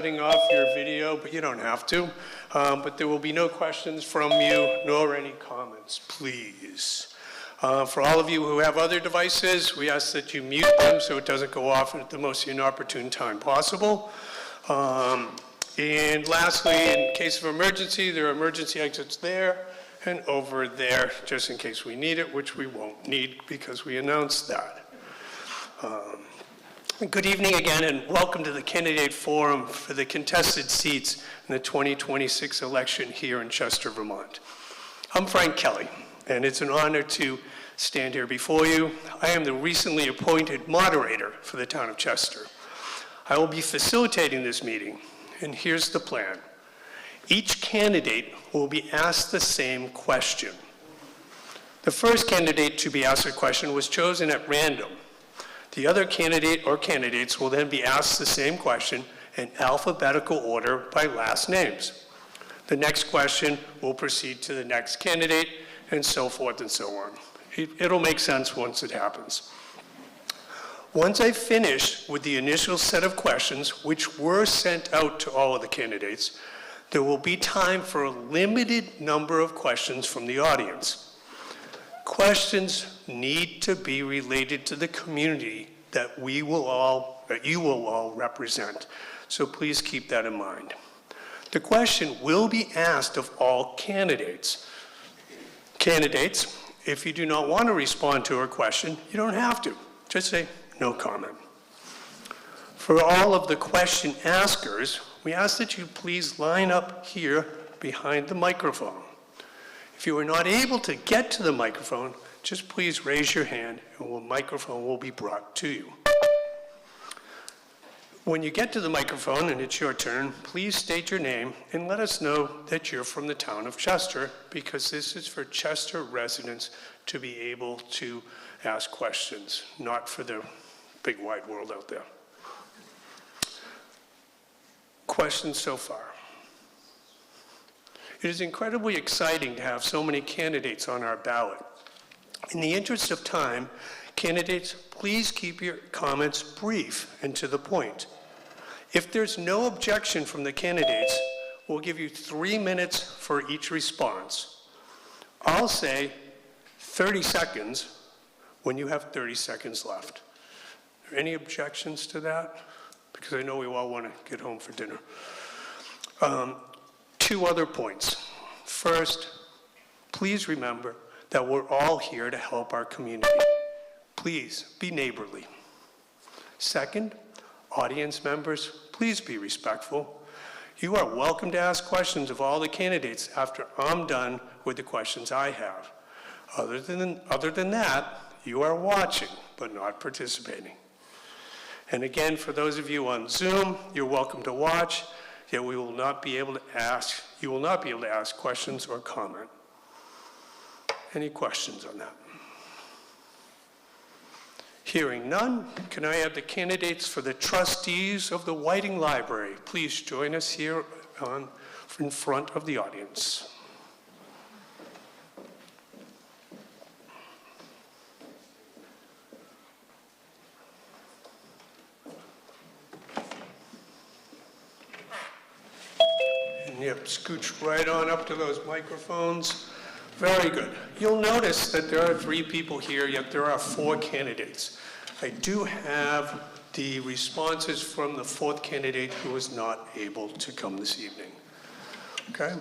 Shutting off your video, but you don't have to. But there will be no questions from you, nor any comments, please. For all of you who have other devices, we ask that you mute them so it doesn't go off at the most inopportune time possible. And lastly, in case of emergency, there are emergency exits there and over there, just in case we need it, which we won't need because we announced that. Good evening again, and welcome to the Candidate Forum for the contested seats in the 2026 election here in Chester, Vermont. I'm Frank Kelly, and it's an honor to stand here before you. I am the recently appointed moderator for the town of Chester. I will be facilitating this meeting, and here's the plan. Each candidate will be asked the same question. The first candidate to be asked a question was chosen at random. The other candidate or candidates will then be asked the same question in alphabetical order by last names. The next question will proceed to the next candidate, and so forth and so on. It'll make sense once it happens. Once I finish with the initial set of questions, which were sent out to all of the candidates, there will be time for a limited number of questions from the audience. Questions need to be related to the community that you will all represent. So please keep that in mind. The question will be asked of all candidates. Candidates, if you do not want to respond to a question, you don't have to. Just say no comment. For all of the question askers, we ask that you please line up here behind the microphone. If you are not able to get to the microphone, just please raise your hand and a microphone will be brought to you. When you get to the microphone and it's your turn, please state your name and let us know that you're from the town of Chester, because this is for Chester residents to be able to ask questions, not for the big wide world out there. Questions so far? It is incredibly exciting to have so many candidates on our ballot. In the interest of time, candidates, please keep your comments brief and to the point. If there's no objection from the candidates, we'll give you 3 minutes for each response. I'll say 30 seconds when you have 30 seconds left. Are there any objections to that? Because I know we all want to get home for dinner. 2 other points. First, please remember that we're all here to help our community. Please be neighborly. Second, audience members, please be respectful. You are welcome to ask questions of all the candidates after I'm done with the questions I have. Other than that, you are watching but not participating. And again, for those of you on Zoom, you're welcome to watch, yet you will not be able to ask questions or comment. Any questions on that? Hearing none, can I have the candidates for the trustees of the Whiting Library please join us here in front of the audience. Yep, scooch right on up to those microphones. Very good. You'll notice that there are 3 people here, yet there are 4 candidates. I do have the responses from the 4th candidate who was not able to come this evening. Okay?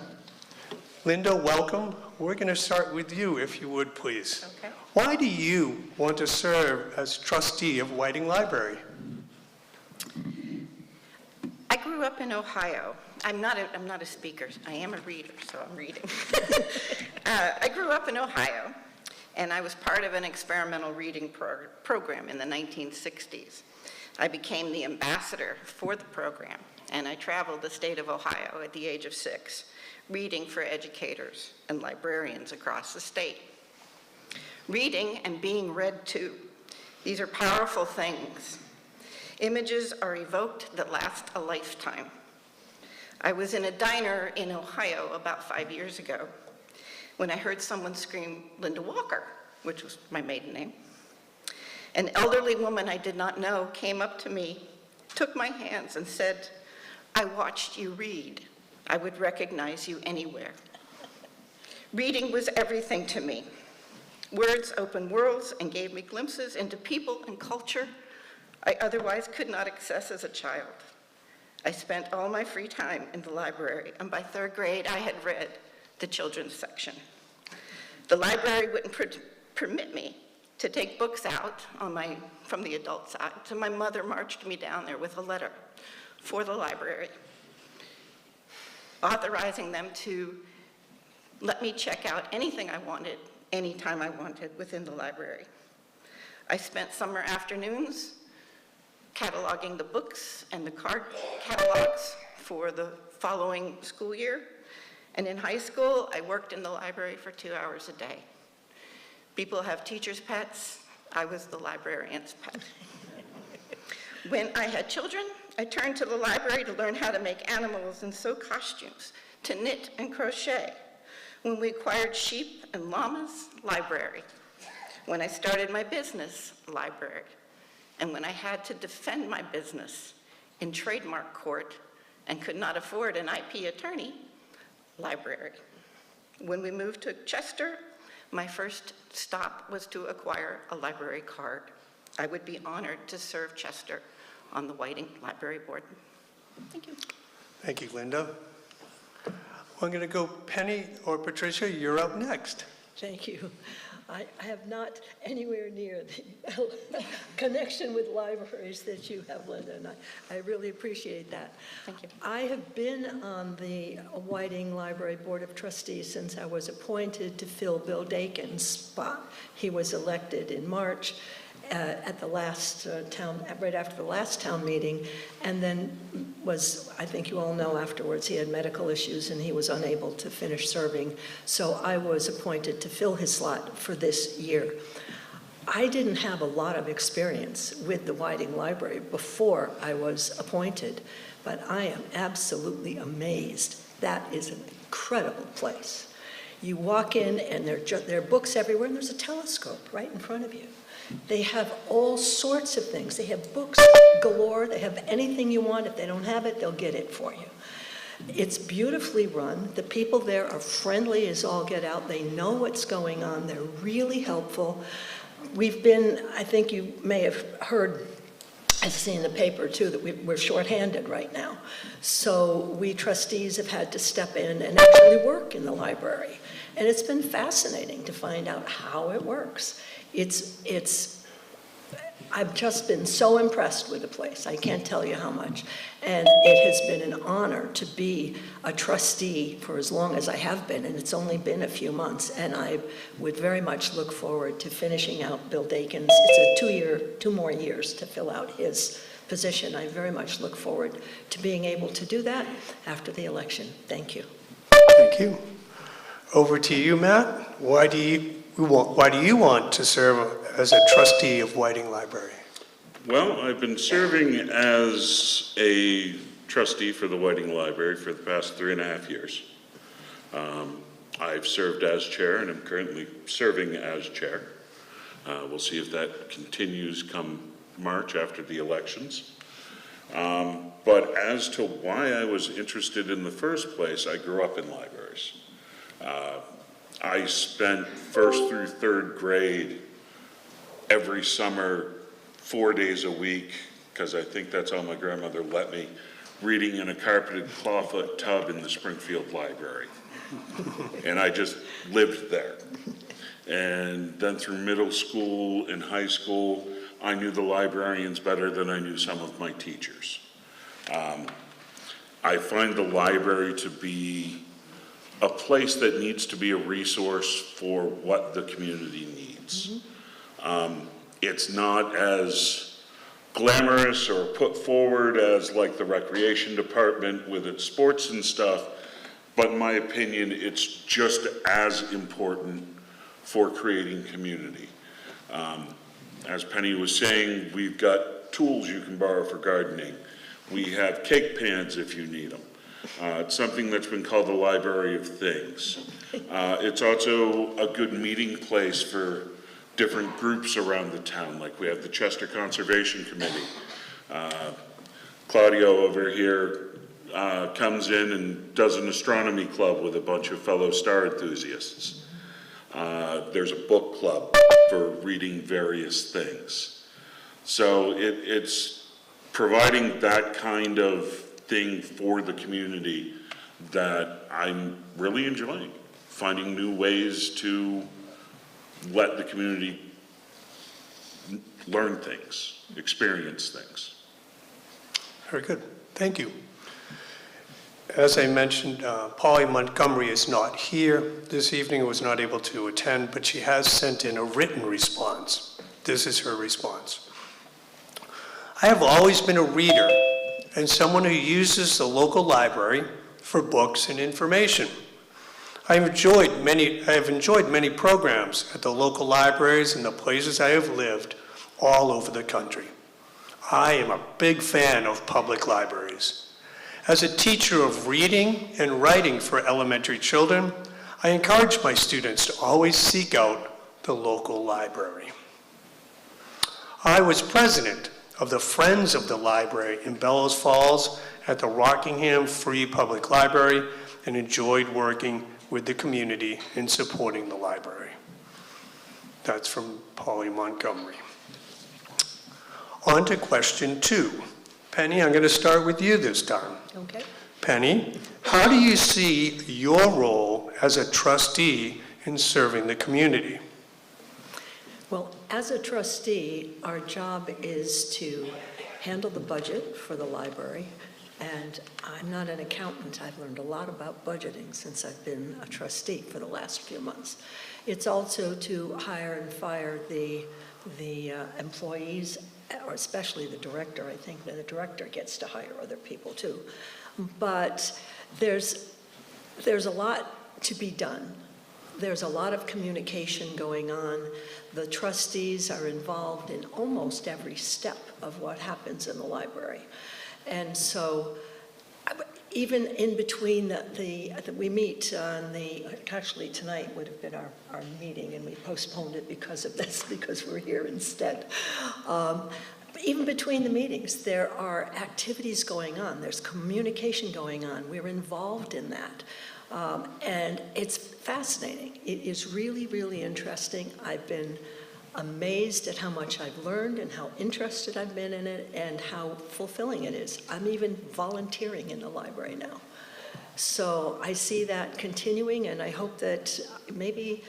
Linda, welcome. We're going to start with you, if you would, please. Okay. Why do you want to serve as trustee of Whiting Library? I grew up in Ohio. I'm not a speaker. I am a reader, so I'm reading. I grew up in Ohio, and I was part of an experimental reading program in the 1960s. I became the ambassador for the program, and I traveled the state of Ohio at the age of 6, reading for educators and librarians across the state. Reading and being read to, these are powerful things. Images are evoked that last a lifetime. I was in a diner in Ohio about 5 years ago when I heard someone scream, "Linda Walker," which was my maiden name. An elderly woman I did not know came up to me, took my hands and said, I watched you read. I would recognize you anywhere. Reading was everything to me. Words opened worlds and gave me glimpses into people and culture I otherwise could not access as a child. I spent all my free time in the library, and by third grade, I had read the children's section. The library wouldn't permit me to take books out from the adult side, so my mother marched me down there with a letter for the library, authorizing them to let me check out anything I wanted, anytime I wanted within the library. I spent summer afternoons cataloging the books and the card catalogs for the following school year. And in high school, I worked in the library for 2 hours a day. People have teachers' pets. I was the librarian's pet. When I had children, I turned to the library to learn how to make animals and sew costumes, to knit and crochet. When we acquired sheep and llamas, library. When I started my business, library. And when I had to defend my business in trademark court and could not afford an IP attorney, library. When we moved to Chester, my first stop was to acquire a library card. I would be honored to serve Chester on the Whiting Library Board. Thank you. Thank you, Linda. I'm going to go Penny or Patricia, you're up next. Thank you. I have not anywhere near the connection with libraries that you have, Linda, and I really appreciate that. Thank you. I have been on the Whiting Library Board of Trustees since I was appointed to fill Bill Dakin's spot. He was elected in March at the last right after the last town meeting, and then I think you all know afterwards, he had medical issues and he was unable to finish serving. So I was appointed to fill his slot for this year. I didn't have a lot of experience with the Whiting Library before I was appointed, but I am absolutely amazed. That is an incredible place. You walk in and there are books everywhere, and there's a telescope right in front of you. They have all sorts of things. They have books galore. They have anything you want. If they don't have it, they'll get it for you. It's beautifully run. The people there are friendly as all get out. They know what's going on. They're really helpful. We've been, I think you may have heard, I've seen in the paper too, that we're shorthanded right now. So we trustees have had to step in and actually work in the library. And it's been fascinating to find out how it works. I've just been so impressed with the place. I can't tell you how much. And it has been an honor to be a trustee for as long as I have been, and it's only been a few months. And I would very much look forward to finishing out Bill Dakin's. It's a 2 more years to fill out his position. I very much look forward to being able to do that after the election. Thank you. Thank you. Over to you, Matt. Why do you want to serve as a trustee of Whiting Library? Well, I've been serving as a trustee for the Whiting Library for the past 3.5 years. I've served as chair and I'm currently serving as chair. We'll see if that continues come March after the elections. But as to why I was interested in the first place, I grew up in libraries. I spent 1st through 3rd grade every summer, 4 days a week, because I think that's how my grandmother let me, reading in a carpeted clawfoot tub in the Springfield Library. And I just lived there. And then through middle school and high school, I knew the librarians better than I knew some of my teachers. I find the library to be a place that needs to be a resource for what the community needs. It's not as glamorous or put forward as like the recreation department with its sports and stuff, but in my opinion, it's just as important for creating community. As Penny was saying, we've got tools you can borrow for gardening. We have cake pans if you need them. It's something that's been called the Library of Things. It's also a good meeting place for different groups around the town, like we have the Chester Conservation Committee. Claudio over here comes in and does an astronomy club with a bunch of fellow star enthusiasts. There's a book club for reading various things. So it's providing that kind of thing for the community that I'm really enjoying, finding new ways to let the community learn things, experience things. Very good. Thank you. As I mentioned, Polly Montgomery is not here this evening, was not able to attend, but she has sent in a written response. This is her response. I have always been a reader and someone who uses the local library for books and information. I have enjoyed many programs at the local libraries and the places I have lived all over the country. I am a big fan of public libraries. As a teacher of reading and writing for elementary children, I encourage my students to always seek out the local library. I was president of the Friends of the Library in Bellows Falls at the Rockingham Free Public Library and enjoyed working with the community in supporting the library. That's from Polly Montgomery. On to question 2. Penny, I'm going to start with you this time. Okay. Penny, how do you see your role as a trustee in serving the community? Well, as a trustee, our job is to handle the budget for the library. And I'm not an accountant. I've learned a lot about budgeting since I've been a trustee for the last few months. It's also to hire and fire the employees, or especially the director. I think that the director gets to hire other people too. But there's a lot to be done. There's a lot of communication going on. The trustees are involved in almost every step of what happens in the library. And so even in between we meet on actually tonight would have been our meeting, and we postponed it because of this, because we're here instead. Even between the meetings, there are activities going on. There's communication going on. We're involved in that. And it's fascinating. It is really, really interesting. I've been amazed at how much I've learned and how interested I've been in it and how fulfilling it is. I'm even volunteering in the library now. So I see that continuing, and I hope that maybe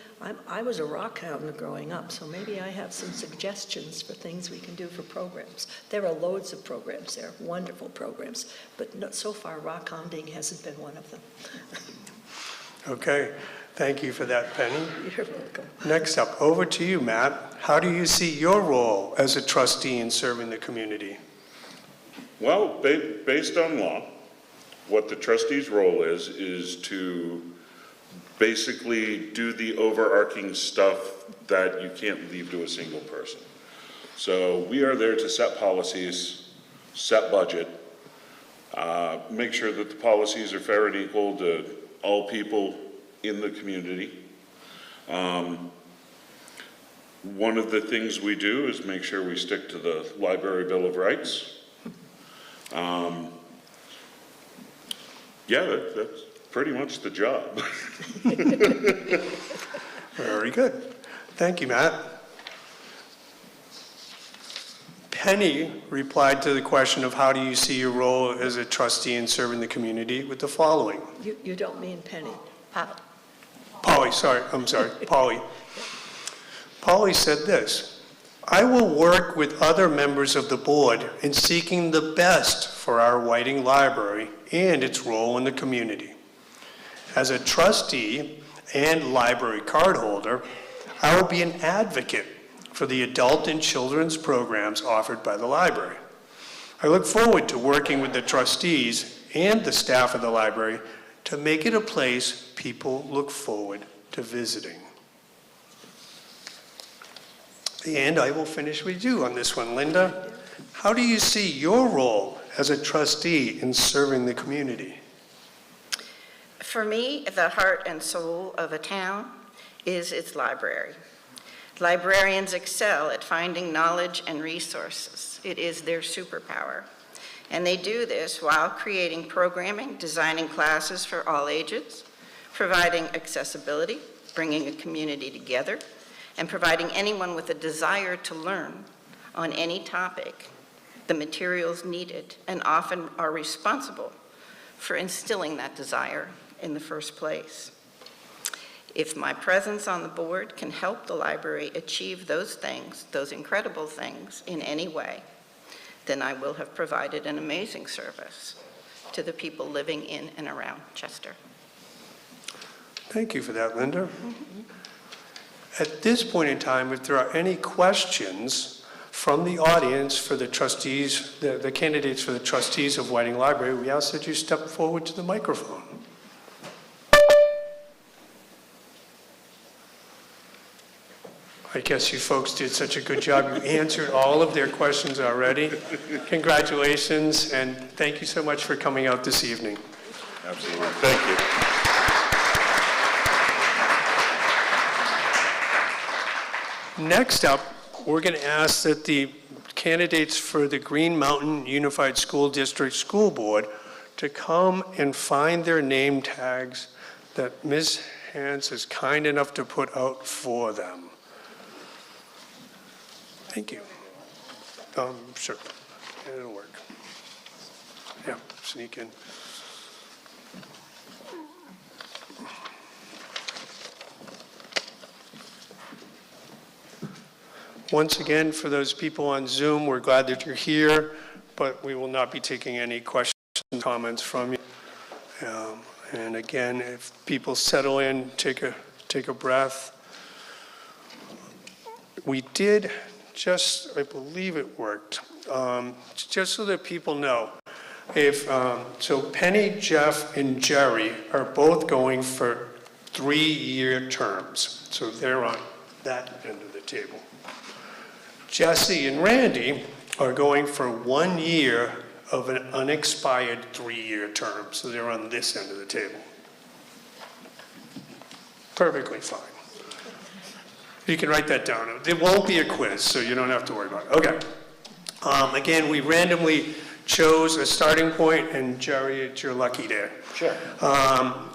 I was a rock hound growing up, so maybe I have some suggestions for things we can do for programs. There are loads of programs there, wonderful programs, but so far rock hounding hasn't been one of them. Okay, thank you for that, Penny. You're welcome. Next up, over to you, Matt. How do you see your role as a trustee in serving the community? Well, based on law, what the trustee's role is to basically do the overarching stuff that you can't leave to a single person. So we are there to set policies, set budget, make sure that the policies are fair and equal to all people in the community. One of the things we do is make sure we stick to the Library Bill of Rights. Yeah, that's pretty much the job. Very good. Thank you, Matt. Penny replied to the question of how do you see your role as a trustee in serving the community with the following. You don't mean Penny. Polly, sorry, I'm sorry, Polly. Polly said this: I will work with other members of the board in seeking the best for our Whiting Library and its role in the community. As a trustee and library card holder, I will be an advocate for the adult and children's programs offered by the library. I look forward to working with the trustees and the staff of the library to make it a place people look forward to visiting. And I will finish with you on this one, Linda. How do you see your role as a trustee in serving the community? For me, the heart and soul of a town is its library. Librarians excel at finding knowledge and resources. It is their superpower. And they do this while creating programming, designing classes for all ages, providing accessibility, bringing a community together, and providing anyone with a desire to learn on any topic the materials needed, and often are responsible for instilling that desire in the first place. If my presence on the board can help the library achieve those things, those incredible things, in any way, then I will have provided an amazing service to the people living in and around Chester. Thank you for that, Linda. At this point in time, if there are any questions from the audience for the trustees, the candidates for the trustees of Whiting Library, we ask that you step forward to the microphone. I guess you folks did such a good job. You answered all of their questions already. Congratulations, and thank you so much for coming out this evening. Absolutely. Thank you. Next up, we're going to ask that the candidates for the Green Mountain Unified School District School Board to come and find their name tags that Ms. Hans is kind enough to put out for them. Thank you. Sure, it'll work. Yeah, sneak in. Once again, for those people on Zoom, we're glad that you're here, but we will not be taking any questions and comments from you. And again, if people settle in, take a breath. We did just, I believe it worked, just so that people know. So Penny, Jeff, and Jerry are both going for 3-year terms. So they're on that end of the table. Jesse and Randy are going for 1 year of an unexpired 3-year term. So they're on this end of the table. Perfectly fine. You can write that down. It won't be a quiz, so you don't have to worry about it. Okay. Again, we randomly chose a starting point, and Jerry, it's your lucky day. Sure.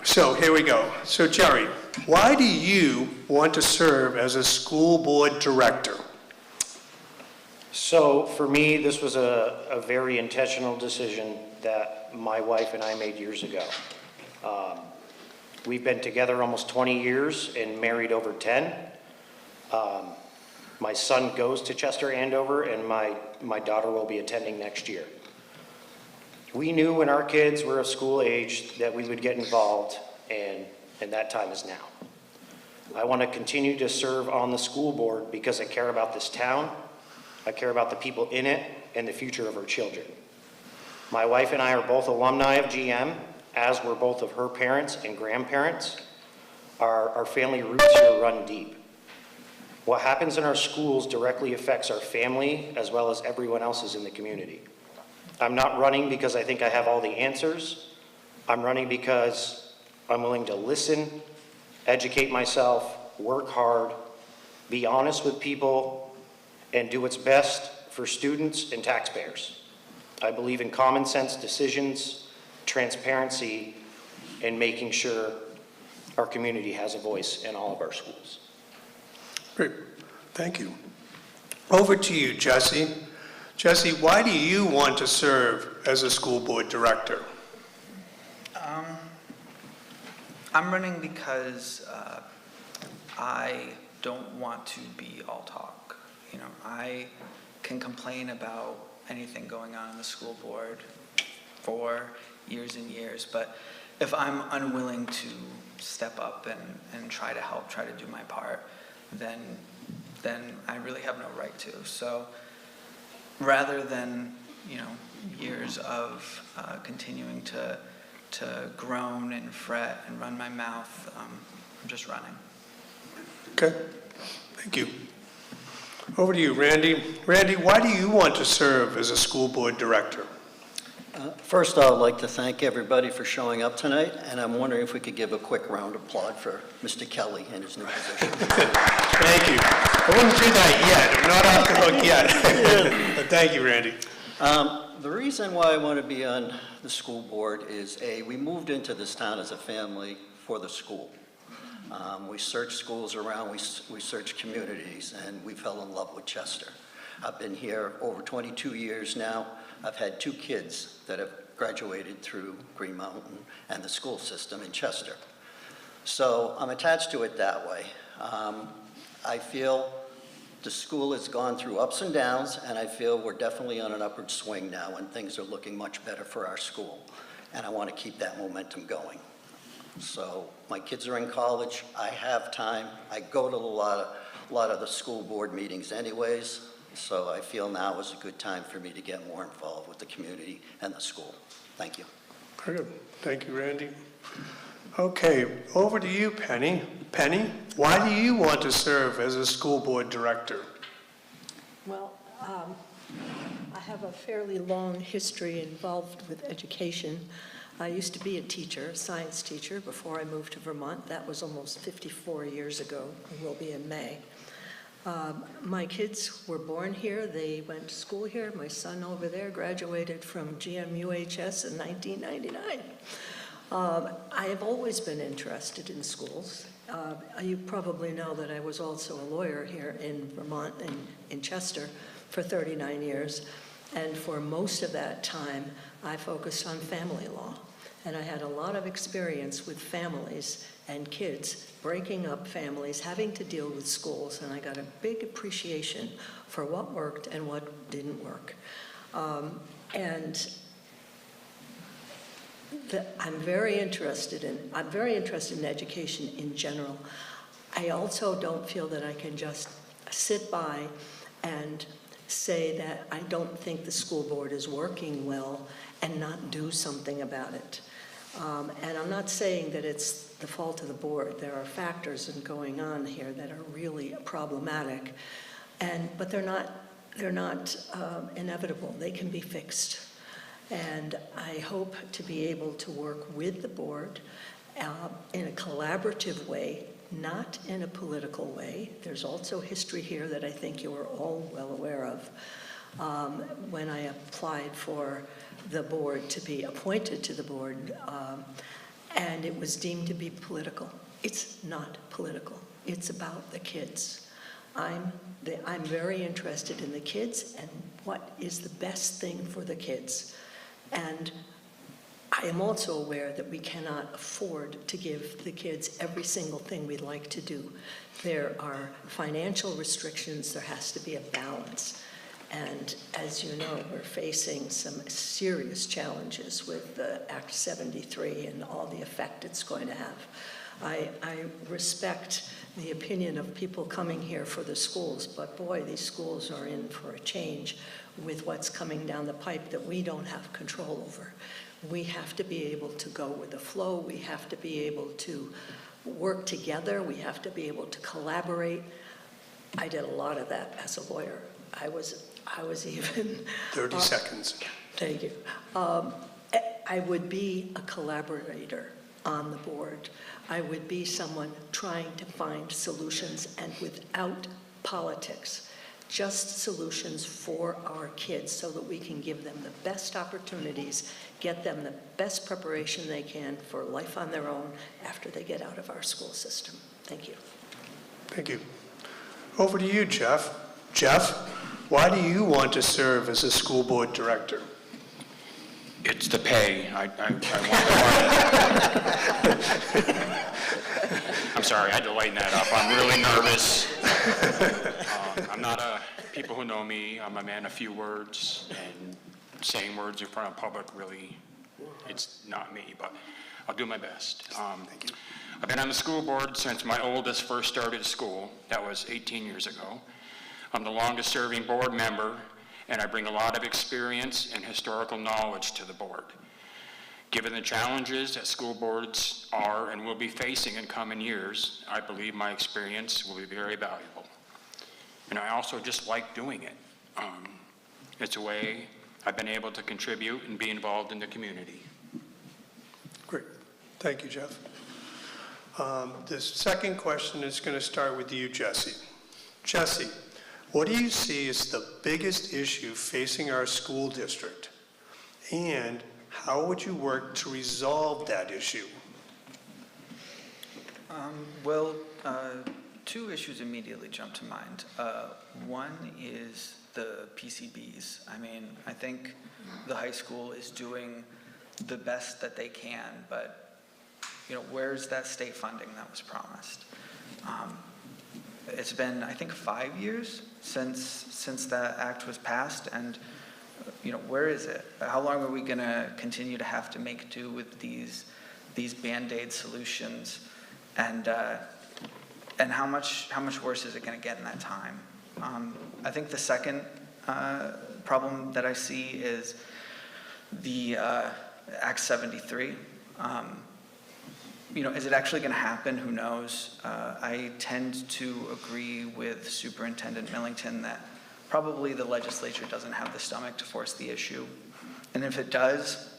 So here we go. So Jerry, why do you want to serve as a school board director? So for me, this was a very intentional decision that my wife and I made years ago. We've been together almost 20 years and married over 10. My son goes to Chester Andover, and my daughter will be attending next year. We knew when our kids were of school age that we would get involved, and that time is now. I want to continue to serve on the school board because I care about this town, I care about the people in it, and the future of our children. My wife and I are both alumni of GM, as were both of her parents and grandparents. Our family roots here run deep. What happens in our schools directly affects our family as well as everyone else's in the community. I'm not running because I think I have all the answers. I'm running because I'm willing to listen, educate myself, work hard, be honest with people, and do what's best for students and taxpayers. I believe in common sense decisions, transparency, and making sure our community has a voice in all of our schools. Great, thank you. Over to you, Jesse. Jesse, why do you want to serve as a school board director? I'm running because I don't want to be all talk. You know, I can complain about anything going on in the school board for years and years, but if I'm unwilling to step up and try to help, try to do my part, then I really have no right to. So rather than, you know, years of continuing to groan and fret and run my mouth, I'm just running. Okay, thank you. Over to you, Randy. Randy, why do you want to serve as a school board director? First, I would like to thank everybody for showing up tonight, and I'm wondering if we could give a quick round of applause for Mr. Kelly in his new position. Thank you. I wouldn't do that yet. I'm not off the hook yet. But thank you, Randy. The reason why I want to be on the school board is, A, we moved into this town as a family for the school. We searched schools around, we searched communities, and we fell in love with Chester. I've been here over 22 years now. I've had 2 kids that have graduated through Green Mountain and the school system in Chester. So I'm attached to it that way. I feel the school has gone through ups and downs, and I feel we're definitely on an upward swing now, and things are looking much better for our school. And I want to keep that momentum going. So my kids are in college. I have time. I go to a lot of the school board meetings anyways. So I feel now is a good time for me to get more involved with the community and the school. Thank you. Very good. Thank you, Randy. Okay, over to you, Penny. Penny, why do you want to serve as a school board director? Well, I have a fairly long history involved with education. I used to be a teacher, a science teacher, before I moved to Vermont. That was almost 54 years ago. It will be in May. My kids were born here. They went to school here. My son over there graduated from GMUHS in 1999. I have always been interested in schools. You probably know that I was also a lawyer here in Vermont, in Chester, for 39 years. And for most of that time, I focused on family law. And I had a lot of experience with families and kids, breaking up families, having to deal with schools, and I got a big appreciation for what worked and what didn't work. I'm very interested in education in general. I also don't feel that I can just sit by and say that I don't think the school board is working well and not do something about it. And I'm not saying that it's the fault of the board. There are factors going on here that are really problematic, but they're not inevitable. They can be fixed. And I hope to be able to work with the board in a collaborative way, not in a political way. There's also history here that I think you are all well aware of. When I applied for the board to be appointed to the board, and it was deemed to be political. It's not political. It's about the kids. I'm very interested in the kids and what is the best thing for the kids. And I am also aware that we cannot afford to give the kids every single thing we'd like to do. There are financial restrictions. There has to be a balance. And as you know, we're facing some serious challenges with Act 73 and all the effect it's going to have. I respect the opinion of people coming here for the schools, but boy, these schools are in for a change with what's coming down the pipe that we don't have control over. We have to be able to go with the flow. We have to be able to work together. We have to be able to collaborate. I did a lot of that as a lawyer. I was even... 30 seconds. Thank you. I would be a collaborator on the board. I would be someone trying to find solutions and without politics, just solutions for our kids so that we can give them the best opportunities, get them the best preparation they can for life on their own after they get out of our school system. Thank you. Thank you. Over to you, Jeff. Jeff, why do you want to serve as a school board director? It's the pay. I want I'm sorry, I had to lighten that up. I'm really nervous. I'm not people who know me, I'm a man of few words, and saying words in front of public really, it's not me, but I'll do my best. Thank you. I've been on the school board since my oldest first started school. That was 18 years ago. I'm the longest serving board member, and I bring a lot of experience and historical knowledge to the board. Given the challenges that school boards are and will be facing in coming years, I believe my experience will be very valuable. And I also just like doing it. It's a way I've been able to contribute and be involved in the community. Great. Thank you, Jeff. The second question is going to start with you, Jesse. Jesse, what do you see as the biggest issue facing our school district And how would you work to resolve that issue? Well, two issues immediately jump to mind. One is the PCBs. I mean, I think the high school is doing the best that they can, but, you know, where's that state funding that was promised? It's been, I think, 5 years since that act was passed, and, you know, where is it? How long are we going to continue to have to make do with these Band-Aid solutions? And how much worse is it going to get in that time? I think the second problem that I see is the Act 73. You know, is it actually going to happen? Who knows? I tend to agree with Superintendent Millington that probably the legislature doesn't have the stomach to force the issue. And if it does,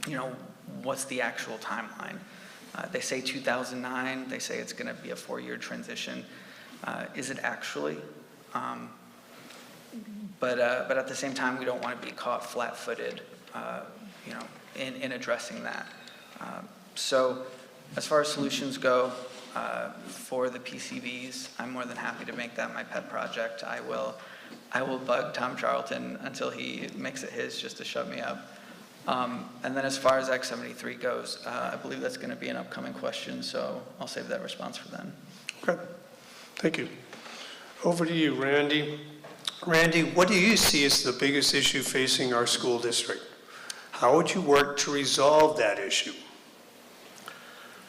you know, what's the actual timeline? They say 2009, they say it's going to be a 4-year transition. Is it actually? But at the same time, we don't want to be caught flat-footed, you know, in addressing that. So as far as solutions go, for the PCBs, I'm more than happy to make that my pet project. I will bug Tom Charlton until he makes it his just to shut me up. And then as far as Act 73 goes, I believe that's going to be an upcoming question, so I'll save that response for then. Okay, thank you. Over to you, Randy. Randy, what do you see as the biggest issue facing our school district? How would you work to resolve that issue?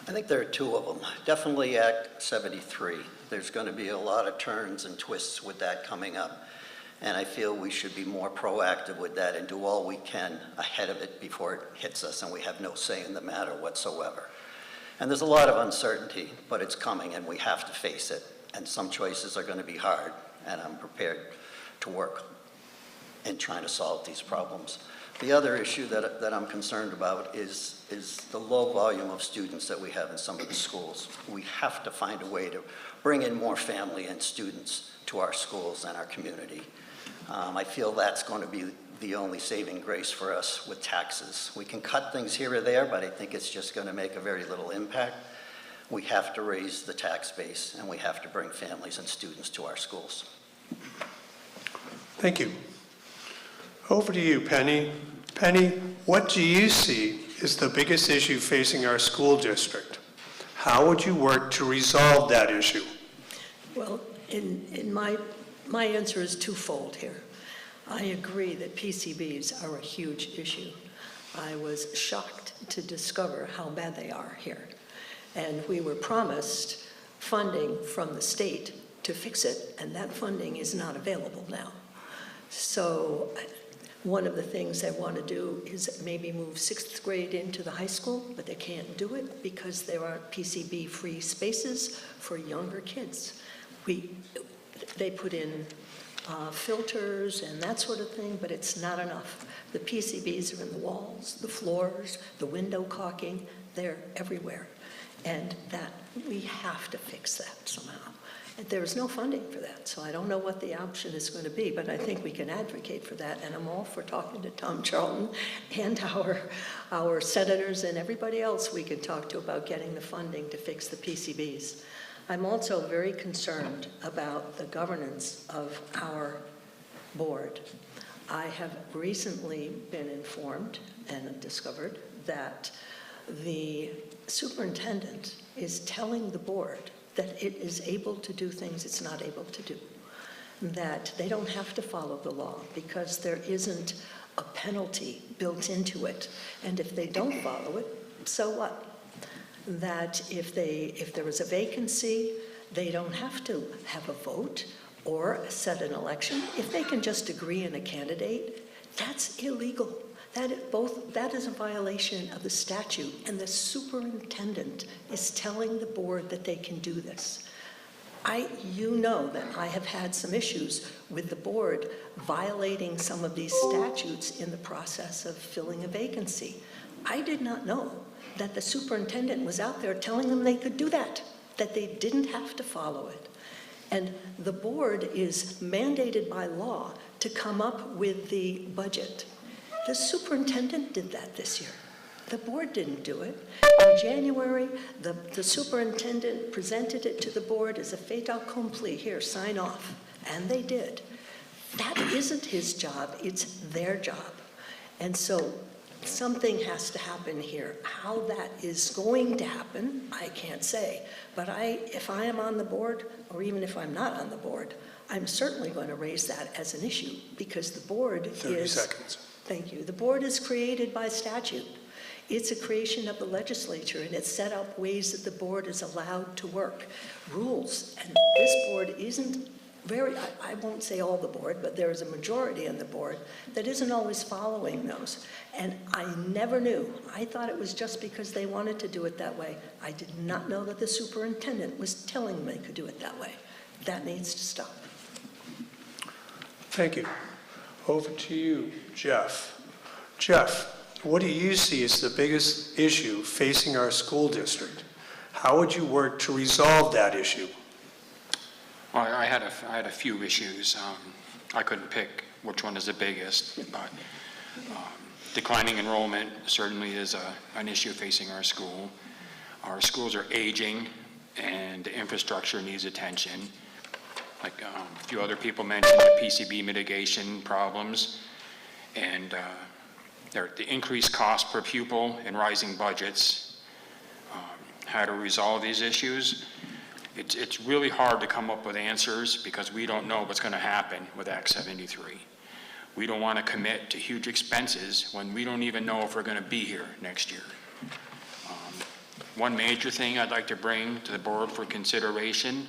I think there are two of them. Definitely Act 73. There's going to be a lot of turns and twists with that coming up. And I feel we should be more proactive with that and do all we can ahead of it before it hits us and we have no say in the matter whatsoever. And there's a lot of uncertainty, but it's coming and we have to face it. And some choices are going to be hard, and I'm prepared to work in trying to solve these problems. The other issue that I'm concerned about is the low volume of students that we have in some of the schools. We have to find a way to bring in more family and students to our schools and our community. I feel that's going to be the only saving grace for us with taxes. We can cut things here or there, but I think it's just going to make a very little impact. We have to raise the tax base, and we have to bring families and students to our schools. Thank you. Over to you, Penny. Penny, what do you see is the biggest issue facing our school district? How would you work to resolve that issue? Well, in my answer is twofold here. I agree that PCBs are a huge issue. I was shocked to discover how bad they are here. And we were promised funding from the state to fix it, and that funding is not available now. So one of the things I want to do is maybe move 6th grade into the high school, but they can't do it because there aren't PCB-free spaces for younger kids. They put in filters and that sort of thing, but it's not enough. The PCBs are in the walls, the floors, the window caulking, they're everywhere. And that, we have to fix that somehow. And there's no funding for that, so I don't know what the option is going to be, but I think we can advocate for that, and I'm all for talking to Tom Charlton and our senators and everybody else we can talk to about getting the funding to fix the PCBs. I'm also very concerned about the governance of our board. I have recently been informed and discovered that the superintendent is telling the board that it is able to do things it's not able to do, that they don't have to follow the law because there isn't a penalty built into it. And if they don't follow it, so what? That if there is a vacancy, they don't have to have a vote or set an election. If they can just agree on a candidate, that's illegal. That is a violation of the statute, and the superintendent is telling the board that they can do this. You know that I have had some issues with the board violating some of these statutes in the process of filling a vacancy. I did not know that the superintendent was out there telling them they could do that they didn't have to follow it. And the board is mandated by law to come up with the budget. The superintendent did that this year. The board didn't do it. In January, the superintendent presented it to the board as a fait accompli, here, sign off, and they did. That isn't his job, it's their job. And so something has to happen here. How that is going to happen, I can't say. But if I am on the board, or even if I'm not on the board, I'm certainly going to raise that as an issue, because the board is... 30 seconds. Thank you. The board is created by statute. It's a creation of the legislature, and it set up ways that the board is allowed to work, rules. And this board isn't I won't say all the board, but there is a majority on the board that isn't always following those. And I never knew. I thought it was just because they wanted to do it that way. I did not know that the superintendent was telling them they could do it that way. That needs to stop. Thank you. Over to you, Jeff. Jeff, what do you see as the biggest issue facing our school district? How would you work to resolve that issue? Well, I had a few issues. I couldn't pick which one is the biggest, but declining enrollment certainly is an issue facing our school. Our schools are aging, and the infrastructure needs attention. Like a few other people mentioned, the PCB mitigation problems, and the increased cost per pupil and rising budgets. How to resolve these issues. It's really hard to come up with answers because we don't know what's going to happen with Act 73. We don't want to commit to huge expenses when we don't even know if we're going to be here next year. One major thing I'd like to bring to the board for consideration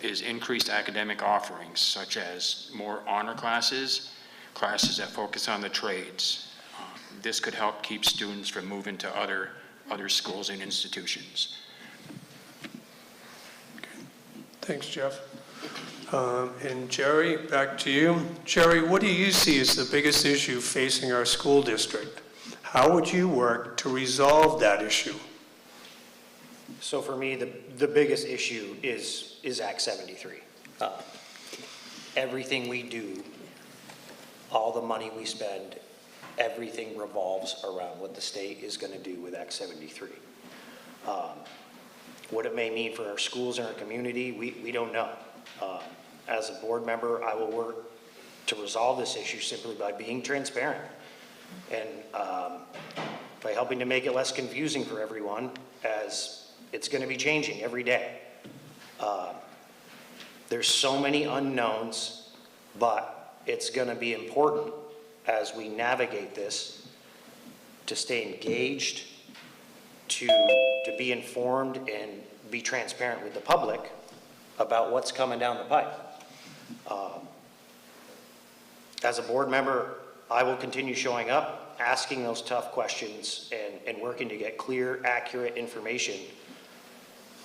is increased academic offerings, such as more honor classes, classes that focus on the trades. This could help keep students from moving to other schools and institutions. Thanks, Jeff. And Jerry, back to you. Jerry, what do you see as the biggest issue facing our school district? How would you work to resolve that issue? So for me, the biggest issue is Act 73. Everything we do, all the money we spend, everything revolves around what the state is going to do with Act 73. What it may mean for our schools and our community, we don't know. As a board member, I will work to resolve this issue simply by being transparent and by helping to make it less confusing for everyone, as it's going to be changing every day. There's so many unknowns, but it's going to be important as we navigate this to stay engaged, to be informed and be transparent with the public about what's coming down the pipe. As a board member, I will continue showing up, asking those tough questions, and working to get clear, accurate information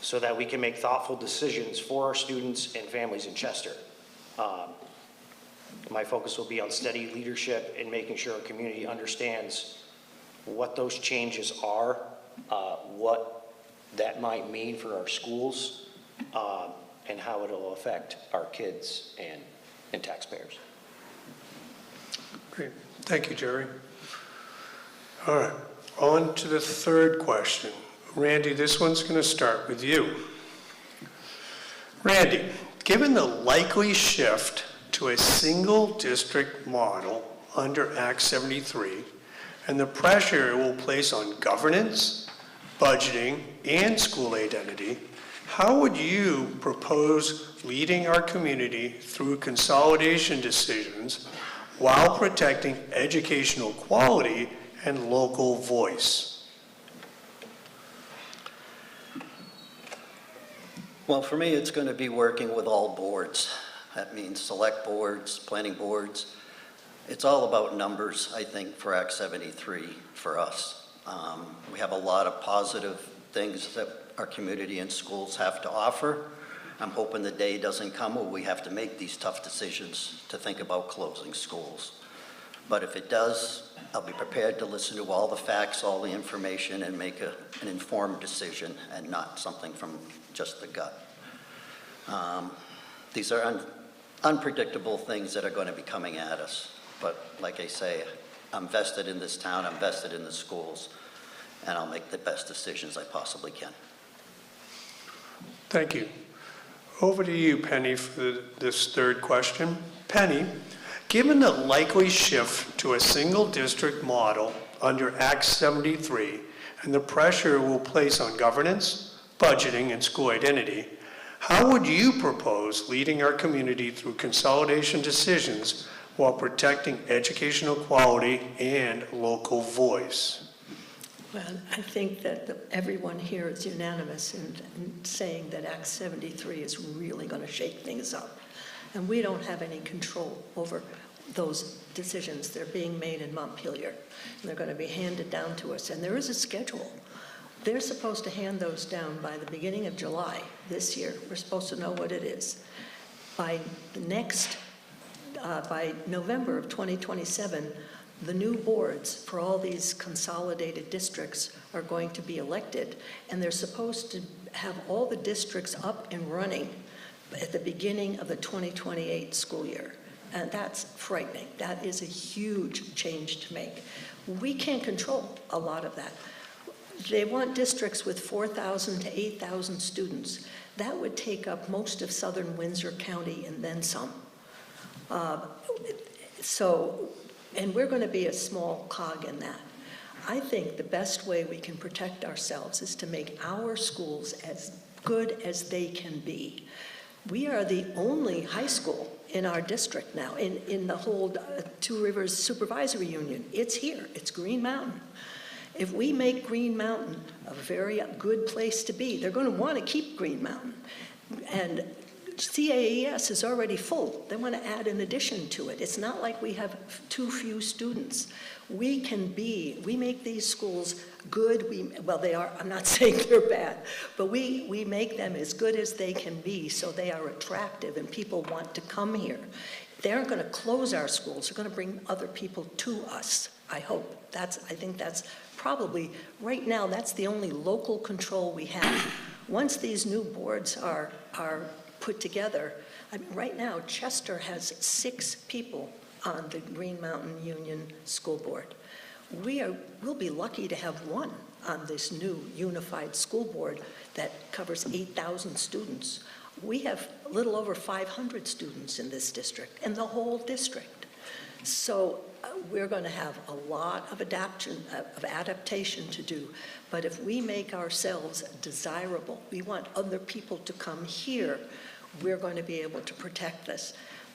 so that we can make thoughtful decisions for our students and families in Chester. My focus will be on steady leadership and making sure our community understands what those changes are, what that might mean for our schools, and how it'll affect our kids and taxpayers. Great. Thank you, Jerry. All right, on to the third question. Randy, this one's going to start with you. Randy, given the likely shift to a single district model under Act 73 and the pressure it will place on governance, budgeting, and school identity, how would you propose leading our community through consolidation decisions while protecting educational quality and local voice? Well, for me, it's going to be working with all boards. That means select boards, planning boards. It's all about numbers, I think, for Act 73 for us. We have a lot of positive things that our community and schools have to offer. I'm hoping the day doesn't come where we have to make these tough decisions to think about closing schools. But if it does, I'll be prepared to listen to all the facts, all the information, and make an informed decision and not something from just the gut. These are unpredictable things that are going to be coming at us. But like I say, I'm vested in this town, I'm vested in the schools, and I'll make the best decisions I possibly can. Thank you. Over to you, Penny, for this third question. Penny, given the likely shift to a single district model under Act 73 and the pressure it will place on governance, budgeting, and school identity, how would you propose leading our community through consolidation decisions while protecting educational quality and local voice? Well, I think that everyone here is unanimous in saying that Act 73 is really going to shake things up. And we don't have any control over those decisions. They're being made in Montpelier, and they're going to be handed down to us. And there is a schedule. They're supposed to hand those down by the beginning of July this year. We're supposed to know what it is. By November of 2027, the new boards for all these consolidated districts are going to be elected, and they're supposed to have all the districts up and running at the beginning of the 2028 school year. And that's frightening. That is a huge change to make. We can't control a lot of that. They want districts with 4,000 to 8,000 students. That would take up most of southern Windsor County and then some. And we're going to be a small cog in that. I think the best way we can protect ourselves is to make our schools as good as they can be. We are the only high school in our district now, in the whole Two Rivers Supervisory Union. It's here, it's Green Mountain. If we make Green Mountain a very good place to be, they're going to want to keep Green Mountain. And CAES is already full. They want to add an addition to it. It's not like we have too few students. We make these schools good. Well, they are, I'm not saying they're bad, but we make them as good as they can be so they are attractive and people want to come here. They aren't going to close our schools. They're going to bring other people to us, I hope. I think that's probably, right now, that's the only local control we have. Once these new boards are put together, I mean, right now, Chester has 6 people on the Green Mountain Union School Board. We'll be lucky to have 1 on this new unified school board that covers 8,000 students. We have a little over 500 students in this district, in the whole district. So we're going to have a lot of adaptation to do. But if we make ourselves desirable, we want other people to come here, we're going to be able to protect this.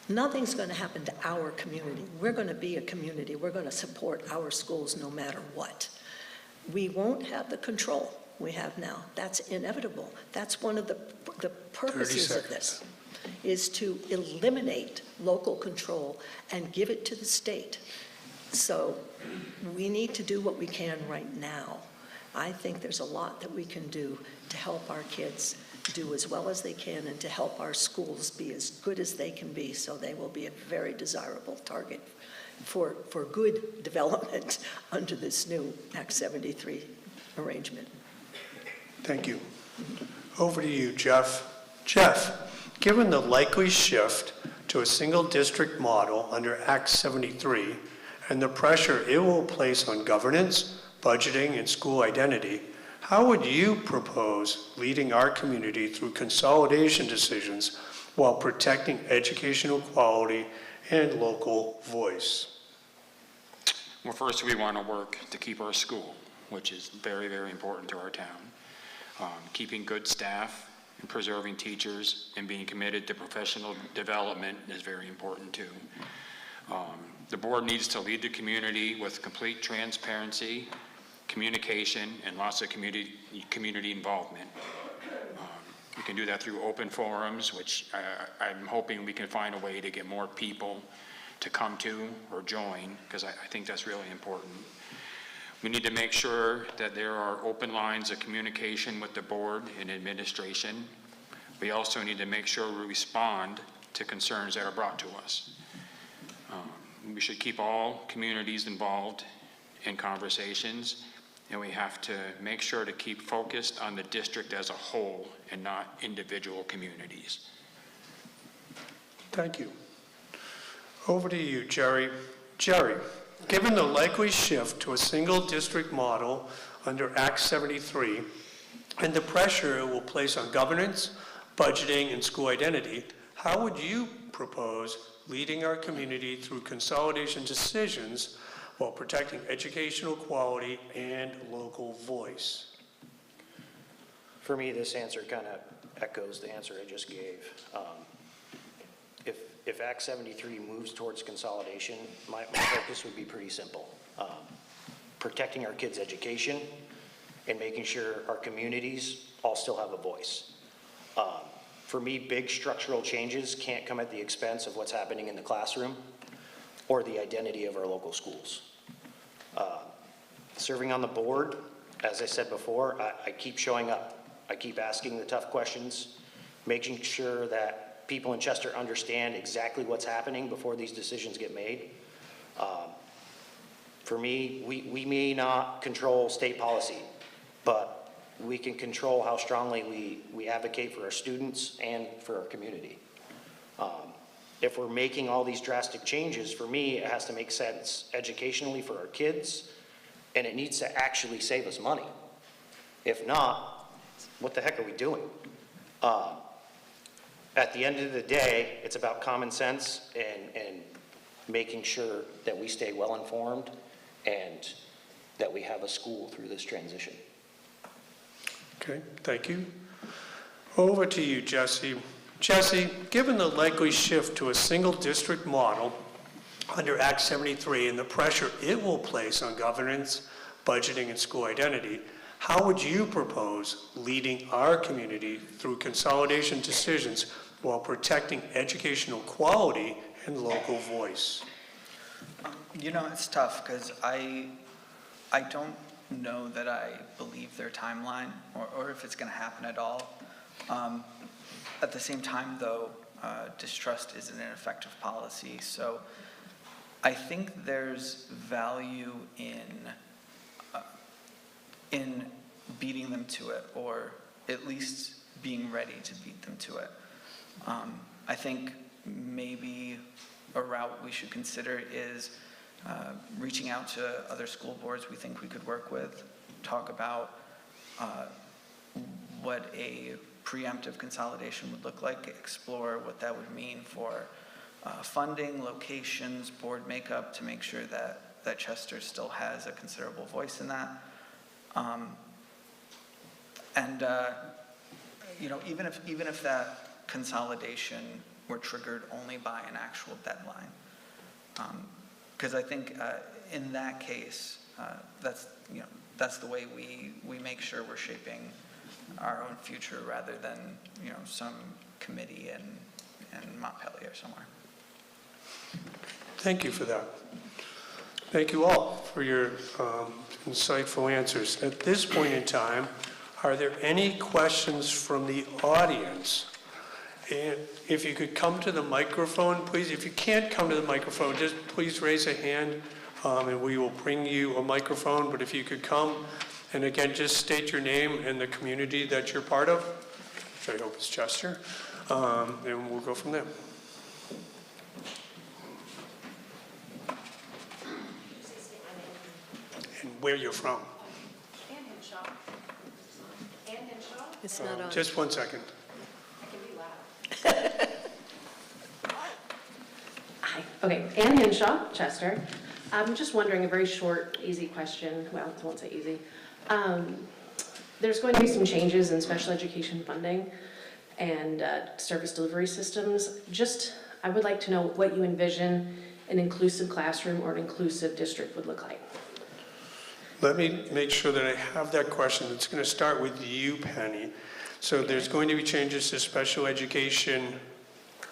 Nothing's going to happen to our community. We're going to be a community. We're going to support our schools no matter what. We won't have the control we have now. That's inevitable. That's one of the purposes of this, is to eliminate local control and give it to the state. So we need to do what we can right now. I think there's a lot that we can do to help our kids do as well as they can and to help our schools be as good as they can be, so they will be a very desirable target for good development under this new Act 73 arrangement. Thank you. Over to you, Jeff. Jeff, given the likely shift to a single district model under Act 73 and the pressure it will place on governance, budgeting, and school identity, how would you propose leading our community through consolidation decisions while protecting educational quality and local voice? Well, first, we want to work to keep our school, which is very, very important to our town. Keeping good staff and preserving teachers and being committed to professional development is very important too. The board needs to lead the community with complete transparency, communication, and lots of community involvement. We can do that through open forums, which I'm hoping we can find a way to get more people to come to or join, because I think that's really important. We need to make sure that there are open lines of communication with the board and administration. We also need to make sure we respond to concerns that are brought to us. We should keep all communities involved in conversations, and we have to make sure to keep focused on the district as a whole and not individual communities. Thank you. Over to you, Jerry. Jerry, given the likely shift to a single district model under Act 73 and the pressure it will place on governance, budgeting, and school identity, how would you propose leading our community through consolidation decisions while protecting educational quality and local voice? For me, this answer kind of echoes the answer I just gave. If Act 73 moves towards consolidation, my focus would be pretty simple. Protecting our kids' education and making sure our communities all still have a voice. For me, big structural changes can't come at the expense of what's happening in the classroom or the identity of our local schools. Serving on the board, as I said before, I keep showing up. I keep asking the tough questions, making sure that people in Chester understand exactly what's happening before these decisions get made. For me, we may not control state policy, but we can control how strongly we advocate for our students and for our community. If we're making all these drastic changes, for me, it has to make sense educationally for our kids, and it needs to actually save us money. If not, what the heck are we doing? At the end of the day, it's about common sense and making sure that we stay well-informed and that we have a school through this transition. Okay, thank you. Over to you, Jesse. Jesse, given the likely shift to a single district model under Act 73 and the pressure it will place on governance, budgeting, and school identity, how would you propose leading our community through consolidation decisions while protecting educational quality and local voice? You know, it's tough because I don't know that I believe their timeline or if it's going to happen at all. At the same time, though, distrust is an ineffective policy. So I think there's value in beating them to it, or at least being ready to beat them to it. I think maybe a route we should consider is reaching out to other school boards we think we could work with, talk about what a preemptive consolidation would look like, explore what that would mean for funding, locations, board makeup, to make sure that Chester still has a considerable voice in that. You know, even if that consolidation were triggered only by an actual deadline, because I think in that case, that's the way we make sure we're shaping our own future rather than, you know, some committee in Montpelier somewhere. Thank you for that. Thank you all for your insightful answers. At this point in time, are there any questions from the audience? And if you could come to the microphone, please. If you can't come to the microphone, just please raise a hand and we will bring you a microphone. But if you could come, and again, just state your name and the community that you're part of, which I hope is Chester, and we'll go from there. And where you're from. Ann Henshaw. Ann Henshaw? It's not on. Just 1 second. I can be loud. Hi. Okay, Ann Henshaw, Chester. I'm just wondering, a very short, easy question. Well, I won't say easy. There's going to be some changes in special education funding and service delivery systems. I would like to know what you envision an inclusive classroom or an inclusive district would look like. Let me make sure that I have that question. It's going to start with you, Penny. So there's going to be changes to special education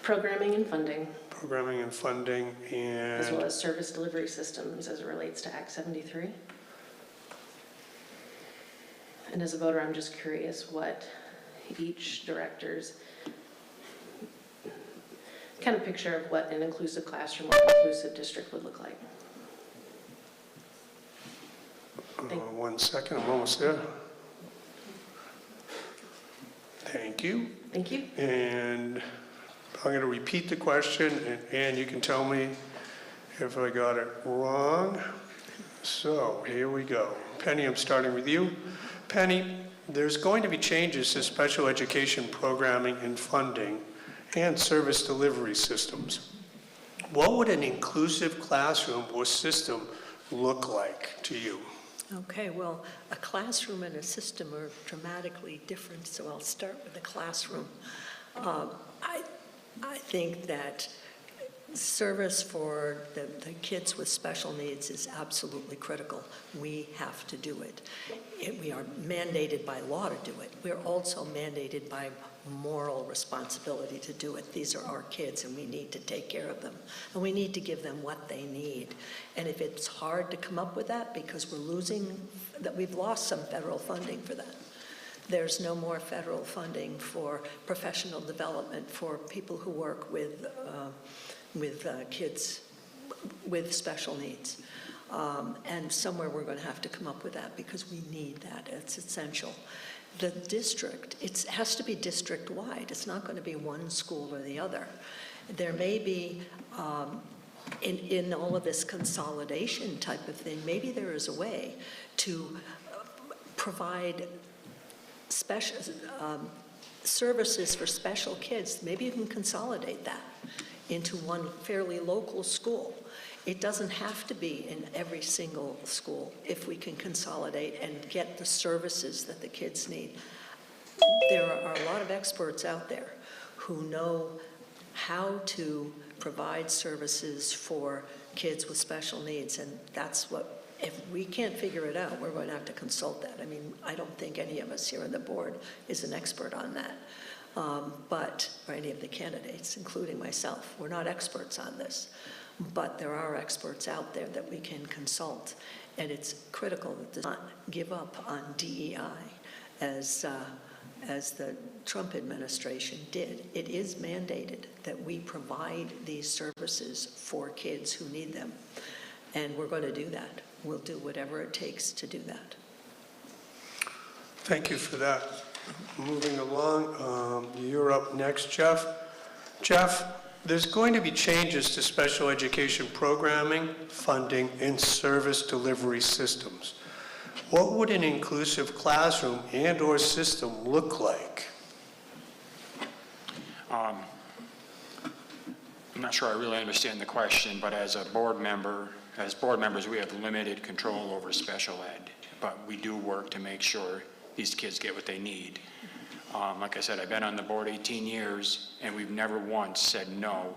Programming and funding, programming and funding, as well and as service delivery systems as it relates to Act 73. And as a voter, I'm just curious what each director's kind of picture of what an inclusive classroom or inclusive district would look like. 1 second, I'm almost there. Thank you. Thank you. And I'm going to repeat the question, and you can tell me if I got it wrong. So here we go. Penny, I'm starting with you. Penny, there's going to be changes to special education programming and funding and service delivery systems. What would an inclusive classroom or system look like to you? Okay, well, a classroom and a system are dramatically different, so I'll start with the classroom. I think that service for the kids with special needs is absolutely critical. We have to do it. We are mandated by law to do it. We're also mandated by moral responsibility to do it. These are our kids, and we need to take care of them. And we need to give them what they need. And if it's hard to come up with that because we've lost some federal funding for that. There's no more federal funding for professional development for people who work with kids with special needs. And somewhere we're going to have to come up with that because we need that. It's essential. The district, it has to be district-wide. It's not going to be one school or the other. There may be, in all of this consolidation type of thing, maybe there is a way to provide special services for special kids. Maybe you can consolidate that into one fairly local school. It doesn't have to be in every single school if we can consolidate and get the services that the kids need. There are a lot of experts out there who know how to provide services for kids with special needs, and that's what, if we can't figure it out, we're going to have to consult that. I mean, I don't think any of us here on the board is an expert on that. Or any of the candidates, including myself. We're not experts on this, but there are experts out there that we can consult, and it's critical that does not give up on DEI as the Trump administration did. It is mandated that we provide these services for kids who need them, and we're going to do that. We'll do whatever it takes to do that. Thank you for that. Moving along, you're up next, Jeff. Jeff, there's going to be changes to special education programming, funding, and service delivery systems. What would an inclusive classroom and/or system look like? I'm not sure I really understand the question, but as board members, we have limited control over special ed, but we do work to make sure these kids get what they need. Like I said, I've been on the board 18 years, and we've never once said no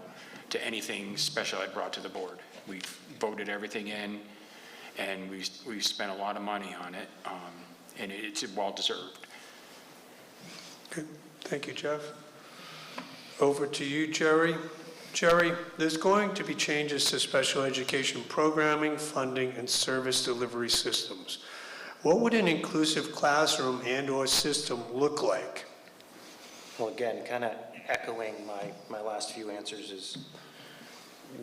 to anything special ed brought to the board. We've voted everything in, and we've spent a lot of money on it, and it's well-deserved. Okay. Thank you, Jeff. Over to you, Jerry. Jerry, there's going to be changes to special education programming, funding, and service delivery systems. What would an inclusive classroom and/or system look like? Well, again, kind of echoing my last few answers is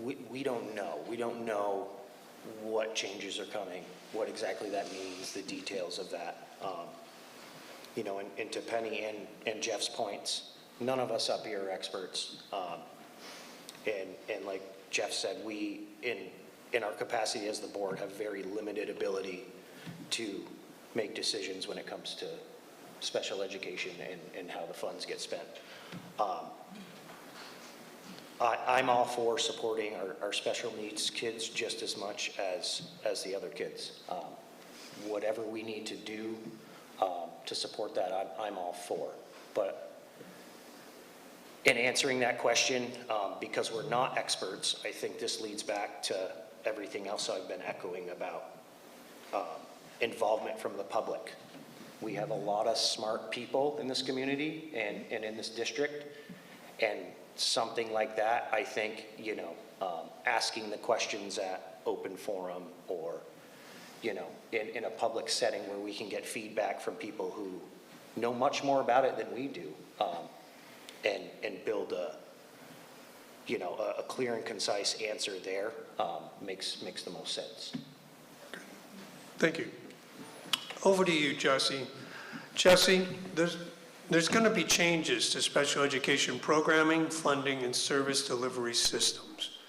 we don't know. We don't know what changes are coming, what exactly that means, the details of that. And to Penny and Jeff's points, none of us up here are experts. And like Jeff said, we, in our capacity as the board, have very limited ability to make decisions when it comes to special education and how the funds get spent. I'm all for supporting our special needs kids just as much as the other kids. Whatever we need to do to support that, I'm all for. But in answering that question, because we're not experts, I think this leads back to everything else I've been echoing about involvement from the public. We have a lot of smart people in this community and in this district, and something like that, I think, asking the questions at open forum or, in a public setting where we can get feedback from people who know much more about it than we do, and build a clear and concise answer there, makes the most sense. Thank you. Over to you, Jesse. Jesse, there's going to be changes to special education programming, funding, and service delivery systems.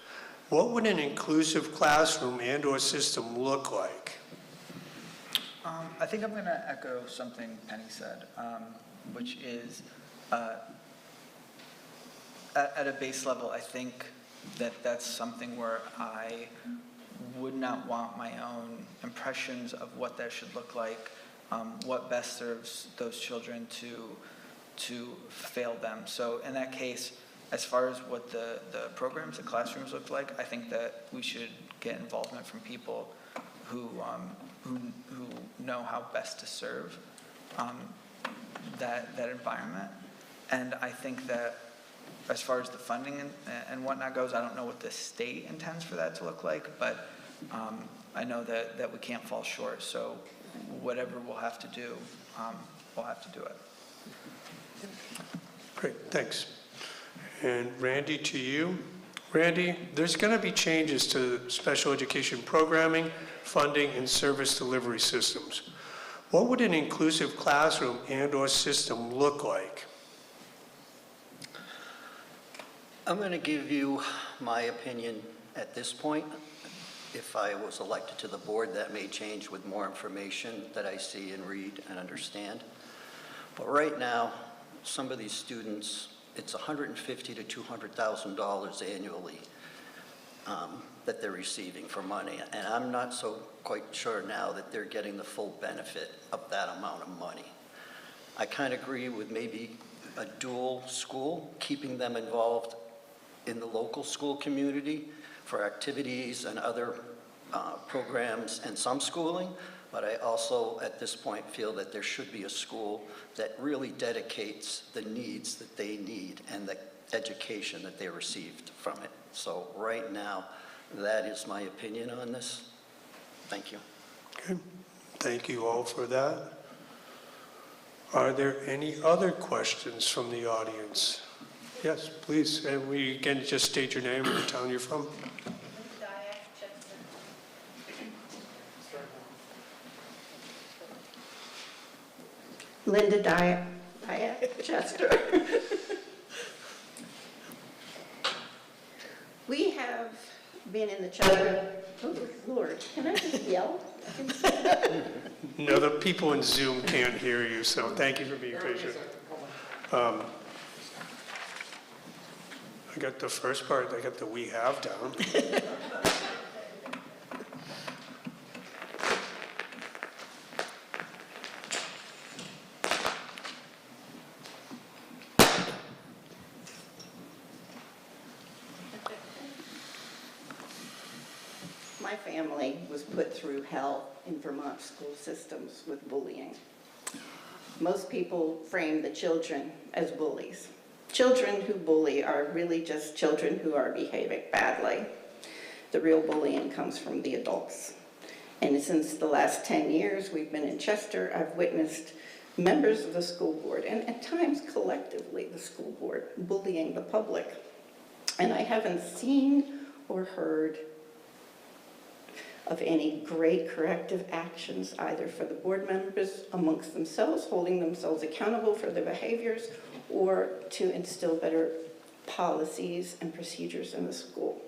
What would an inclusive classroom and/or system look like? I think I'm going to echo something Penny said, which is at a base level, I think that that's something where I would not want my own impressions of what that should look like, what best serves those children to fail them. So in that case, as far as what the programs, the classrooms look like, I think that we should get involvement from people who know how best to serve that environment. And I think that as far as the funding and whatnot goes, I don't know what the state intends for that to look like, but I know that we can't fall short. So whatever we'll have to do, we'll have to do it. Great, thanks. And Randy, to you. Randy, there's going to be changes to special education programming, funding, and service delivery systems. What would an inclusive classroom and/or system look like? I'm going to give you my opinion at this point. If I was elected to the board, that may change with more information that I see and read and understand. But right now, some of these students, it's $150,000 to $200,000 annually that they're receiving for money. And I'm not so quite sure now that they're getting the full benefit of that amount of money. I kind of agree with maybe a dual school, keeping them involved in the local school community for activities and other programs and some schooling, but I also at this point feel that there should be a school that really dedicates the needs that they need and the education that they received from it. So right now, that is my opinion on this. Thank you. Okay, thank you all for that. Are there any other questions from the audience? Yes, please, and we again just state your name and the town you're from. Linda Dyack, Chester. We have been in the Chester, oh Lord, can I just yell? No, the people in Zoom can't hear you, so thank you for being patient. I got the first part, I got the "we have" down. My family was put through hell in Vermont school systems with bullying. Most people frame the children as bullies. Children who bully are really just children who are behaving badly. The real bullying comes from the adults. And since the last 10 years we've been in Chester, I've witnessed members of the school board, and at times collectively the school board, bullying the public. And I haven't seen or heard of any great corrective actions, either for the board members amongst themselves, holding themselves accountable for their behaviors, or to instill better policies and procedures in the school.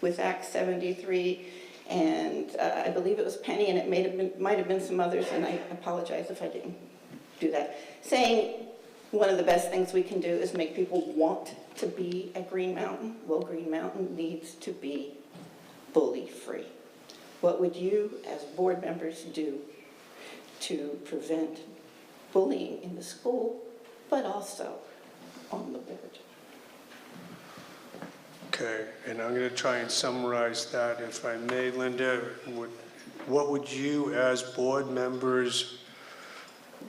With Act 73, and I believe it was Penny, and it might have been some others, and I apologize if I didn't do that, saying one of the best things we can do is make people want to be at Green Mountain. Well, Green Mountain needs to be bully-free. What would you, as board members, do to prevent bullying in the school, but also on the board? Okay, and I'm going to try and summarize that, if I may. Linda, what would you, as board members,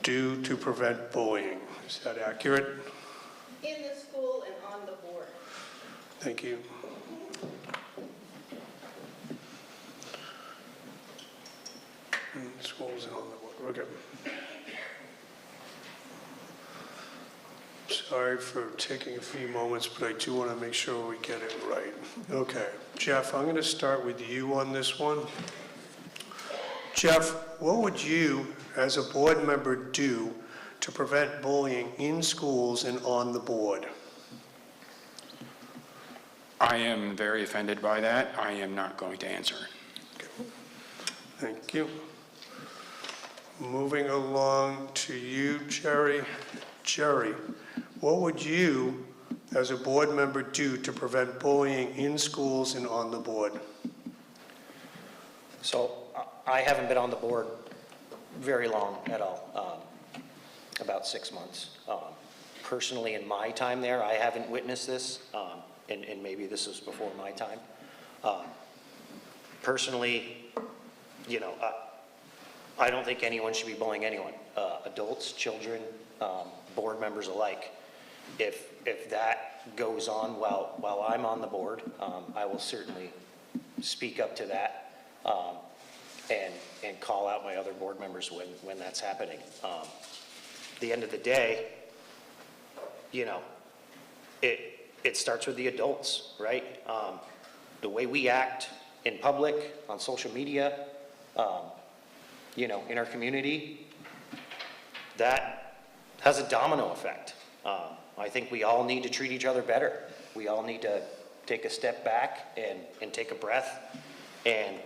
do to prevent bullying? Is that accurate? In the school and on the board. Thank you. Schools and on the board, okay. Sorry for taking a few moments, but I do want to make sure we get it right. Okay, Jeff, I'm going to start with you on this one. Jeff, what would you, as a board member, do to prevent bullying in schools and on the board? I am very offended by that. I am not going to answer. Thank you. Moving along to you, Jerry. Jerry, what would you, as a board member, do to prevent bullying in schools and on the board? So I haven't been on the board very long at all, about 6 months. Personally, in my time there, I haven't witnessed this, and maybe this was before my time. Personally, you know, I don't think anyone should be bullying anyone, adults, children, board members alike. If that goes on while I'm on the board, I will certainly speak up to that, and call out my other board members when that's happening. At the end of the day, you know, it starts with the adults, right? The way we act in public, on social media, you know, in our community, that has a domino effect. I think we all need to treat each other better. We all need to take a step back and take a breath and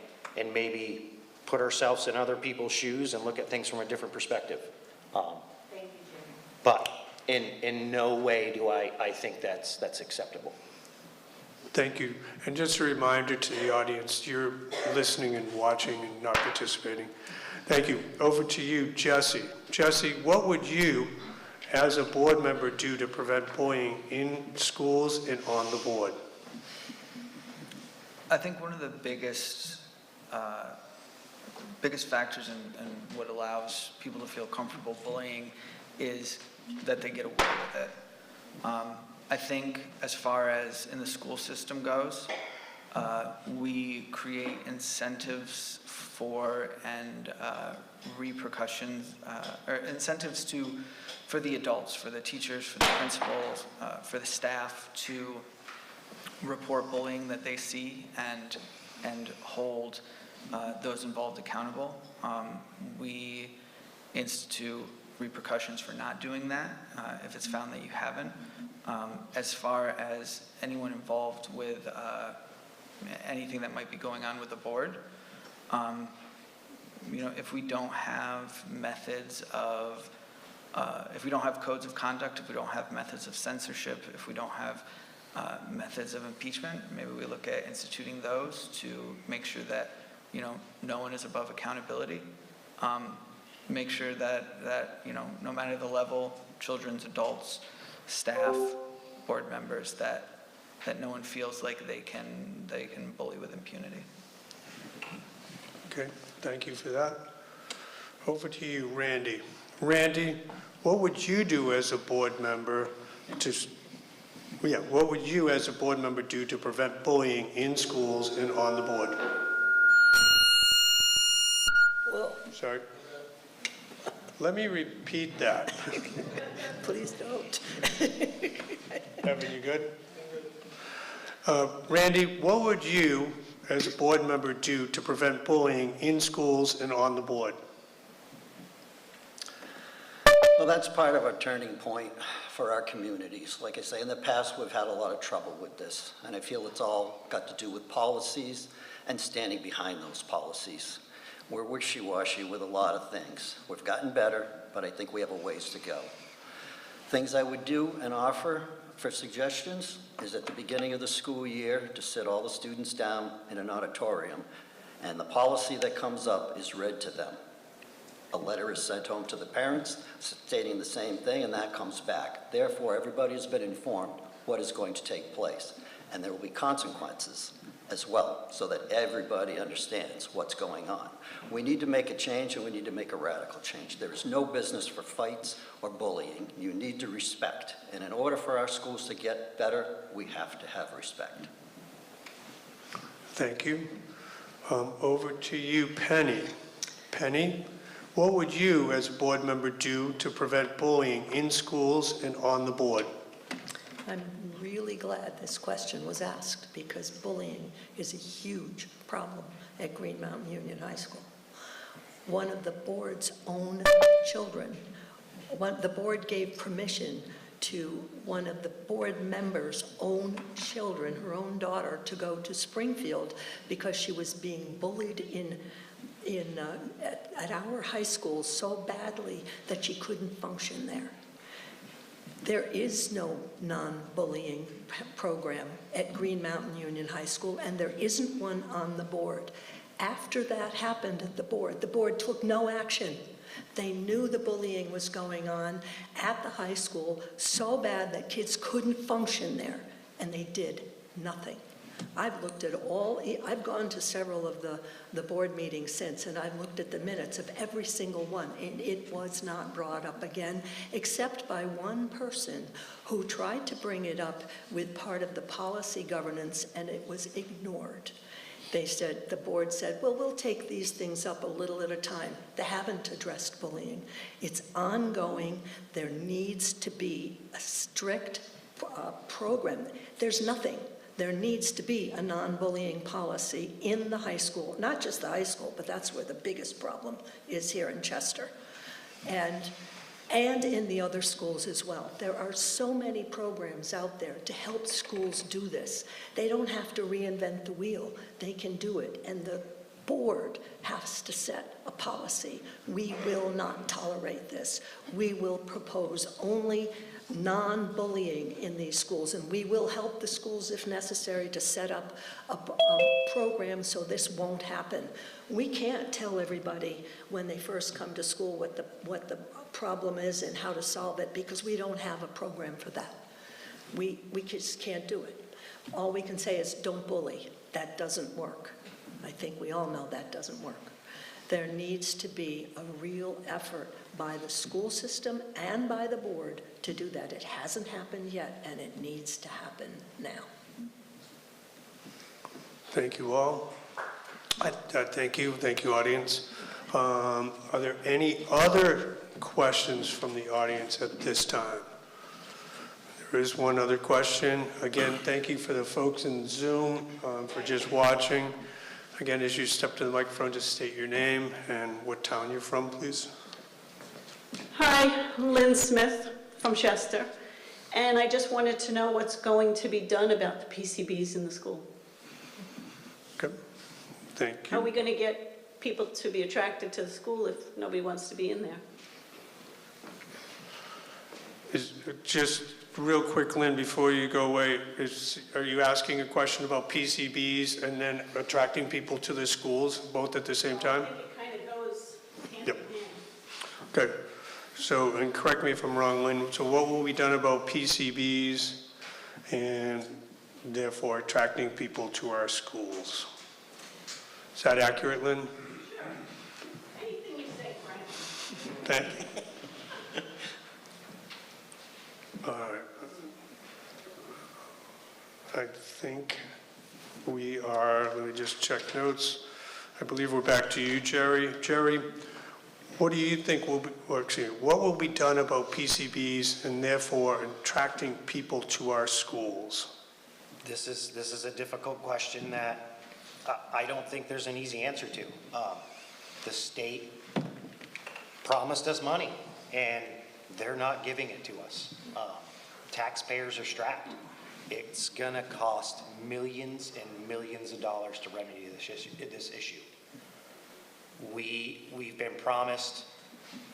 maybe put ourselves in other people's shoes and look at things from a different perspective. Thank you, Jim. But in no way do I think that's acceptable. Thank you. And just a reminder to the audience, you're listening and watching and not participating. Thank you. Over to you, Jesse. Jesse, what would you, as a board member, do to prevent bullying in schools and on the board? I think one of the biggest factors in what allows people to feel comfortable bullying is that they get away with it. I think as far as in the school system goes, we create incentives for and repercussions, or incentives for the adults, for the teachers, for the principals, for the staff to report bullying that they see and hold those involved accountable. We institute repercussions for not doing that if it's found that you haven't. As far as anyone involved with anything that might be going on with the board, you know, if we don't have methods of, if we don't have codes of conduct, if we don't have methods of censorship, if we don't have methods of impeachment, maybe we look at instituting those to make sure that, you know, no one is above accountability. Make sure that, you know, no matter the level, children's, adults, staff, board members, that no one feels like they can bully with impunity. Okay, thank you for that. Over to you, Randy. Randy, what would you do as a board member what would you as a board member do to prevent bullying in schools and on the board? Well, Sorry. Let me repeat that. please don't. Evan, you good? Randy, what would you, as a board member, do to prevent bullying in schools and on the board? Well, that's part of a turning point for our communities. Like I say, in the past, we've had a lot of trouble with this, and I feel it's all got to do with policies and standing behind those policies. We're wishy-washy with a lot of things. We've gotten better, but I think we have a ways to go. Things I would do and offer for suggestions is at the beginning of the school year to sit all the students down in an auditorium, and the policy that comes up is read to them. A letter is sent home to the parents stating the same thing, and that comes back. Therefore, everybody has been informed what is going to take place, and there will be consequences as well, so that everybody understands what's going on. We need to make a change, and we need to make a radical change. There is no business for fights or bullying. You need to respect, and in order for our schools to get better, we have to have respect. Thank you. Over to you, Penny. Penny, what would you, as a board member, do to prevent bullying in schools and on the board? I'm really glad this question was asked because bullying is a huge problem at Green Mountain Union High School. One of the board's own children, the board gave permission to one of the board members' own children, her own daughter, to go to Springfield because she was being bullied at our high school so badly that she couldn't function there. There is no non-bullying program at Green Mountain Union High School, and there isn't one on the board. After that happened at the board took no action. They knew the bullying was going on at the high school so bad that kids couldn't function there, and they did nothing. I've looked at I've gone to several of the board meetings since, and I've looked at the minutes of every single one, and it was not brought up again, except by one person who tried to bring it up with part of the policy governance, and it was ignored. The board said, well, we'll take these things up a little at a time. They haven't addressed bullying. It's ongoing. There needs to be a strict program. There's nothing. There needs to be a non-bullying policy in the high school, not just the high school, but that's where the biggest problem is here in Chester. And in the other schools as well. There are so many programs out there to help schools do this. They don't have to reinvent the wheel. They can do it. And the board has to set a policy. We will not tolerate this. We will propose only non-bullying in these schools, and we will help the schools if necessary to set up a program so this won't happen. We can't tell everybody when they first come to school what the problem is and how to solve it, because we don't have a program for that. We just can't do it. All we can say is don't bully. That doesn't work. I think we all know that doesn't work. There needs to be a real effort by the school system and by the board to do that. It hasn't happened yet, and it needs to happen now. Thank you all. Thank you, audience. Are there any other questions from the audience at this time? There is one other question. Again, thank you for the folks in Zoom for just watching. Again, as you step to the microphone, just state your name and what town you're from, please. Hi, Lynn Smith from Chester, and I just wanted to know what's going to be done about the PCBs in the school. Okay, thank How are you. we going to get people to be attracted to the school if nobody wants to be in there? Just real quick, Lynn, before you go away, are you asking a question about PCBs and then attracting people to the schools, both at the same time? I think it kind of goes hand Yep. in hand. Okay, so, and correct me if I'm wrong, Lynn, so what will be done about PCBs and therefore attracting people to our schools? Is that accurate, Lynn? Anything you say, Frank. Thank you. All right. I think we are, let me just check notes. I believe we're back to you, Jerry. Jerry, what do you think will be, or excuse me, what will be done about PCBs and therefore attracting people to our schools? This is a difficult question that I don't think there's an easy answer to. The state promised us money, and they're not giving it to us. Taxpayers are strapped. It's gonna cost millions and millions of dollars to remedy this issue. We've been promised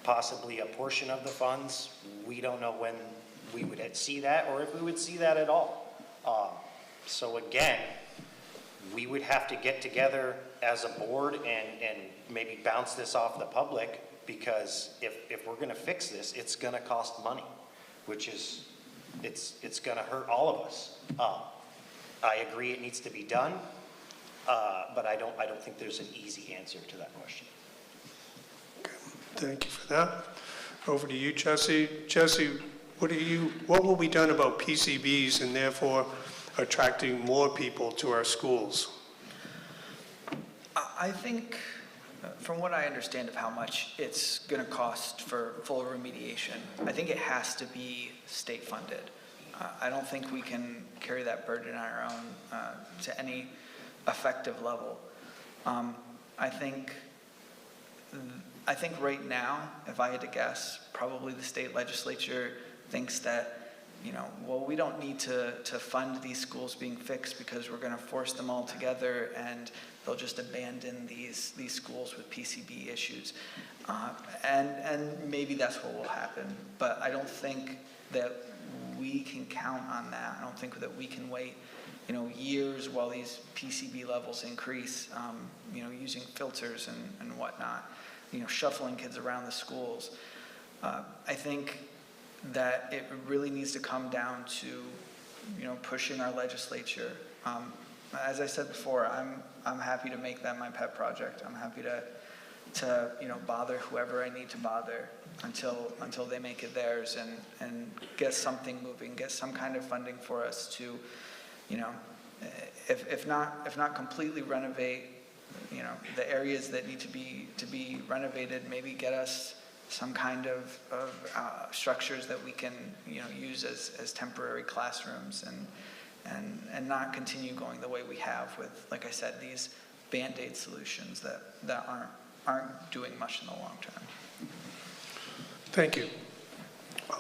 possibly a portion of the funds. We don't know when we would see that, or if we would see that at all. So again, we would have to get together as a board and maybe bounce this off the public, because if we're gonna fix this, it's gonna cost money, which is, it's gonna hurt all of us. I agree it needs to be done, but I don't think there's an easy answer to that question. Thank you for that. Over to you, Jesse. Jesse, what will be done about PCBs and therefore attracting more people to our schools? I think, from what I understand of how much it's going to cost for full remediation, I think it has to be state funded. I don't think we can carry that burden on our own to any effective level. I think right now, if I had to guess, probably the state legislature thinks that well, we don't need to fund these schools being fixed because we're going to force them all together and they'll just abandon these schools with PCB issues. And maybe that's what will happen, but I don't think that we can count on that. I don't think that we can wait, years while these PCB levels increase, using filters and whatnot, shuffling kids around the schools. I think that it really needs to come down to, pushing our legislature. As I said before, I'm happy to make that my pet project. I'm happy to bother whoever I need to bother until they make it theirs and get something moving, get some kind of funding for us to, if not completely renovate, the areas that need to be renovated, maybe get us some kind of structures that we can, use as temporary classrooms and not continue going the way we have with, like I said, these Band-Aid solutions that aren't doing much in the long term. Thank you.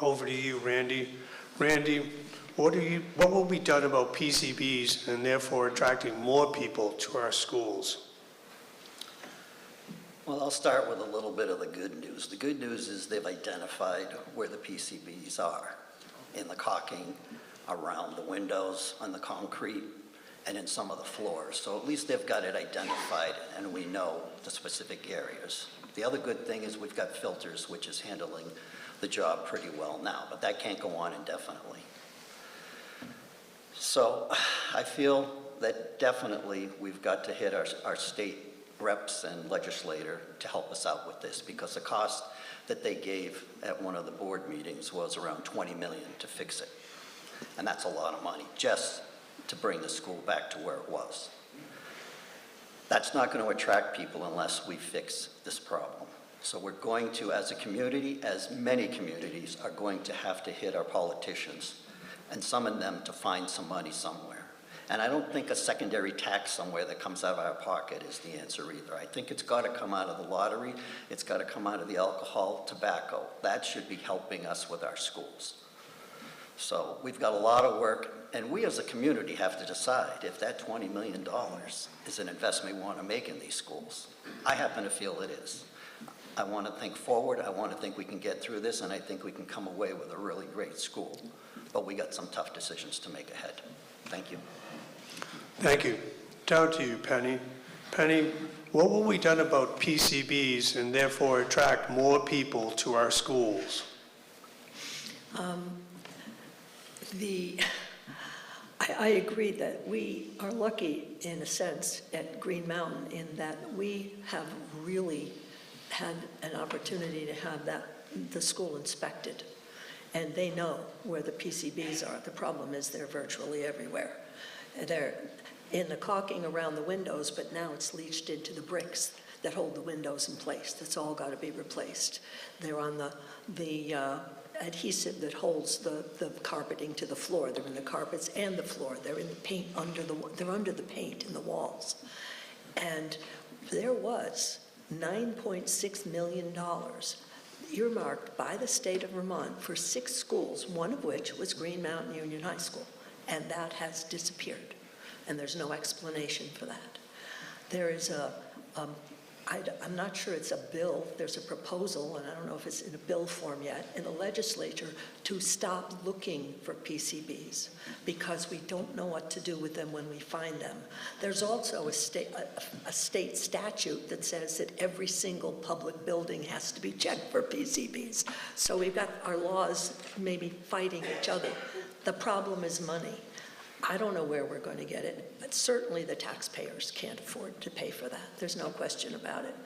Over to you, Randy. Randy, what will be done about PCBs and therefore attracting more people to our schools? Well, I'll start with a little bit of the good news. The good news is they've identified where the PCBs are in the caulking, around the windows, on the concrete, and in some of the floors. So at least they've got it identified and we know the specific areas. The other good thing is we've got filters, which is handling the job pretty well now, but that can't go on indefinitely. So I feel that definitely we've got to hit our state reps and legislator to help us out with this, because the cost that they gave at one of the board meetings was around $20 million to fix it. And that's a lot of money just to bring the school back to where it was. That's not going to attract people unless we fix this problem. So we're going to, as a community, as many communities, are going to have to hit our politicians and summon them to find some money somewhere. And I don't think a secondary tax somewhere that comes out of our pocket is the answer either. I think it's got to come out of the lottery. It's got to come out of the alcohol, tobacco. That should be helping us with our schools. So we've got a lot of work, and we as a community have to decide if that $20 million is an investment we want to make in these schools. I happen to feel it is. I want to think forward. I want to think we can get through this, and I think we can come away with a really great school. But we got some tough decisions to make ahead. Thank you. Thank you. Down to you, Penny. Penny, what will be done about PCBs and therefore attract more people to our schools? I agree that we are lucky in a sense at Green Mountain in that we have really had an opportunity to have the school inspected. And they know where the PCBs are. The problem is they're virtually everywhere. They're in the caulking around the windows, but now it's leached into the bricks that hold the windows in place. That's all got to be replaced. They're on the adhesive that holds the carpeting to the floor. They're in the carpets and the floor. They're in the paint they're under the paint in the walls. And there was $9.6 million earmarked by the state of Vermont for 6 schools, one of which was Green Mountain Union High School, and that has disappeared, and there's no explanation for that. There is I'm not sure it's a bill, there's a proposal, and I don't know if it's in a bill form yet, in the legislature to stop looking for PCBs because we don't know what to do with them when we find them. There's also a state statute that says that every single public building has to be checked for PCBs. So we've got our laws maybe fighting each other. The problem is money. I don't know where we're going to get it, but certainly the taxpayers can't afford to pay for that. There's no question about it.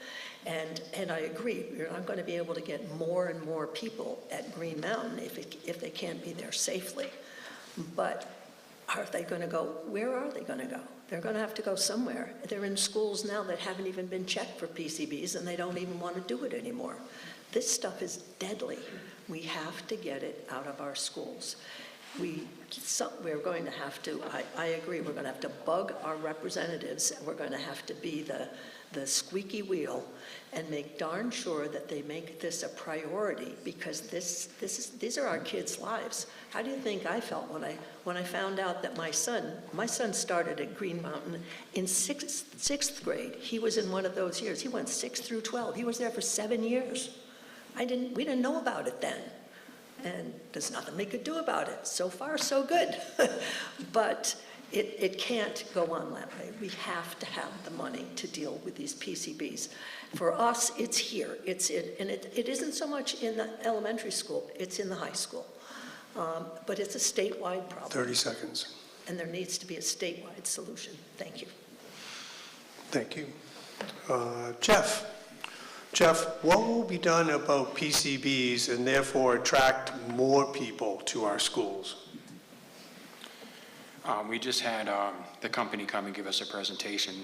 And I agree, you're not going to be able to get more and more people at Green Mountain if they can't be there safely. But are they going to go, where are they going to go? They're going to have to go somewhere. They're in schools now that haven't even been checked for PCBs, and they don't even want to do it anymore. This stuff is deadly. We have to get it out of our schools. we're going to have to, I agree, we're going to have to bug our representatives, and we're going to have to be the squeaky wheel and make darn sure that they make this a priority, because these are our kids' lives. How do you think I felt when I found out that my son started at Green Mountain in sixth grade? He was in one of those years. He went 6 through 12. He was there for 7 years. We didn't know about it then. And there's nothing we could do about it. So far, so good. But it can't go on that way. We have to have the money to deal with these PCBs. For us, it's here. And it isn't so much in the elementary school, it's in the high school. But it's a statewide problem. 30 seconds. And there needs to be a statewide solution. Thank you. Thank you. Jeff, what will be done about PCBs and therefore attract more people to our schools? We just had the company come and give us a presentation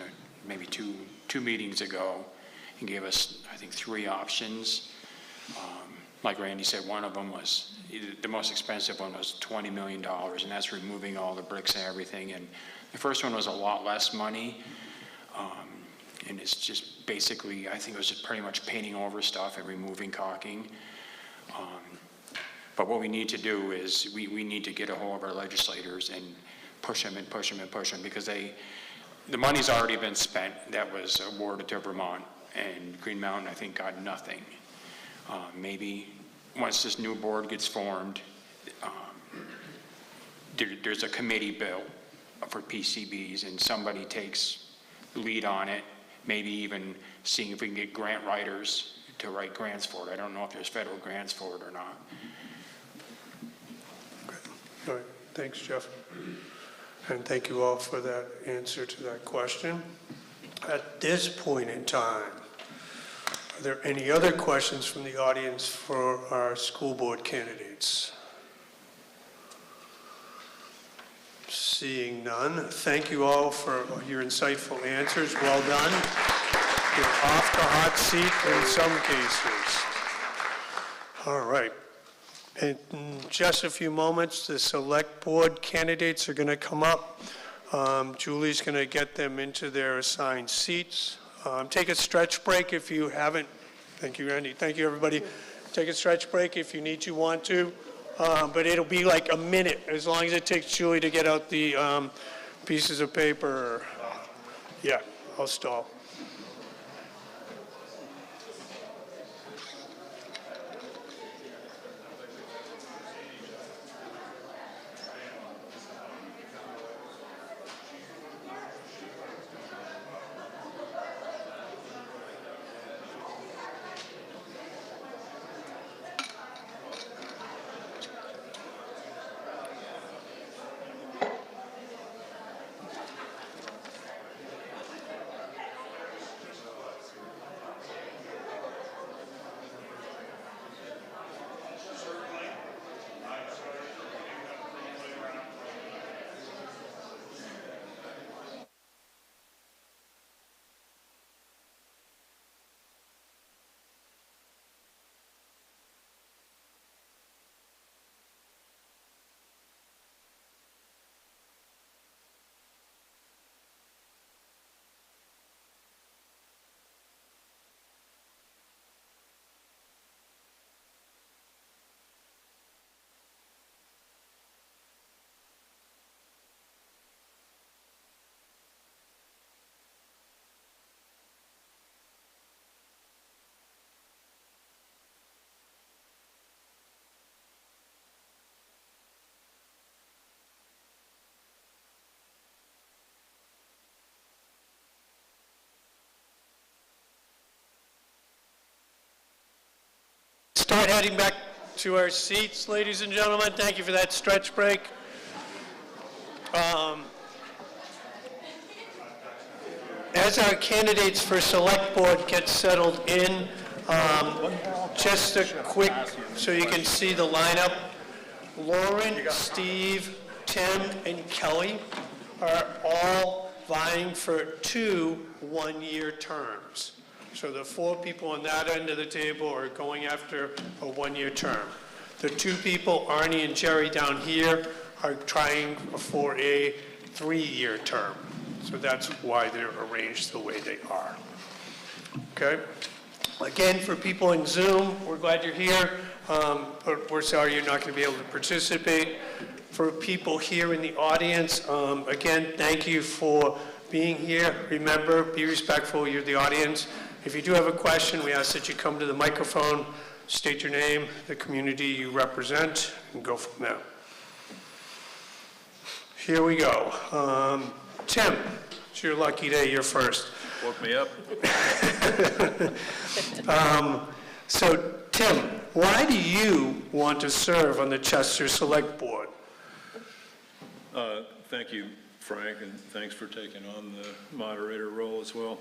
maybe two meetings ago and gave us, I think, 3 options. Like Randy said, one of them was, the most expensive one was $20 million, and that's removing all the bricks and everything. And the first one was a lot less money. And it's just basically, I think it was just pretty much painting over stuff and removing caulking. But what we need to do is we need to get a hold of our legislators and push them and push them and push them, because the money's already been spent that was awarded to Vermont, and Green Mountain, I think, got nothing. Maybe once this new board gets formed, there's a committee bill for PCBs, and somebody takes lead on it, maybe even seeing if we can get grant writers to write grants for it. I don't know if there's federal grants for it or not. Okay. All right. Thanks, Jeff. And thank you all for that answer to that question. At this point in time, are there any other questions from the audience for our school board candidates? Seeing none, thank you all for your insightful answers. Well done. You're off the hot seat in some cases. All right. In just a few moments, the select board candidates are going to come up. Julie's going to get them into their assigned seats. Take a stretch break if you haven't. Thank you, Randy. Thank you, everybody. Take a stretch break if you need to, want to. But it'll be like a minute, as long as it takes Julie to get out the pieces of paper. Yeah, I'll stall. Start heading back to our seats, ladies and gentlemen. Thank you for that stretch break. As our candidates for select board get settled in, just a quick, so you can see the lineup. Lauren, Steve, Tim, and Kelly are all vying for 2 one-year terms. So the 4 people on that end of the table are going after a one-year term. The two people, Arnie and Jerry down here, are trying for a 3-year term. So that's why they're arranged the way they are. Okay? Again, for people in Zoom, we're glad you're here, but we're sorry you're not going to be able to participate. For people here in the audience, again, thank you for being here. Remember, be respectful, you're the audience. If you do have a question, we ask that you come to the microphone, state your name, the community you represent, and go from there. Here we go. Tim, it's your lucky day, you're first. Woke me up. So, Tim, why do you want to serve on the Chester Select Board? Thank you, Frank, and thanks for taking on the moderator role as well.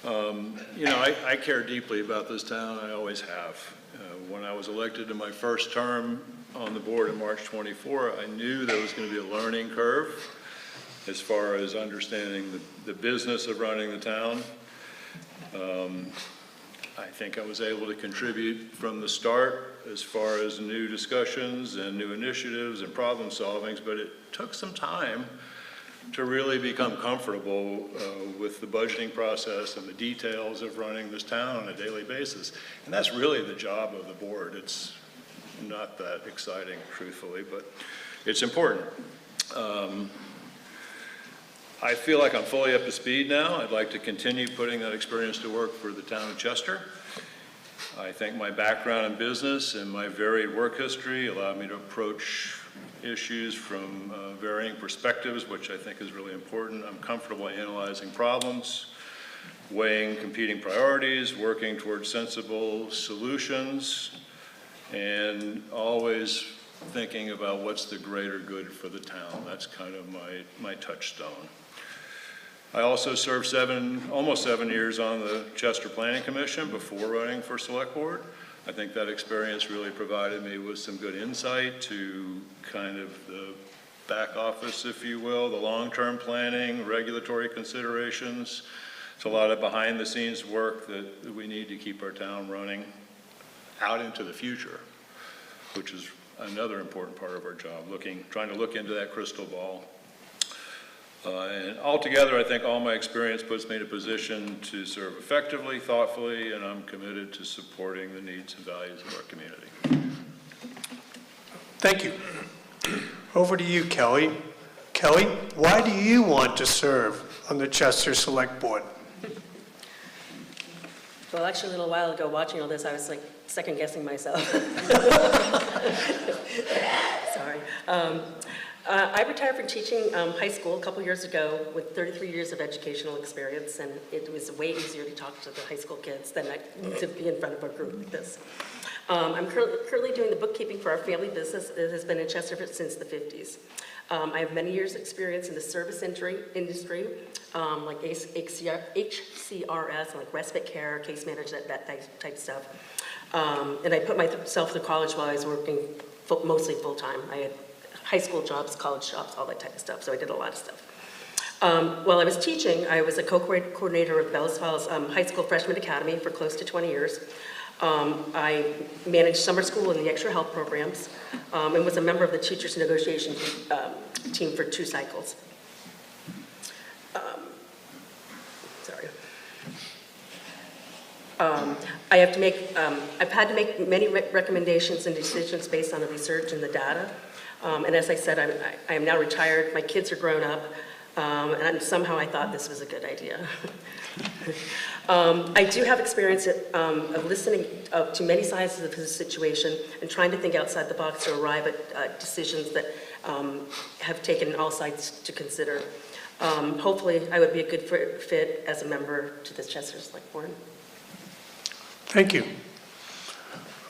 You know, I care deeply about this town. I always have. When I was elected to my first term on the board in March 24, I knew there was going to be a learning curve as far as understanding the business of running the town. I think I was able to contribute from the start as far as new discussions and new initiatives and problem solvings, but it took some time to really become comfortable with the budgeting process and the details of running this town on a daily basis. And that's really the job of the board. It's not that exciting, truthfully, but it's important. I feel like I'm fully up to speed now. I'd like to continue putting that experience to work for the town of Chester. I think my background in business and my varied work history allowed me to approach issues from varying perspectives, which I think is really important. I'm comfortable analyzing problems, weighing competing priorities, working towards sensible solutions, and always thinking about what's the greater good for the town. That's kind of my touchstone. I also served almost 7 years on the Chester Planning Commission before running for Select Board. I think that experience really provided me with some good insight to kind of the back office, if you will, the long-term planning, regulatory considerations. It's a lot of behind-the-scenes work that we need to keep our town running out into the future, which is another important part of our job, trying to look into that crystal ball. And altogether, I think all my experience puts me in a position to serve effectively, thoughtfully, and I'm committed to supporting the needs and values of our community. Thank you. Over to you, Kelly. Kelly, why do you want to serve on the Chester Select Board? Well, actually, a little while ago, watching all this, I was like second-guessing myself. Sorry. I retired from teaching high school a couple years ago with 33 years of educational experience, and it was way easier to talk to the high school kids than to be in front of a group like this. I'm currently doing the bookkeeping for our family business that has been in Chester since the 50s. I have many years' experience in the service industry, like HCRS, like respite care, case management, that type stuff. And I put myself through college while I was working mostly full-time. I had high school jobs, college jobs, all that type of stuff, so I did a lot of stuff. While I was teaching, I was a co-coordinator of Bellas Falls High School Freshman Academy for close to 20 years. I managed summer school and the extra help programs, and was a member of the teachers negotiation team for 2 cycles. I've had to make many recommendations and decisions based on the research and the data. And as I said, I am now retired, my kids are grown up, and somehow I thought this was a good idea. I do have experience of listening to many sides of the situation and trying to think outside the box to arrive at decisions that have taken all sides to consider. Hopefully, I would be a good fit as a member to the Chester Select Board. Thank you.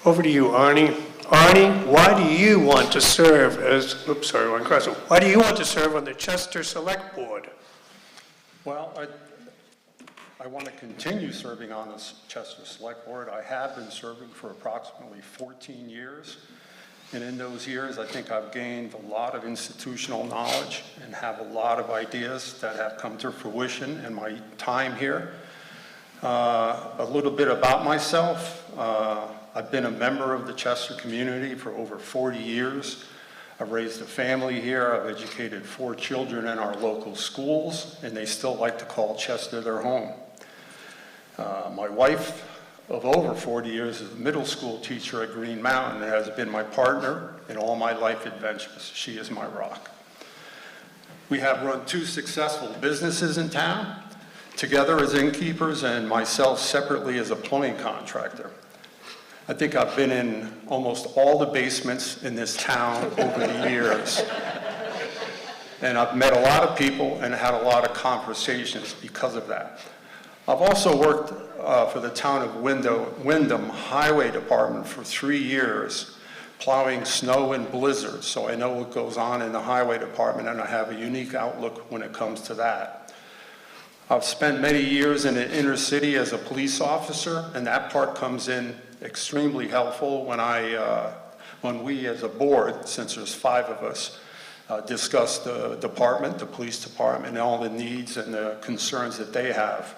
Over to you, Arnie. Arnie, why do you want to serve why do you want to serve on the Chester Select Board? Well, I want to continue serving on the Chester Select Board. I have been serving for approximately 14 years. And in those years, I think I've gained a lot of institutional knowledge and have a lot of ideas that have come to fruition in my time here. A little bit about myself. I've been a member of the Chester community for over 40 years. I've raised a family here. I've educated 4 children in our local schools, and they still like to call Chester their home. My wife of over 40 years is a middle school teacher at Green Mountain and has been my partner in all my life adventures. She is my rock. We have run 2 successful businesses in town, together as innkeepers and myself separately as a plumbing contractor. I think I've been in almost all the basements in this town over the years. And I've met a lot of people and had a lot of conversations because of that. I've also worked for the town of Wyndham Highway Department for 3 years, plowing snow and blizzards, so I know what goes on in the highway department, and I have a unique outlook when it comes to that. I've spent many years in the inner city as a police officer, and that part comes in extremely helpful when we as a board, since there's 5 of us, discuss the department, the police department, and all the needs and the concerns that they have.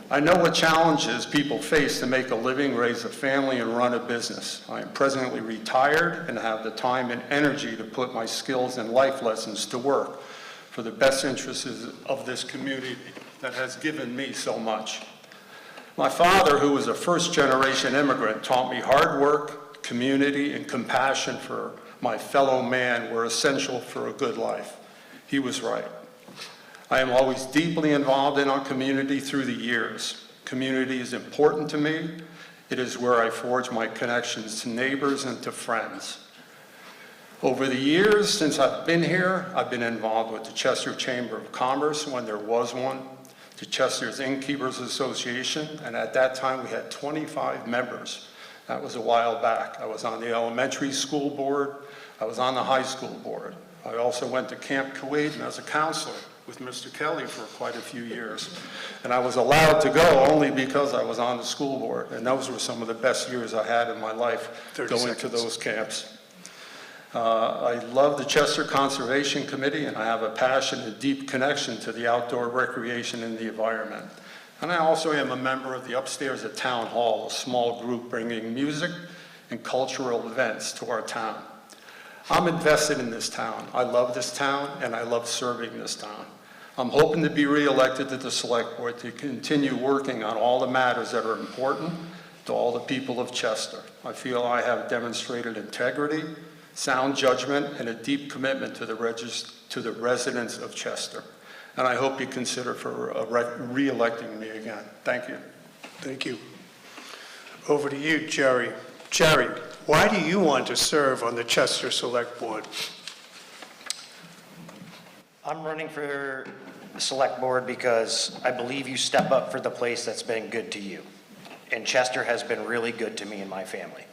I know what challenges people face to make a living, raise a family, and run a business. I am presently retired and have the time and energy to put my skills and life lessons to work for the best interests of this community that has given me so much. My father, who was a first-generation immigrant, taught me hard work, community, and compassion for my fellow man were essential for a good life. He was right. I am always deeply involved in our community through the years. Community is important to me. It is where I forge my connections to neighbors and to friends. Over the years since I've been here, I've been involved with the Chester Chamber of Commerce when there was one, the Chester's Innkeepers Association, and at that time we had 25 members. That was a while back. I was on the elementary school board. I was on the high school board. I also went to Camp Kuwait and as a counselor with Mr. Kelly for quite a few years. And I was allowed to go only because I was on the school board. And those were some of the best years I had in my life, going to those camps. I love the Chester Conservation Committee, and I have a passion and deep connection to the outdoor recreation and the environment. And I also am a member of the Upstairs at Town Hall, a small group bringing music and cultural events to our town. I'm invested in this town. I love this town, and I love serving this town. I'm hoping to be re-elected to the Select Board to continue working on all the matters that are important to all the people of Chester. I feel I have demonstrated integrity, sound judgment, and a deep commitment to the residents of Chester. And I hope you consider for re-electing me again. Thank you. Thank you. Over to you, Jerry. Jerry, why do you want to serve on the Chester Select Board? I'm running for the Select Board because I believe you step up for the place that's been good to you. And Chester has been really good to me and my family.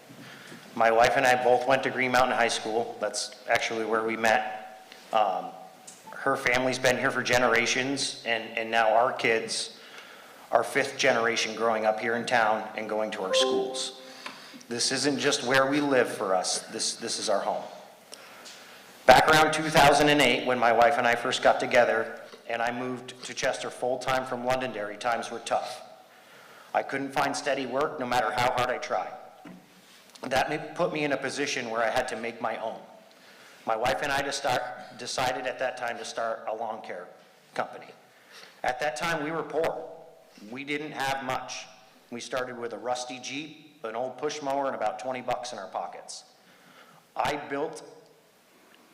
My wife and I both went to Green Mountain High School. That's actually where we met. Her family's been here for generations, and now our kids are 5th generation growing up here in town and going to our schools. This isn't just where we live for us, this is our home. Back around 2008, when my wife and I first got together, and I moved to Chester full-time from Londonderry, times were tough. I couldn't find steady work no matter how hard I tried. That put me in a position where I had to make my own. My wife and I decided at that time to start a lawn care company. At that time, we were poor. We didn't have much. We started with a rusty Jeep, an old push mower, and about 20 bucks in our pockets. I built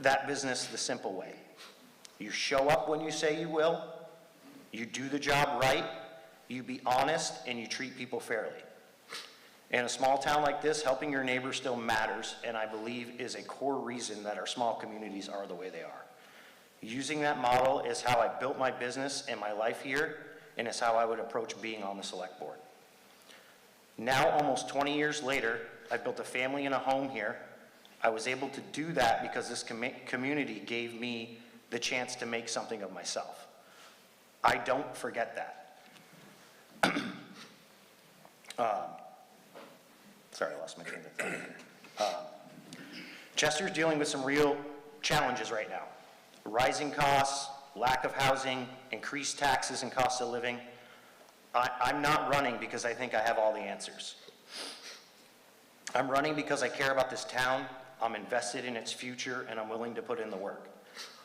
that business the simple way. You show up when you say you will, you do the job right, you be honest, and you treat people fairly. In a small town like this, helping your neighbor still matters, and I believe is a core reason that our small communities are the way they are. Using that model is how I built my business and my life here, and it's how I would approach being on the Select Board. Now, almost 20 years later, I've built a family and a home here. I was able to do that because this community gave me the chance to make something of myself. I don't forget that. Sorry, I lost my train of thought. Chester's dealing with some real challenges right now. Rising costs, lack of housing, increased taxes and cost of living. I'm not running because I think I have all the answers. I'm running because I care about this town, I'm invested in its future, and I'm willing to put in the work.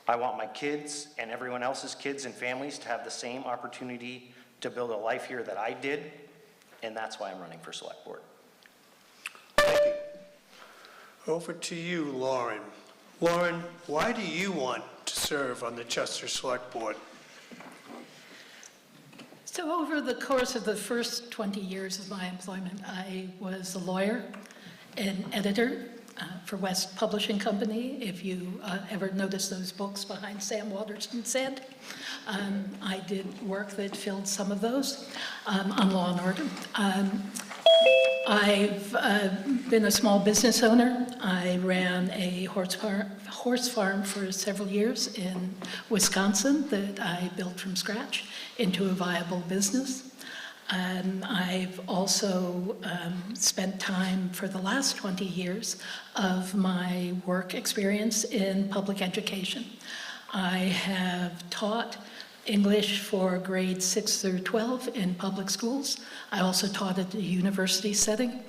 I want my kids and everyone else's kids and families to have the same opportunity to build a life here that I did, and that's why I'm running for select board. Thank you. Over to you, Lauren. Lauren, why do you want to serve on the Chester Select Board? So over the course of the first 20 years of my employment, I was a lawyer, an editor for West Publishing Company. If you ever notice those books behind Sam Waterston's head, I did work that filled some of those on Law and Order. I've been a small business owner. I ran a horse farm for several years in Wisconsin that I built from scratch into a viable business. I've also spent time for the last 20 years of my work experience in public education. I have taught English for grades 6 through 12 in public schools. I also taught at a university setting.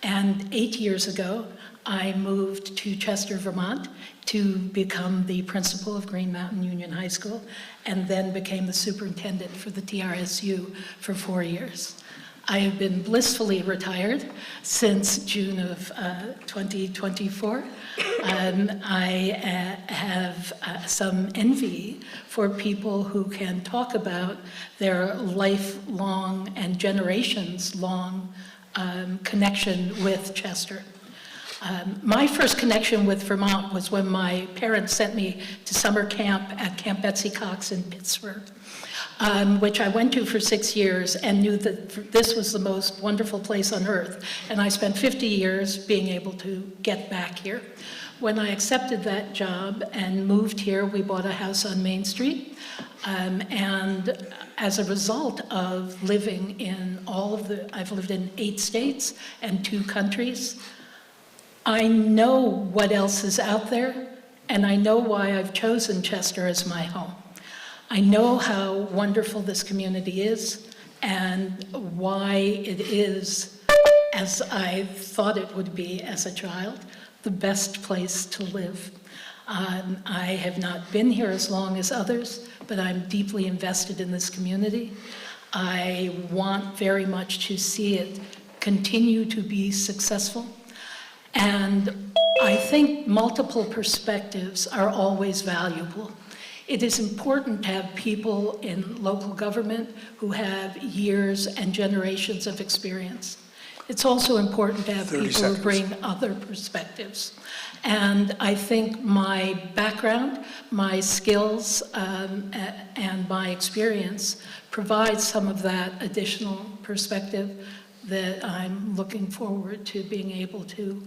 And 8 years ago, I moved to Chester, Vermont to become the principal of Green Mountain Union High School, and then became the superintendent for the TRSU for 4 years. I have been blissfully retired since June of 2024. I have some envy for people who can talk about their lifelong and generations-long connection with Chester. My first connection with Vermont was when my parents sent me to summer camp at Camp Betsy Cox in Pittsburgh, which I went to for 6 years and knew that this was the most wonderful place on earth. And I spent 50 years being able to get back here. When I accepted that job and moved here, we bought a house on Main Street. And as a result of living in I've lived in 8 states and 2 countries, I know what else is out there, and I know why I've chosen Chester as my home. I know how wonderful this community is and why it is, as I thought it would be as a child, the best place to live. I have not been here as long as others, but I'm deeply invested in this community. I want very much to see it continue to be successful. And I think multiple perspectives are always valuable. It is important to have people in local government who have years and generations of experience. It's also important to have people who bring other perspectives. And I think my background, my skills, and my experience provide some of that additional perspective that I'm looking forward to being able to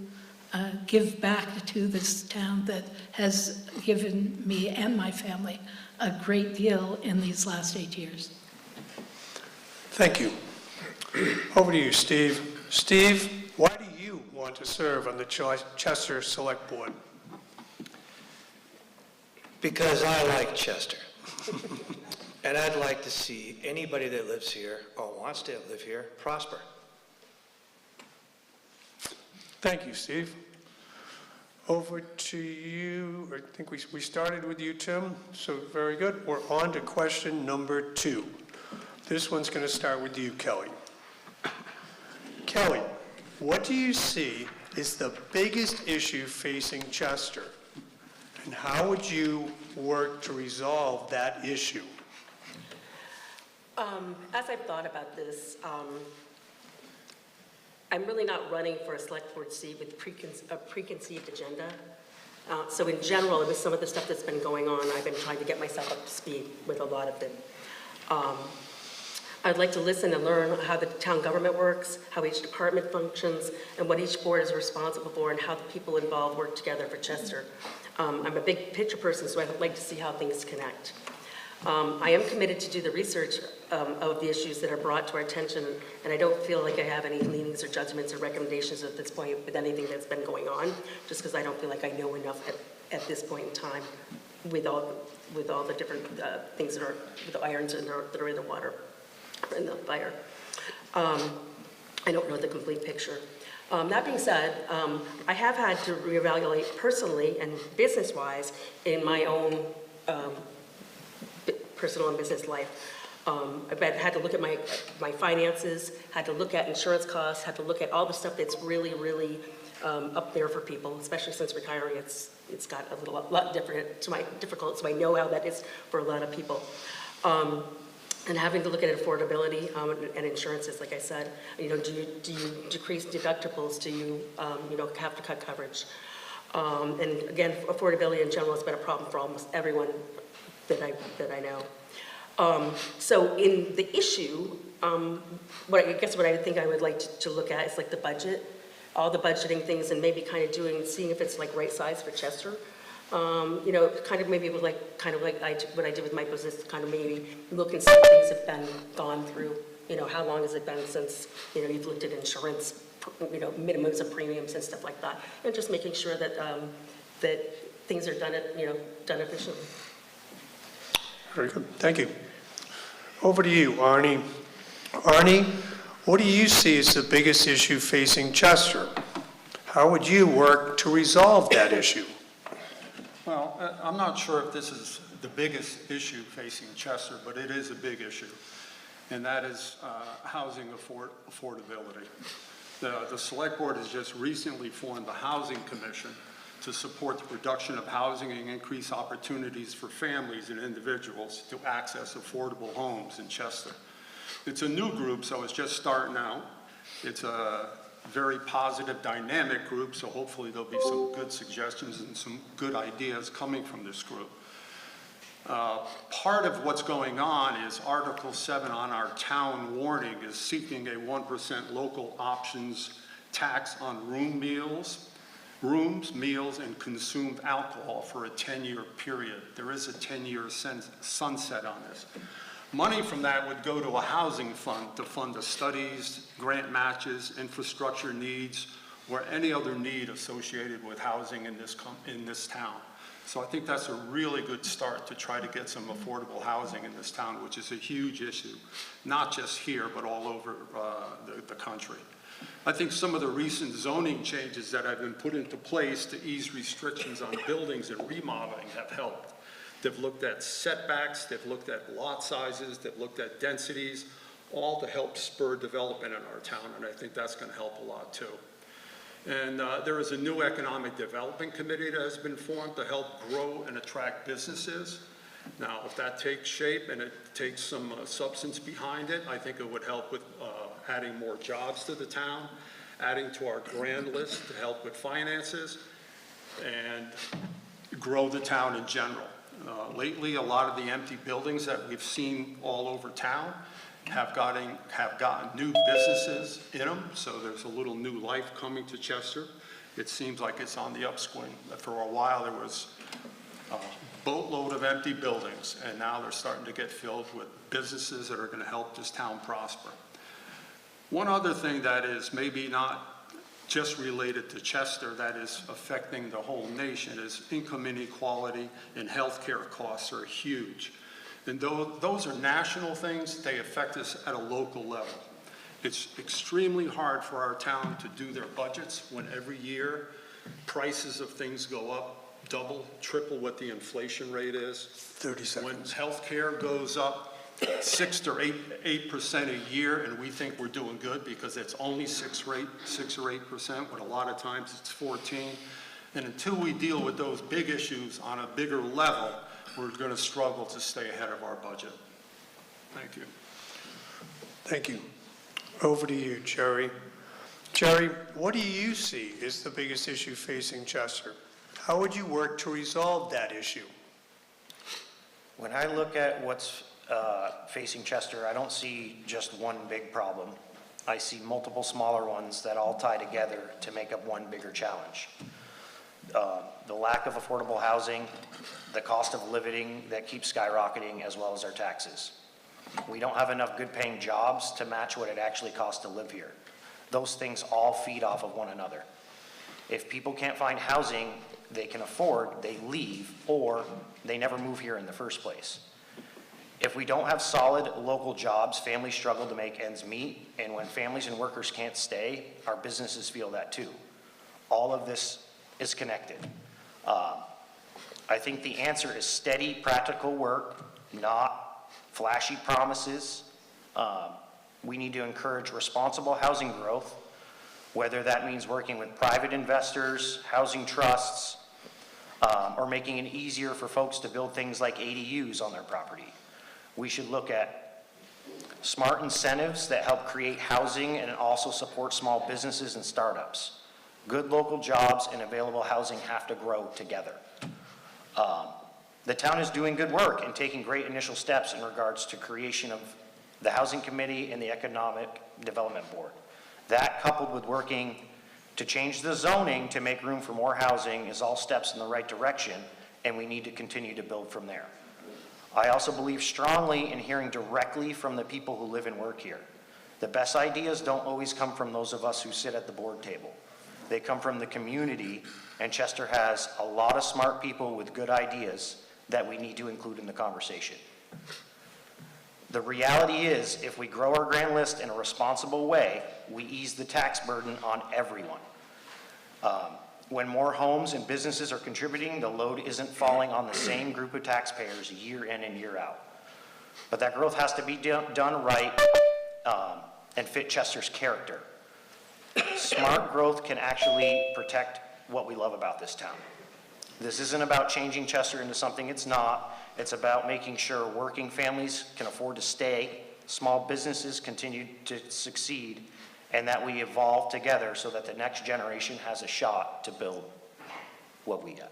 give back to this town that has given me and my family a great deal in these last 8 years. Thank you. Over to you, Steve. Steve, why do you want to serve on the Chester Select Board? Because I like Chester. And I'd like to see anybody that lives here or wants to live here prosper. Thank you, Steve. Over to you. I think we started with you, Tim, so very good. We're on to question number 2. This one's going to start with you, Kelly. Kelly, what do you see is the biggest issue facing Chester? And how would you work to resolve that issue? As I've thought about this, I'm really not running for a select board seat with a preconceived agenda. So in general, with some of the stuff that's been going on, I've been trying to get myself up to speed with a lot of it. I'd like to listen and learn how the town government works, how each department functions, and what each board is responsible for, and how the people involved work together for Chester. I'm a big picture person, so I'd like to see how things connect. I am committed to do the research of the issues that are brought to our attention, and I don't feel like I have any leanings or judgments or recommendations at this point with anything that's been going on, just because I don't feel like I know enough at this point in time with all the different things that are, with the irons that are in the water, in the fire. I don't know the complete picture. That being said, I have had to reevaluate personally and business-wise in my own personal and business life. I've had to look at my finances, had to look at insurance costs, had to look at all the stuff that's really, really up there for people, especially since retiring. It's got a lot difficult, so I know how that is for a lot of people. And having to look at affordability and insurances, like I said, do you decrease deductibles? Do you, have to cut coverage? And again, affordability in general has been a problem for almost everyone that I know. So in the issue, what I think I would like to look at is like the budget, all the budgeting things, and maybe kind of seeing if it's like right size for Chester. Kind of maybe with what I did with my business, kind of maybe look and see if things have gone through. How long has it been since, you've looked at insurance, minimums of premiums and stuff like that. And just making sure that, that things are done efficiently. Very good, thank you. Over to you, Arnie. Arnie, what do you see as the biggest issue facing Chester? How would you work to resolve that issue? Well, I'm not sure if this is the biggest issue facing Chester, but it is a big issue, and that is housing affordability. The Select Board has just recently formed the Housing Commission to support the production of housing and increase opportunities for families and individuals to access affordable homes in Chester. It's a new group, so it's just starting out. It's a very positive, dynamic group, so hopefully there'll be some good suggestions and some good ideas coming from this group. Part of what's going on is Article 7 on our town warning is seeking a 1% local options tax on rooms, meals, and consumed alcohol for a 10-year period. There is a 10-year sunset on this. Money from that would go to a housing fund to fund the studies, grant matches, infrastructure needs, or any other need associated with housing in this town. So I think that's a really good start to try to get some affordable housing in this town, which is a huge issue, not just here, but all over the country. I think some of the recent zoning changes that have been put into place to ease restrictions on buildings and remodeling have helped. They've looked at setbacks, they've looked at lot sizes, they've looked at densities, all to help spur development in our town, and I think that's going to help a lot too. And there is a new economic development committee that has been formed to help grow and attract businesses. Now, if that takes shape and it takes some substance behind it, I think it would help with adding more jobs to the town, adding to our grand list to help with finances, and grow the town in general. Lately, a lot of the empty buildings that we've seen all over town have gotten new businesses in them, so there's a little new life coming to Chester. It seems like it's on the upswing. For a while, there was a boatload of empty buildings, and now they're starting to get filled with businesses that are going to help this town prosper. One other thing that is maybe not just related to Chester that is affecting the whole nation is income inequality and healthcare costs are huge. And though those are national things, they affect us at a local level. It's extremely hard for our town to do their budgets when every year prices of things go up, double, triple what the inflation rate is. 30 seconds. When healthcare goes up 6 or 8% a year, and we think we're doing good because it's only 6 or 8%, but a lot of times it's 14. And until we deal with those big issues on a bigger level, we're going to struggle to stay ahead of our budget. Thank you. Thank you. Over to you, Jerry. Jerry, what do you see is the biggest issue facing Chester? How would you work to resolve that issue? When I look at what's facing Chester, I don't see just one big problem. I see multiple smaller ones that all tie together to make up one bigger challenge. The lack of affordable housing, the cost of living that keeps skyrocketing, as well as our taxes. We don't have enough good paying jobs to match what it actually costs to live here. Those things all feed off of one another. If people can't find housing they can afford, they leave, or they never move here in the first place. If we don't have solid local jobs, families struggle to make ends meet, and when families and workers can't stay, our businesses feel that too. All of this is connected. I think the answer is steady, practical work, not flashy promises. We need to encourage responsible housing growth, whether that means working with private investors, housing trusts, or making it easier for folks to build things like ADUs on their property. We should look at smart incentives that help create housing and also support small businesses and startups. Good local jobs and available housing have to grow together. The town is doing good work and taking great initial steps in regards to creation of the Housing Committee and the Economic Development Board. That, coupled with working to change the zoning to make room for more housing, is all steps in the right direction, and we need to continue to build from there. I also believe strongly in hearing directly from the people who live and work here. The best ideas don't always come from those of us who sit at the board table. They come from the community, and Chester has a lot of smart people with good ideas that we need to include in the conversation. The reality is, if we grow our grand list in a responsible way, we ease the tax burden on everyone. When more homes and businesses are contributing, the load isn't falling on the same group of taxpayers year in and year out. But that growth has to be done right and fit Chester's character. Smart growth can actually protect what we love about this town. This isn't about changing Chester into something it's not. It's about making sure working families can afford to stay, small businesses continue to succeed, and that we evolve together so that the next generation has a shot to build what we got.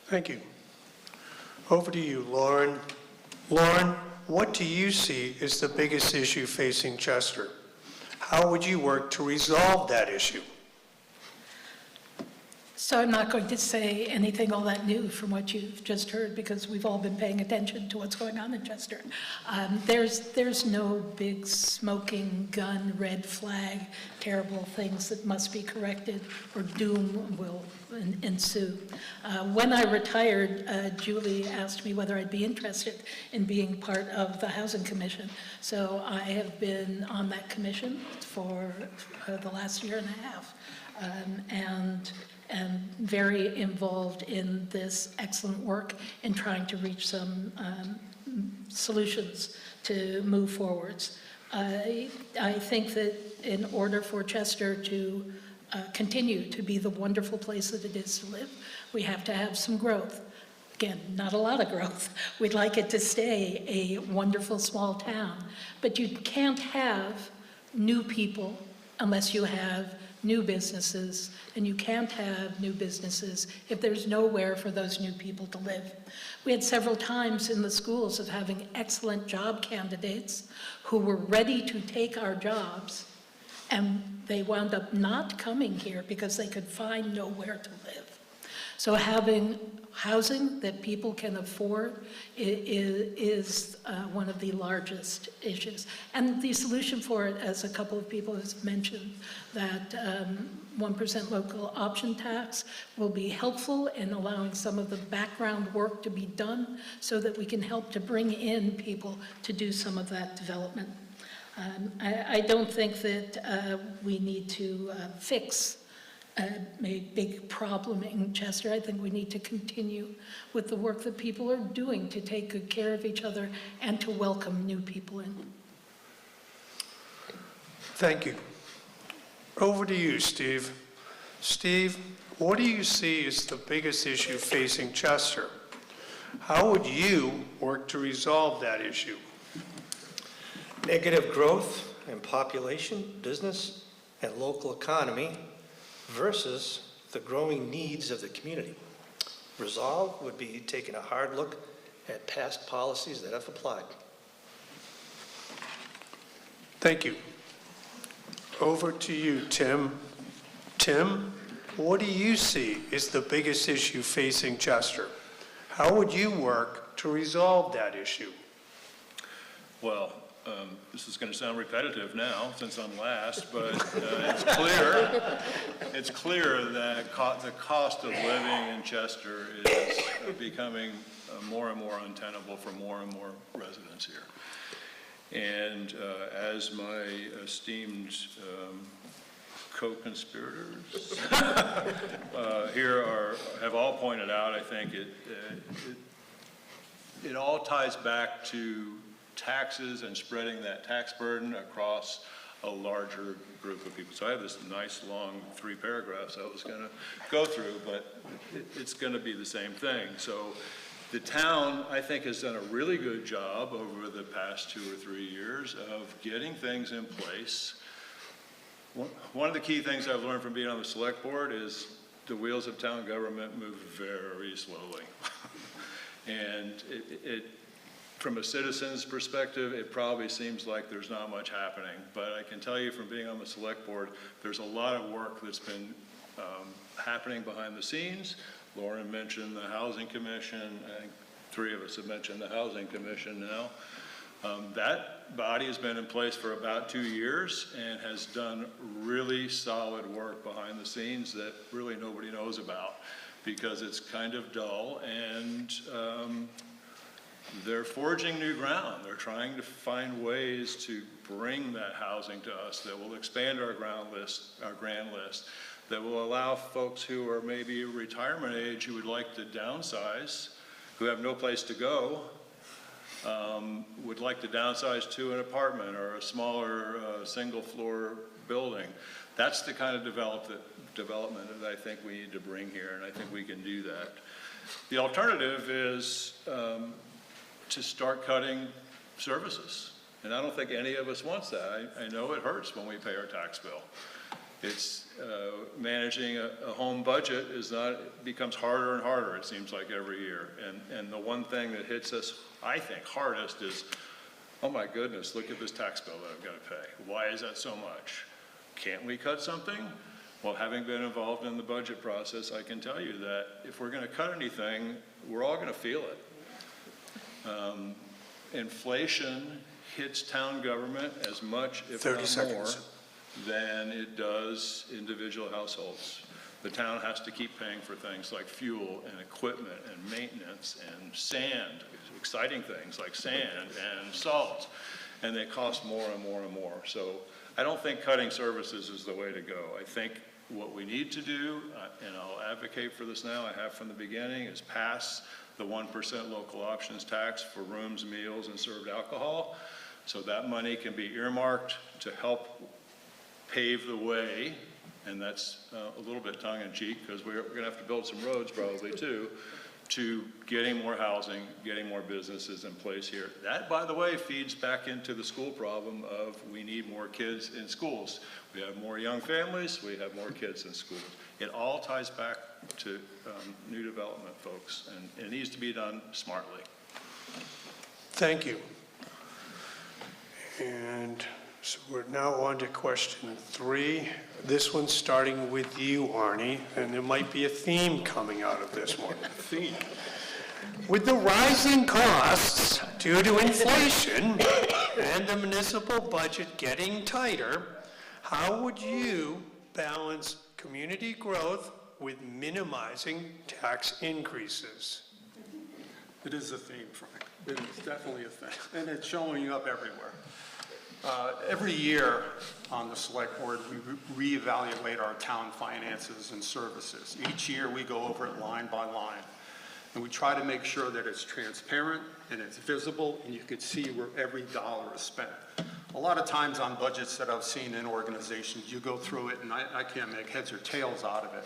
Thank you. Over to you, Lauren. Lauren, what do you see as the biggest issue facing Chester? How would you work to resolve that issue? So I'm not going to say anything all that new from what you've just heard, because we've all been paying attention to what's going on in Chester. There's no big smoking gun, red flag, terrible things that must be corrected or doom will ensue. When I retired, Julie asked me whether I'd be interested in being part of the Housing Commission. So I have been on that commission for the last year and a half. And very involved in this excellent work in trying to reach some solutions to move forwards. I think that in order for Chester to continue to be the wonderful place that it is to live, we have to have some growth. Again, not a lot of growth. We'd like it to stay a wonderful small town, but you can't have new people unless you have new businesses, and you can't have new businesses if there's nowhere for those new people to live. We had several times in the schools of having excellent job candidates who were ready to take our jobs, and they wound up not coming here because they could find nowhere to live. So having housing that people can afford is one of the largest issues. And the solution for it, as a couple of people have mentioned, that 1% local option tax will be helpful in allowing some of the background work to be done so that we can help to bring in people to do some of that development. I don't think that we need to fix a big problem in Chester. I think we need to continue with the work that people are doing to take good care of each other and to welcome new people in. Thank you. Over to you, Steve. Steve, what do you see as the biggest issue facing Chester? How would you work to resolve that issue? Negative growth in population, business, and local economy versus the growing needs of the community. Resolve would be taking a hard look at past policies that have applied. Thank you. Over to you, Tim. Tim, what do you see as the biggest issue facing Chester? How would you work to resolve that issue? Well, this is going to sound repetitive now since I'm last, but it's clear that the cost of living in Chester is becoming more and more untenable for more and more residents here. And as my esteemed co-conspirators here have all pointed out, I think it all ties back to taxes and spreading that tax burden across a larger group of people. So I have this nice long 3 paragraphs I was going to go through, but it's going to be the same thing. So the town, I think, has done a really good job over the past 2 or 3 years of getting things in place. One of the key things I've learned from being on the select board is the wheels of town government move very slowly. And from a citizen's perspective, it probably seems like there's not much happening. But I can tell you from being on the select board, there's a lot of work that's been happening behind the scenes. Lauren mentioned the Housing Commission. I think 3 of us have mentioned the Housing Commission now. That body has been in place for about 2 years and has done really solid work behind the scenes that really nobody knows about because it's kind of dull, and they're forging new ground. They're trying to find ways to bring that housing to us that will expand our grant list, that will allow folks who are maybe retirement age who would like to downsize, who have no place to go, would like to downsize to an apartment or a smaller single floor building. That's the kind of development that I think we need to bring here, and I think we can do that. The alternative is to start cutting services, and I don't think any of us wants that. I know it hurts when we pay our tax bill. It's managing a home budget becomes harder and harder, it seems like, every year. And the one thing that hits us, I think, hardest is, oh my goodness, look at this tax bill that I've got to pay. Why is that so much? Can't we cut something? Well, having been involved in the budget process, I can tell you that if we're going to cut anything, we're all going to feel it. Inflation hits town government as much, if not more, than it does individual households. The town has to keep paying for things like fuel and equipment and maintenance and sand, exciting things like sand and salt, and they cost more and more and more. So I don't think cutting services is the way to go. I think what we need to do, and I'll advocate for this now, I have from the beginning, is pass the 1% local options tax for rooms, meals, and served alcohol, so that money can be earmarked to help pave the way, and that's a little bit tongue-in-cheek because we're going to have to build some roads probably too, to getting more housing, getting more businesses in place here. That, by the way, feeds back into the school problem of we need more kids in schools. We have more young families, we have more kids in schools. It all ties back to new development, folks, and it needs to be done smartly. Thank you. And so we're now on to question 3. This one's starting with you, Arnie, and there might be a theme coming out of this one. Theme. With the rising costs due to inflation and the municipal budget getting tighter, how would you balance community growth with minimizing tax increases? It is a theme, Frank. It is definitely a thing, and it's showing up everywhere. Every year on the select board, we reevaluate our town finances and services. Each year we go over it line by line, and we try to make sure that it's transparent and it's visible and you can see where every dollar is spent. A lot of times on budgets that I've seen in organizations, you go through it and I can't make heads or tails out of it.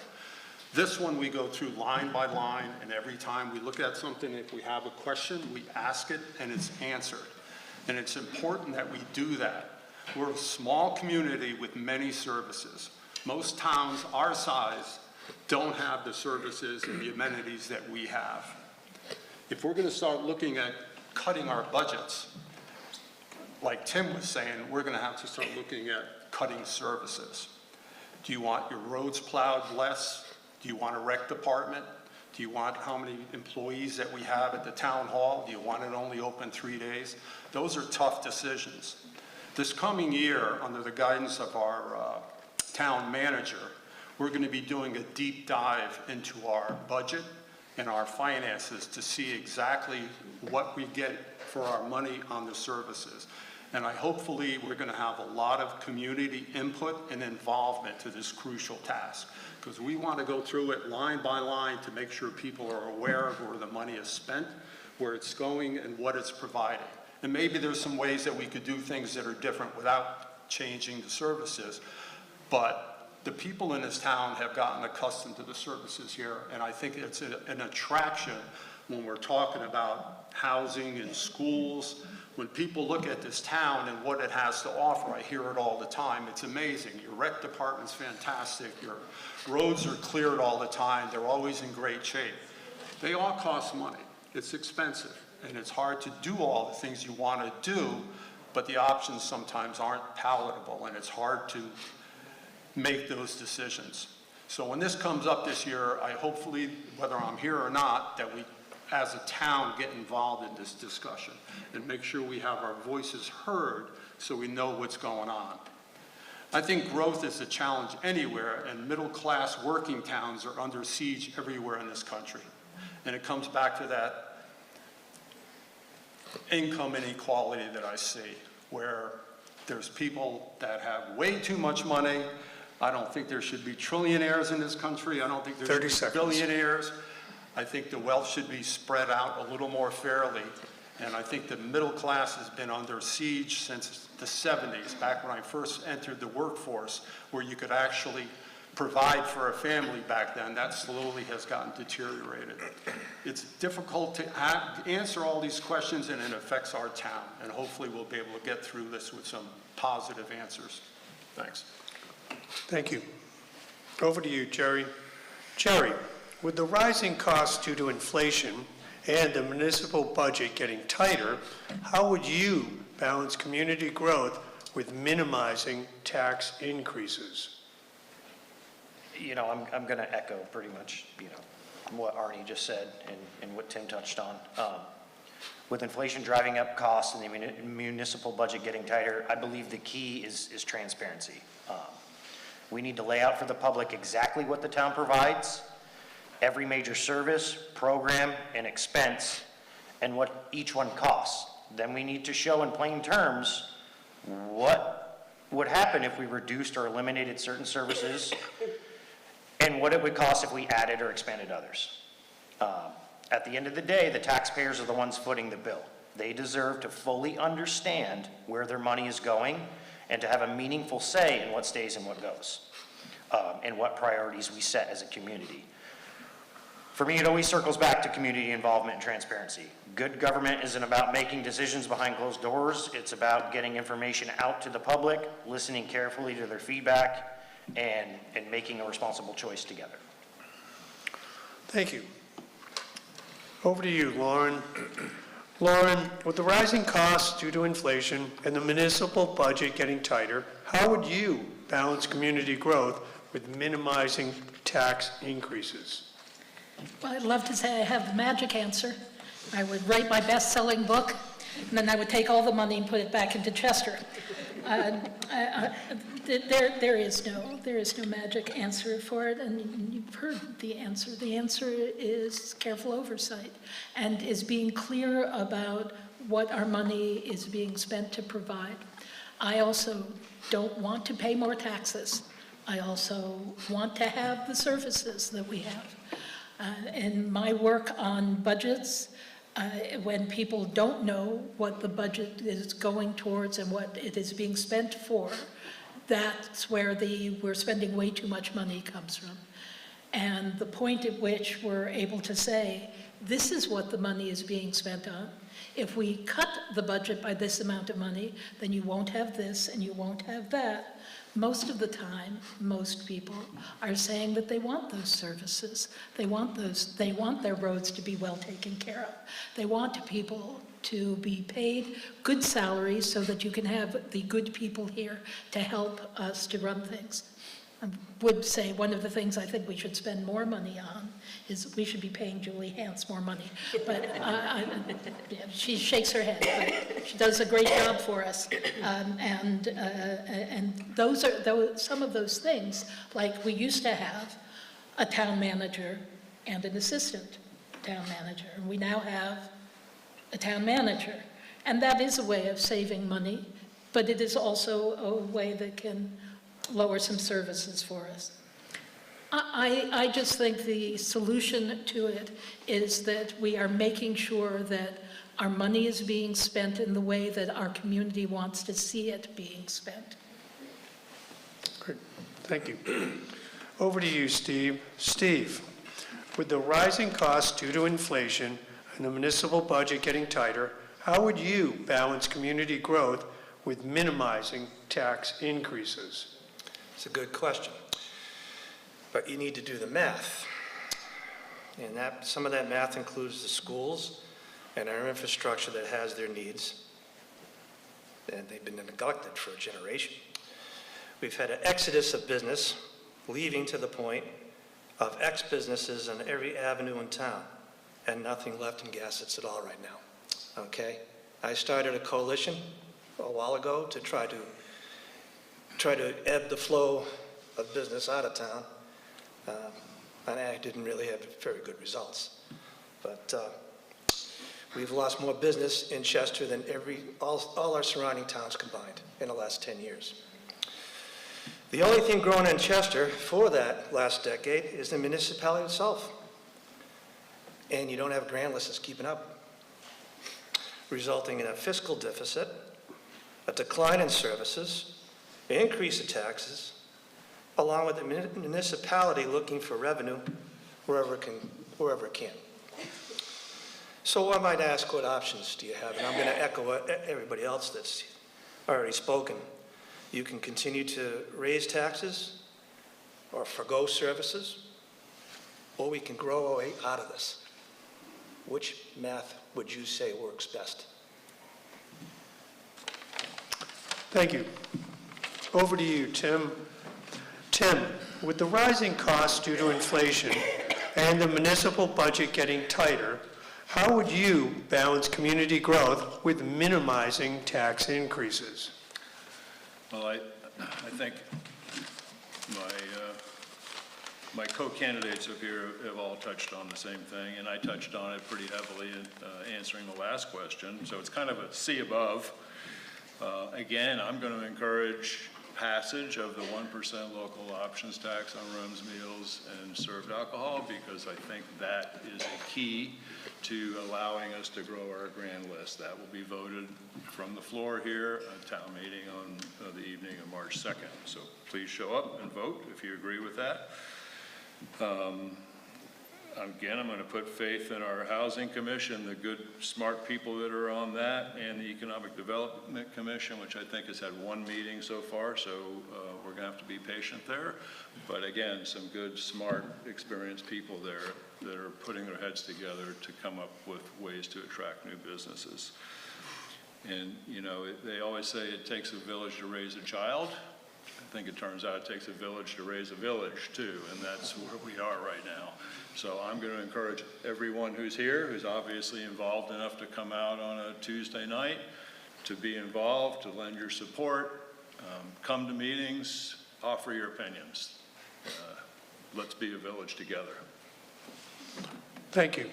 This one we go through line by line, and every time we look at something, if we have a question, we ask it and it's answered. And it's important that we do that. We're a small community with many services. Most towns our size don't have the services and the amenities that we have. If we're going to start looking at cutting our budgets, like Tim was saying, we're going to have to start looking at cutting services. Do you want your roads plowed less? Do you want a rec department? Do you want how many employees that we have at the town hall? Do you want it only open 3 days? Those are tough decisions. This coming year, under the guidance of our town manager, we're going to be doing a deep dive into our budget and our finances to see exactly what we get for our money on the services. And hopefully we're going to have a lot of community input and involvement to this crucial task, because we want to go through it line by line to make sure people are aware of where the money is spent, where it's going, and what it's providing. And maybe there's some ways that we could do things that are different without changing the services. But the people in this town have gotten accustomed to the services here, and I think it's an attraction when we're talking about housing and schools. When people look at this town and what it has to offer, I hear it all the time. It's amazing. Your rec department's fantastic. Your roads are cleared all the time. They're always in great shape. They all cost money. It's expensive, and it's hard to do all the things you want to do, but the options sometimes aren't palatable, and it's hard to make those decisions. So when this comes up this year, I hopefully, whether I'm here or not, that we as a town get involved in this discussion and make sure we have our voices heard so we know what's going on. I think growth is a challenge anywhere, and middle-class working towns are under siege everywhere in this country. And it comes back to that income inequality that I see, where there's people that have way too much money. I don't think there should be trillionaires in this country. I don't think there should be billionaires. I think the wealth should be spread out a little more fairly. And I think the middle class has been under siege since the 70s, back when I first entered the workforce, where you could actually provide for a family back then. That slowly has gotten deteriorated. It's difficult to answer all these questions, and it affects our town. And hopefully we'll be able to get through this with some positive answers. Thanks. Thank you. Over to you, Jerry. Jerry, with the rising costs due to inflation and the municipal budget getting tighter, how would you balance community growth with minimizing tax increases? You know, I'm going to echo pretty much, what Arnie just said and what Tim touched on. With inflation driving up costs and the municipal budget getting tighter, I believe the key is transparency. We need to lay out for the public exactly what the town provides, every major service, program, and expense, and what each one costs. Then we need to show in plain terms what would happen if we reduced or eliminated certain services, and what it would cost if we added or expanded others. At the end of the day, the taxpayers are the ones footing the bill. They deserve to fully understand where their money is going and to have a meaningful say in what stays and what goes, and what priorities we set as a community. For me, it always circles back to community involvement and transparency. Good government isn't about making decisions behind closed doors. It's about getting information out to the public, listening carefully to their feedback, and making a responsible choice together. Thank you. Over to you, Lauren. Lauren, with the rising costs due to inflation and the municipal budget getting tighter, how would you balance community growth with minimizing tax increases? Well, I'd love to say I have the magic answer. I would write my best-selling book, and then I would take all the money and put it back into Chester. There is no magic answer for it, and you've heard the answer. The answer is careful oversight and is being clear about what our money is being spent to provide. I also don't want to pay more taxes. I also want to have the services that we have. In my work on budgets, when people don't know what the budget is going towards and what it is being spent for, that's where we're spending way too much money comes from. And the point at which we're able to say, this is what the money is being spent on. If we cut the budget by this amount of money, then you won't have this and you won't have that. Most of the time, most people are saying that they want those services. They want their roads to be well taken care of. They want people to be paid good salaries so that you can have the good people here to help us to run things. would say one of the things I think we should spend more money on is we should be paying Julie Hance more money. But yeah, she shakes her head, but she does a great job for us. And those are some of those things, like we used to have a town manager and an assistant town manager, and we now have a town manager. And that is a way of saving money, but it is also a way that can lower some services for us. I just think the solution to it is that we are making sure that our money is being spent in the way that our community wants to see it being spent. Great, thank you. Over to you, Steve. Steve, with the rising costs due to inflation and the municipal budget getting tighter, how would you balance community growth with minimizing tax increases? It's a good question, but you need to do the math. And some of that math includes the schools and our infrastructure that has their needs, and they've been neglected for a generation. We've had an exodus of business leaving to the point of ex-businesses on every avenue in town, and nothing left in Gassets at all right now, okay? I started a coalition a while ago to try to ebb the flow of business out of town, and I didn't really have very good results. But we've lost more business in Chester than all our surrounding towns combined in the last 10 years. The only thing growing in Chester for that last decade is the municipality itself. And you don't have grand lists keeping up, resulting in a fiscal deficit, a decline in services, an increase in taxes, along with the municipality looking for revenue wherever it can. So I might ask, what options do you have? And I'm going to echo everybody else that's already spoken. You can continue to raise taxes or forgo services, or we can grow our way out of this. Which math would you say works best? Thank you. Over to you, Tim. Tim, with the rising costs due to inflation and the municipal budget getting tighter, how would you balance community growth with minimizing tax increases? Well, I think my co-candidates up here have all touched on the same thing, and I touched on it pretty heavily in answering the last question. So it's kind of a C above. Again, I'm going to encourage passage of the 1% local options tax on rooms, meals, and served alcohol, because I think that is a key to allowing us to grow our grand list. That will be voted from the floor here at town meeting on the evening of March 2nd. So please show up and vote if you agree with that. Again, I'm going to put faith in our Housing Commission, the good, smart people that are on that, and the Economic Development Commission, which I think has had one meeting so far, so we're going to have to be patient there. But again, some good, smart, experienced people there that are putting their heads together to come up with ways to attract new businesses. And, you know, they always say it takes a village to raise a child. I think it turns out it takes a village to raise a village, too, and that's where we are right now. So I'm going to encourage everyone who's here, who's obviously involved enough to come out on a Tuesday night, to be involved, to lend your support, come to meetings, offer your opinions. Let's be a village together. Thank you.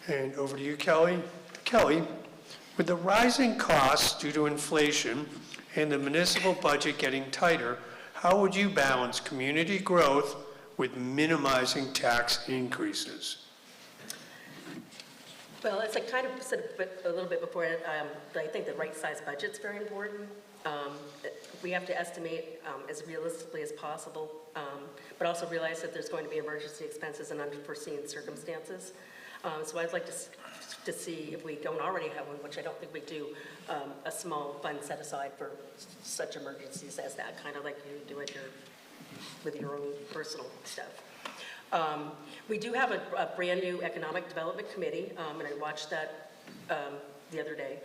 And over to you, Kelly. Kelly, with the rising costs due to inflation and the municipal budget getting tighter, how would you balance community growth with minimizing tax increases? Well, as I kind of said a little bit before, I think the right size budget's very important. We have to estimate as realistically as possible, but also realize that there's going to be emergency expenses and unforeseen circumstances. So I'd like to see if we don't already have one, which I don't think we do, a small fund set aside for such emergencies as that, kind of like you do with your own personal stuff. We do have a brand new Economic Development Committee, and I watched that the other day,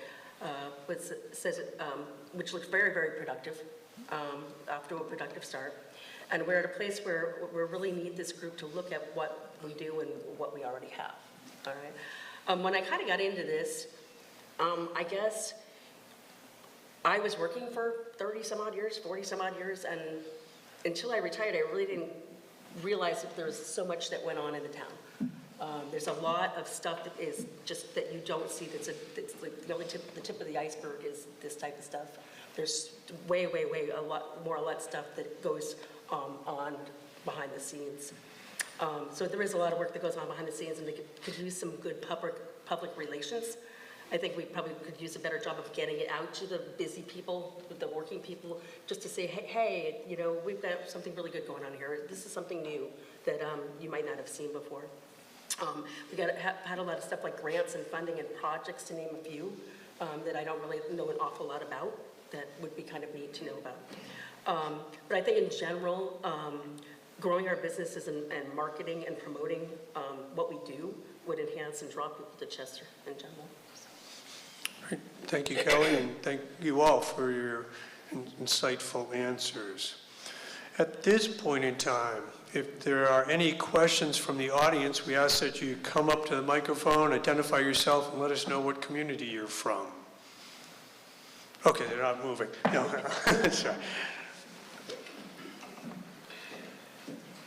which looks very, very productive. off to a productive start. And we're at a place where we really need this group to look at what we do and what we already have, all right? When I kind of got into this, I guess I was working for 30 some odd years, 40 some odd years, and until I retired, I really didn't realize that there was so much that went on in the town. There's a lot of stuff that is just that you don't see. That's like the only the tip of the iceberg is this type of stuff. There's way a lot stuff that goes on behind the scenes. So there is a lot of work that goes on behind the scenes, and we could use some good public relations. I think we probably could use a better job of getting it out to the busy people, the working people, just to say, hey, you know, we've got something really good going on here. This is something new that you might not have seen before. We had a lot of stuff like grants and funding and projects, to name a few, that I don't really know an awful lot about, that would be kind of neat to know about. But I think in general, growing our businesses and marketing and promoting what we do would enhance and draw people to Chester in general. Thank you, Kelly, and thank you all for your insightful answers. At this point in time, if there are any questions from the audience, we ask that you come up to the microphone, identify yourself, and let us know what community you're from. Okay, they're not moving. No, sorry.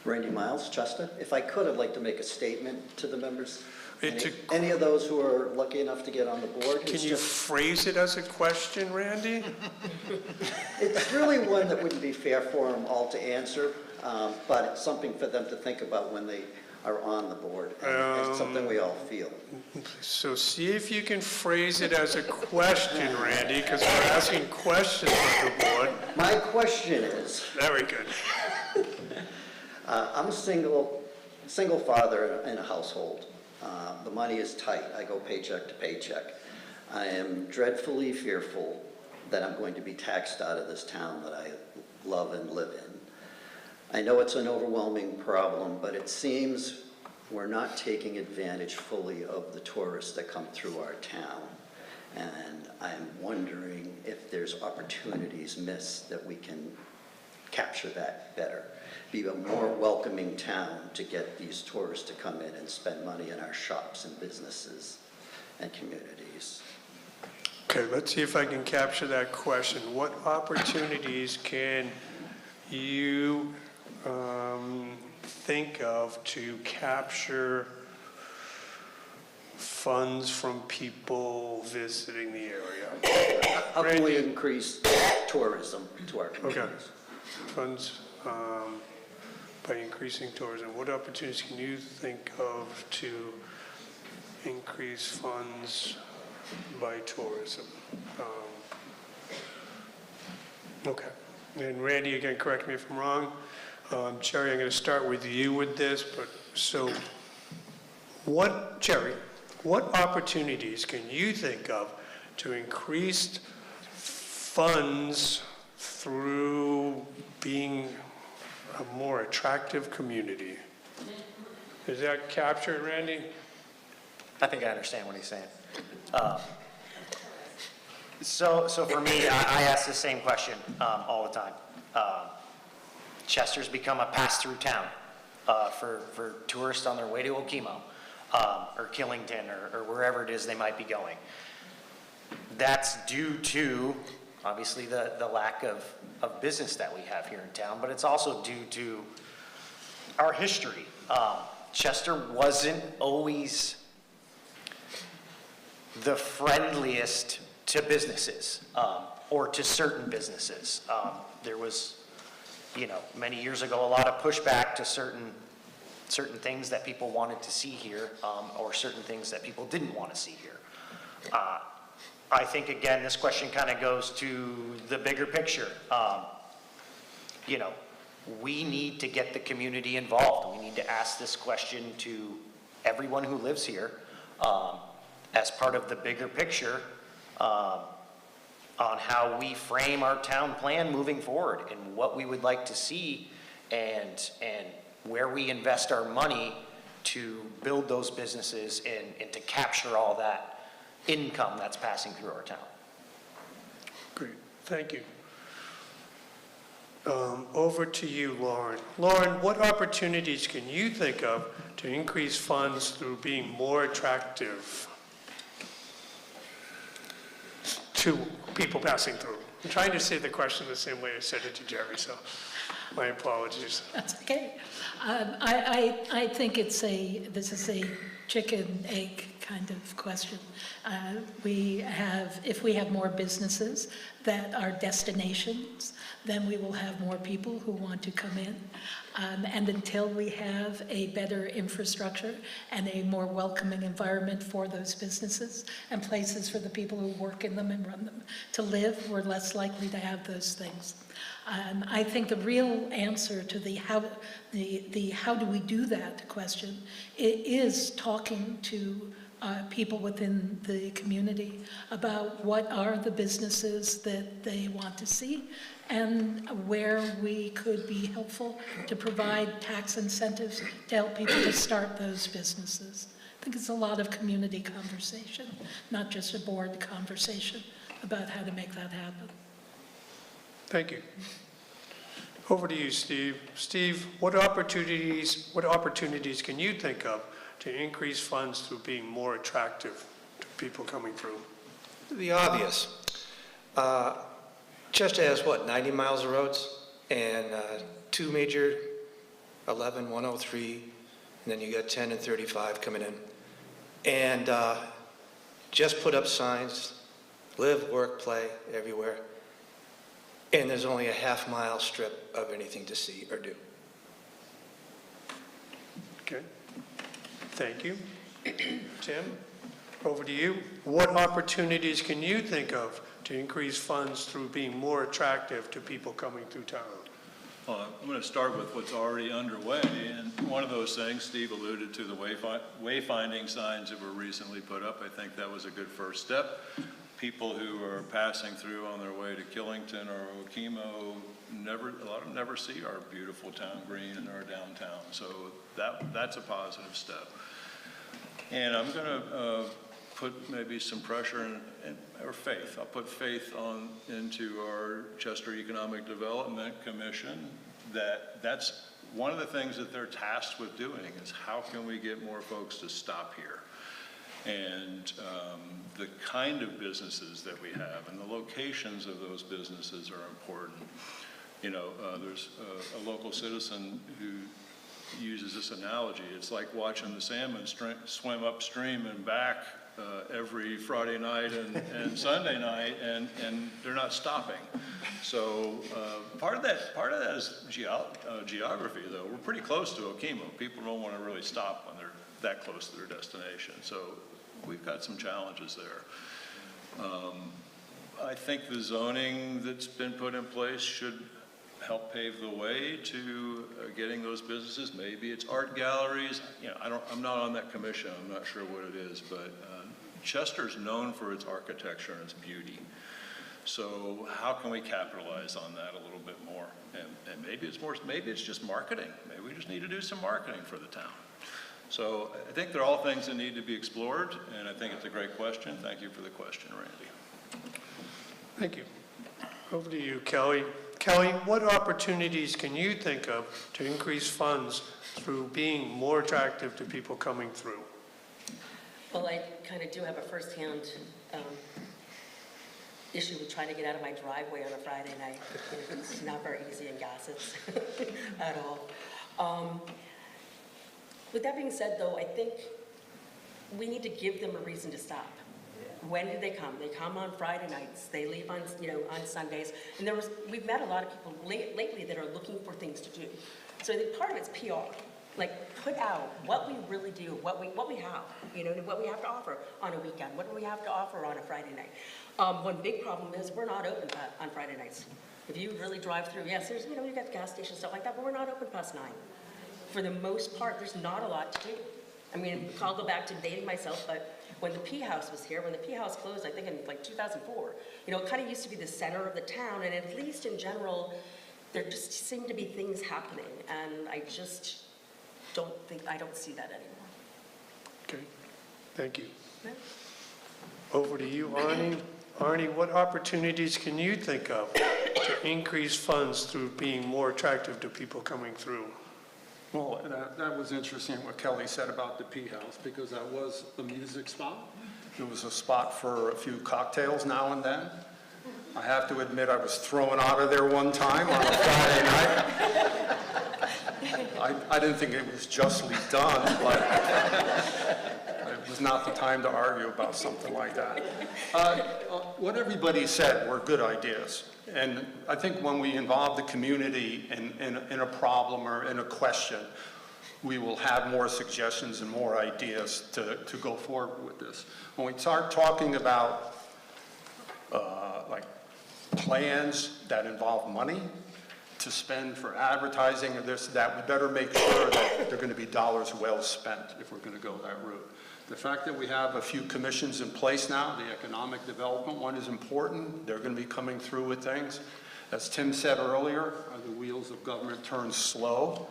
Randy Miles, Chester. If I could, I'd like to make a statement to the members. It's Any of those who are lucky enough to get on the board. Can you phrase it as a question, Randy? It's really one that wouldn't be fair for them all to answer, but it's something for them to think about when they are on the board. And it's something we all feel. So see if you can phrase it as a question, Randy, because we're asking questions of the board. My question is... Very good. I'm a single father in a household. The money is tight. I go paycheck to paycheck. I am dreadfully fearful that I'm going to be taxed out of this town that I love and live in. I know it's an overwhelming problem, but it seems we're not taking advantage fully of the tourists that come through our town. And I'm wondering if there's opportunities missed that we can capture that better. Be a more welcoming town to get these tourists to come in and spend money in our shops and businesses and communities. Okay, let's see if I can capture that question. What opportunities can you think of to capture funds from people visiting the area? How can we increase tourism to our communities? Okay. Funds by increasing tourism. What opportunities can you think of to increase funds by tourism? Okay. And Randy, again, correct me if I'm wrong. Jerry, I'm going to start with you with this, but so Jerry, what opportunities can you think of to increase funds through being a more attractive community? Is that captured, Randy? I think I understand what he's saying. So for me, I ask the same question all the time. Chester's become a pass-through town for tourists on their way to Okemo or Killington or wherever it is they might be going. That's due to, obviously, the lack of business that we have here in town, but it's also due to our history. Chester wasn't always the friendliest to businesses or to certain businesses. There was, many years ago, a lot of pushback to certain things that people wanted to see here or certain things that people didn't want to see here. I think, again, this question kind of goes to the bigger picture. We need to get the community involved. We need to ask this question to everyone who lives here as part of the bigger picture on how we frame our town plan moving forward and what we would like to see and where we invest our money to build those businesses and to capture all that income that's passing through our town. Great, thank you. Over to you, Lauren. Lauren, what opportunities can you think of to increase funds through being more attractive to people passing through? I'm trying to say the question the same way I said it to Jerry, so my apologies. That's okay. I think this is a chicken egg kind of question. If we have more businesses that are destinations, then we will have more people who want to come in. And until we have a better infrastructure and a more welcoming environment for those businesses and places for the people who work in them and run them to live, we're less likely to have those things. I think the real answer to the how do we do that question is talking to people within the community about what are the businesses that they want to see and where we could be helpful to provide tax incentives to help people to start those businesses. I think it's a lot of community conversation, not just a board conversation about how to make that happen. Thank you. Over to you, Steve. Steve, what opportunities can you think of to increase funds through being more attractive to people coming through? The obvious. Chester has, 90 miles of roads? And two major, 11, 103, and then you got 10 and 35 coming in. And just put up signs, live, work, play, everywhere. And there's only a half-mile strip of anything to see or do. Okay. Thank you. Tim, over to you. What opportunities can you think of to increase funds through being more attractive to people coming through town? Well, I'm going to start with what's already underway, and one of those things, Steve alluded to the wayfinding signs that were recently put up. I think that was a good first step. People who are passing through on their way to Killington or Okemo, a lot of them never see our beautiful town green and our downtown. So that's a positive step. And I'm going to put maybe some pressure or faith. I'll put faith into our Chester Economic Development Commission that's one of the things that they're tasked with doing is how can we get more folks to stop here? And the kind of businesses that we have and the locations of those businesses are important. There's a local citizen who uses this analogy. It's like watching the salmon swim upstream and back every Friday night and Sunday night, and they're not stopping. So part of that is geography, though. We're pretty close to Okemo. People don't want to really stop when they're that close to their destination. So we've got some challenges there. I think the zoning that's been put in place should help pave the way to getting those businesses. Maybe it's art galleries. I'm not on that commission. I'm not sure what it is, but Chester's known for its architecture and its beauty. So how can we capitalize on that a little bit more? And maybe it's just marketing. Maybe we just need to do some marketing for the town. So I think they're all things that need to be explored, and I think it's a great question. Thank you for the question, Randy. Thank you. Over to you, Kelly. Kelly, what opportunities can you think of to increase funds through being more attractive to people coming through? Well, I kind of do have a firsthand issue with trying to get out of my driveway on a Friday night. It's not very easy in Gossets at all. With that being said, though, I think we need to give them a reason to stop. When do they come? They come on Friday nights. They leave on Sundays. And we've met a lot of people lately that are looking for things to do. So I think part of it's PR. Like, put out what we really do, what we have, what we have to offer on a weekend, what do we have to offer on a Friday night. One big problem is we're not open on Friday nights. If you really drive through, yes, there's, you've got the gas stations, stuff like that, but we're not open past 9. For the most part, there's not a lot to do. I mean, I'll go back to dating myself, but when the P House was here, when the P House closed, I think in like 2004, it kind of used to be the center of the town, and at least in general, there just seemed to be things happening, and I just I don't see that anymore. Okay, thank you. Over to you, Arnie. Arnie, what opportunities can you think of to increase funds through being more attractive to people coming through? Well, that was interesting what Kelly said about the P House, because that was a music spot. It was a spot for a few cocktails now and then. I have to admit, I was thrown out of there one time on a Friday night. I didn't think it was justly done, but it was not the time to argue about something like that. What everybody said were good ideas. And I think when we involve the community in a problem or in a question, we will have more suggestions and more ideas to go forward with this. When we start talking about like plans that involve money to spend for advertising or this, that, we better make sure that they're going to be dollars well spent if we're going to go that route. The fact that we have a few commissions in place now, the economic development one is important. They're going to be coming through with things. As Tim said earlier, the wheels of government turn slow,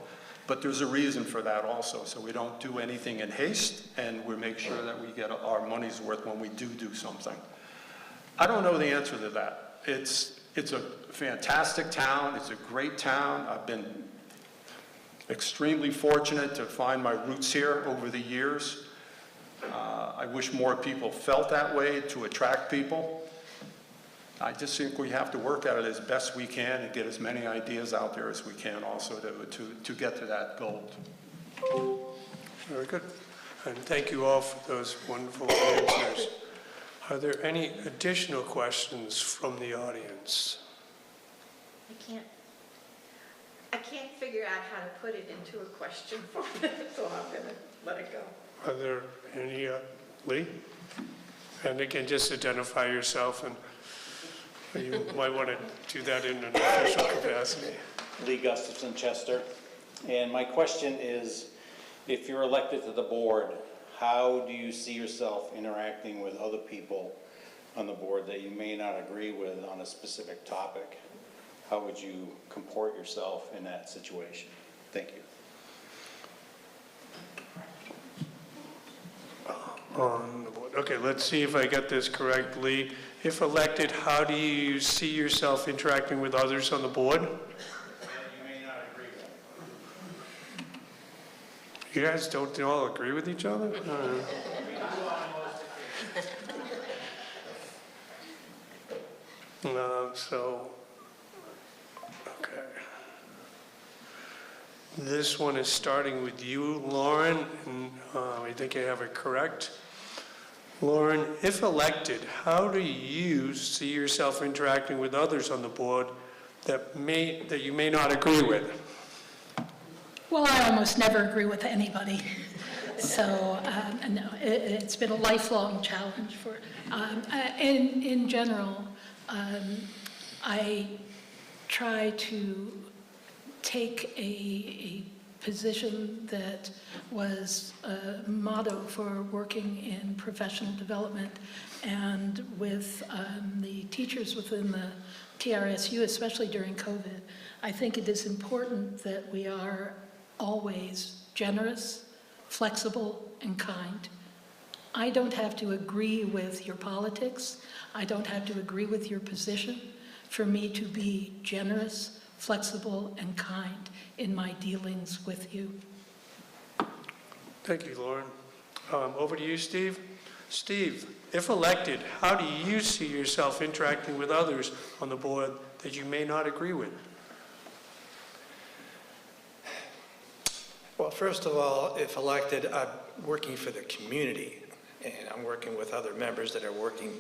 but there's a reason for that also. So we don't do anything in haste, and we make sure that we get our money's worth when we do something. I don't know the answer to that. It's a fantastic town. It's a great town. I've been extremely fortunate to find my roots here over the years. I wish more people felt that way to attract people. I just think we have to work at it as best we can and get as many ideas out there as we can also to get to that goal. Very good. And thank you all for those wonderful answers. Are there any additional questions from the audience? I can't figure out how to put it into a question format, so I'm going to let it go. Are there any, Lee? And again, just identify yourself, and you might want to do that in an official capacity. Lee Gustafson, Chester. And my question is, if you're elected to the board, how do you see yourself interacting with other people on the board that you may not agree with on a specific topic? How would you comport yourself in that situation? Thank you. On the board. Okay, let's see if I got this correct, Lee. If elected, how do you see yourself interacting with others on the board? That you may not agree with. You guys don't all agree with each other? No, so, okay. This one is starting with you, Lauren, and I think I have it correct. Lauren, if elected, how do you see yourself interacting with others on the board that you may not agree with? Well, I almost never agree with anybody. So, no, it's been a lifelong challenge for, in general, I try to take a position that was a motto for working in professional development and with the teachers within the TRSU, especially during COVID. I think it is important that we are always generous, flexible, and kind. I don't have to agree with your politics. I don't have to agree with your position for me to be generous, flexible, and kind in my dealings with you. Thank you, Lauren. Over to you, Steve. Steve, if elected, how do you see yourself interacting with others on the board that you may not agree with? Well, first of all, if elected, I'm working for the community, and I'm working with other members that are working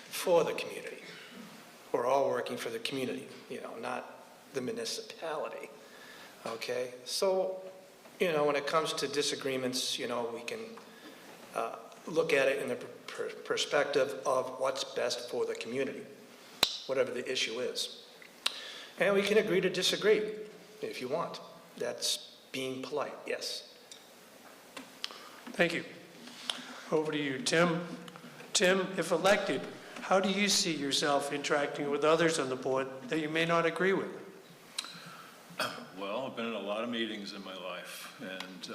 for the community. We're all working for the community, not the municipality, okay? So, when it comes to disagreements, we can look at it in the perspective of what's best for the community, whatever the issue is. And we can agree to disagree if you want. That's being polite, yes. Thank you. Over to you, Tim. Tim, if elected, how do you see yourself interacting with others on the board that you may not agree with? Well, I've been in a lot of meetings in my life, and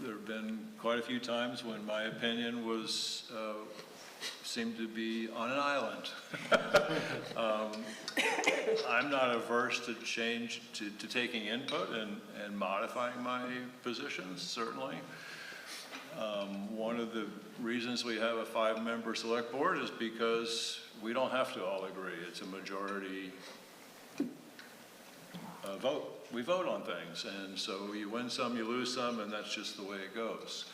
there have been quite a few times when my opinion was seem to be on an island. I'm not averse to change, to taking input and modifying my positions, certainly. One of the reasons we have a 5-member select board is because we don't have to all agree. It's a majority vote. We vote on things, and so you win some, you lose some, and that's just the way it goes.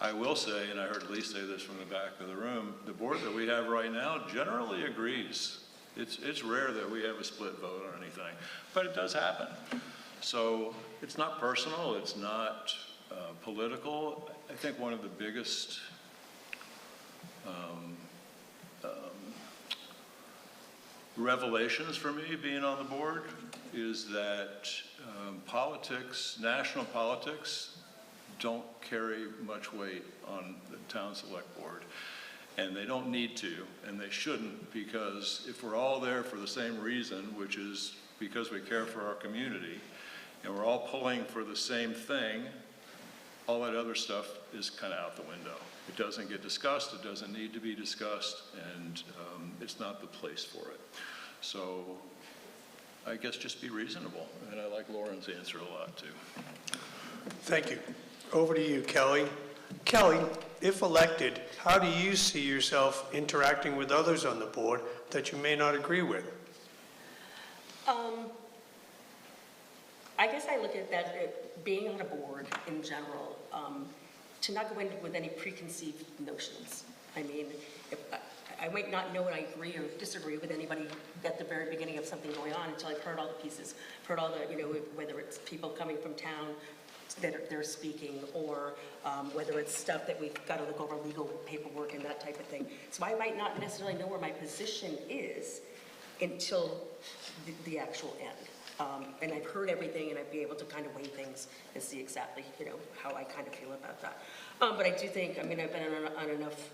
I will say, and I heard Lee say this from the back of the room, the board that we have right now generally agrees. It's rare that we have a split vote on anything, but it does happen. So it's not personal, it's not political. I think one of the biggest revelations for me being on the board is that politics, national politics, don't carry much weight on the town select board. And they don't need to, and they shouldn't, because if we're all there for the same reason, which is because we care for our community, and we're all pulling for the same thing, all that other stuff is kind of out the window. It doesn't get discussed, it doesn't need to be discussed, and it's not the place for it. So I guess just be reasonable, and I like Lauren's answer a lot too. Thank you. Over to you, Kelly. Kelly, if elected, how do you see yourself interacting with others on the board that you may not agree with? I guess I look at that, being on a board in general, to not go in with any preconceived notions. I mean, I might not know what I agree or disagree with anybody at the very beginning of something going on until I've heard all the pieces, heard all the, whether it's people coming from town that they're speaking, or whether it's stuff that we've got to look over legal paperwork and that type of thing. So I might not necessarily know where my position is until the actual end. And I've heard everything, and I'd be able to kind of weigh things and see exactly, how I kind of feel about that. But I do think, I've been on enough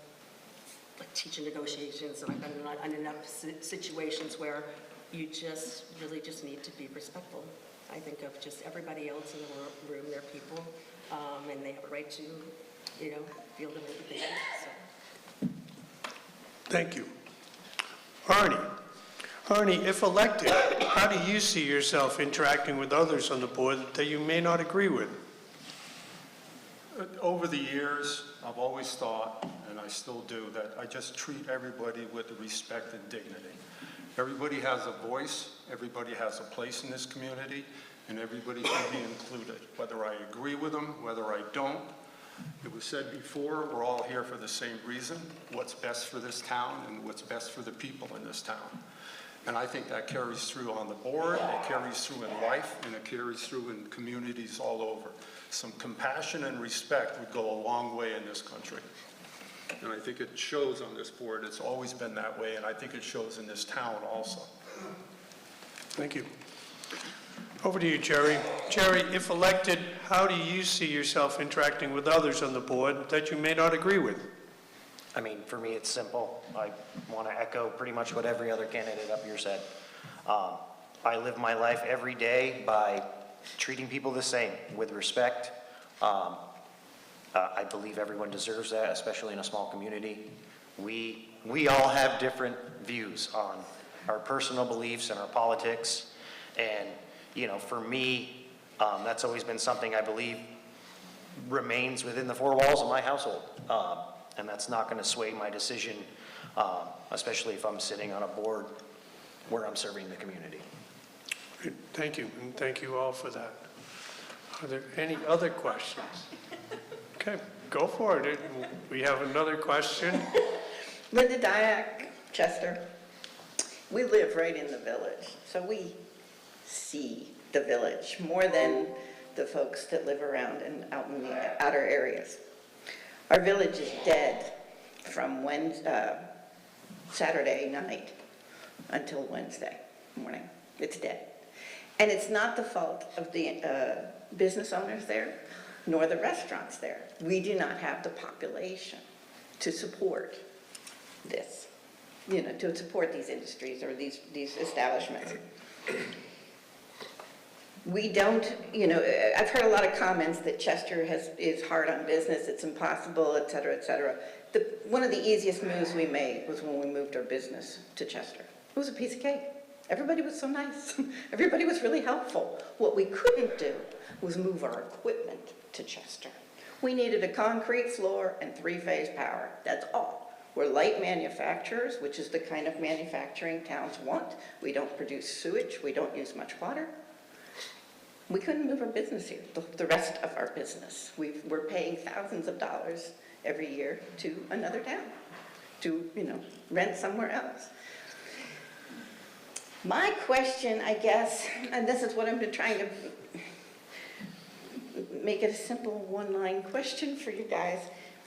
like teaching negotiations, and I've been on enough situations where you just really just need to be respectful. I think of just everybody else in the room, they're people, and they have a right to, feel the way that they do. So. Thank you. Arnie, if elected, how do you see yourself interacting with others on the board that you may not agree with? Over the years, I've always thought, and I still do, that I just treat everybody with respect and dignity. Everybody has a voice, everybody has a place in this community, and everybody should be included, whether I agree with them, whether I don't. It was said before, we're all here for the same reason, what's best for this town and what's best for the people in this town. And I think that carries through on the board, it carries through in life, and it carries through in communities all over. Some compassion and respect would go a long way in this country. And I think it shows on this board. It's always been that way, and I think it shows in this town also. Thank you. Over to you, Jerry. Jerry, if elected, how do you see yourself interacting with others on the board that you may not agree with? I mean, for me, it's simple. I want to echo pretty much what every other candidate up here said. I live my life every day by treating people the same, with respect. I believe everyone deserves that, especially in a small community. We all have different views on our personal beliefs and our politics. And, for me, that's always been something I believe remains within the four walls of my household. And that's not going to sway my decision, especially if I'm sitting on a board where I'm serving the community. Great. Thank you, and thank you all for that. Are there any other questions? Okay, go for it. We have another question. Linda Dyack, Chester. We live right in the village, so we see the village more than the folks that live around and out in the outer areas. Our village is dead from Saturday night until Wednesday morning. It's dead. And it's not the fault of the business owners there, nor the restaurants there. We do not have the population to support this, to support these industries or these establishments. We don't, I've heard a lot of comments that Chester is hard on business, it's impossible, et cetera, et cetera. One of the easiest moves we made was when we moved our business to Chester. It was a piece of cake. Everybody was so nice. Everybody was really helpful. What we couldn't do was move our equipment to Chester. We needed a concrete floor and three-phase power, that's all. We're light manufacturers, which is the kind of manufacturing towns want. We don't produce sewage, we don't use much water. We couldn't move our business here, the rest of our business. We're paying thousands of dollars every year to another town to, rent somewhere else. My question, I guess, and this is what I've been trying to make it a simple one-line question for you guys.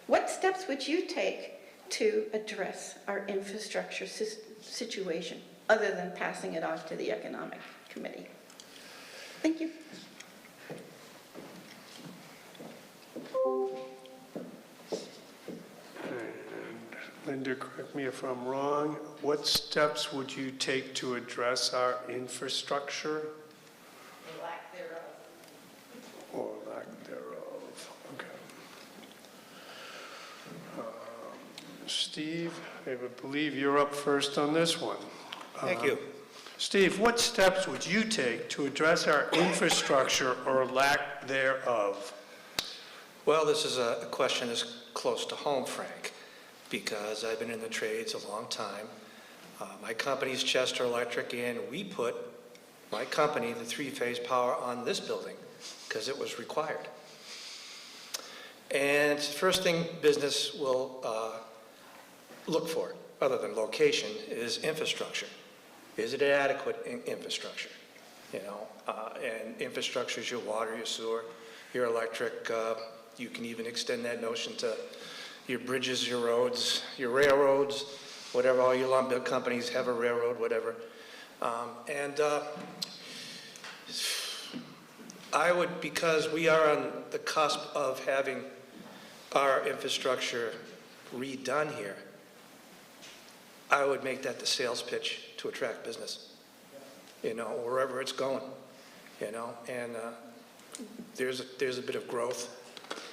What steps would you take to address our infrastructure situation other than passing it off to the Economic Committee? Thank you. Linda, correct me if I'm wrong, what steps would you take to address our infrastructure? Or lack thereof. Or lack thereof, okay. Steve, I believe you're up first on this one. Thank you. Steve, what steps would you take to address our infrastructure or lack thereof? Well, this is a question that's close to home, Frank, because I've been in the trades a long time. My company's Chester Electric, and we put, my company, the three-phase power on this building because it was required. And first thing business will look for, other than location, is infrastructure. Is it adequate infrastructure? And infrastructure is your water, your sewer, your electric. You can even extend that notion to your bridges, your roads, your railroads, whatever. All your lumber companies have a railroad, whatever. I would, because we are on the cusp of having our infrastructure redone here, I would make that the sales pitch to attract business, wherever it's going, and there's a bit of growth.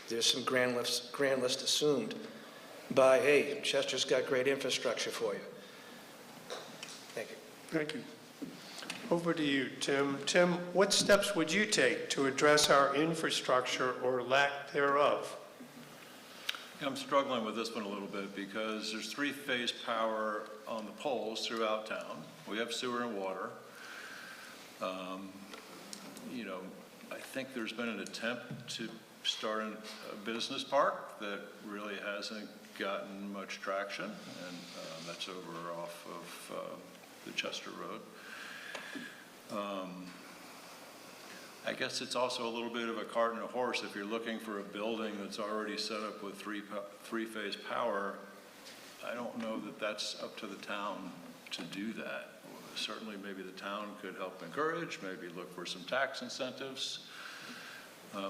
There's some grand list assumed by, hey, Chester's got great infrastructure for you. Thank you. Thank you. Over to you, Tim. Tim, what steps would you take to address our infrastructure or lack thereof? I'm struggling with this one a little bit because there's three-phase power on the poles throughout town. We have sewer and water. I think there's been an attempt to start a business park that really hasn't gotten much traction, and that's over off of the Chester Road. I guess it's also a little bit of a cart and a horse. If you're looking for a building that's already set up with three-phase power, I don't know that that's up to the town to do that. Certainly, maybe the town could help encourage, maybe look for some tax incentives.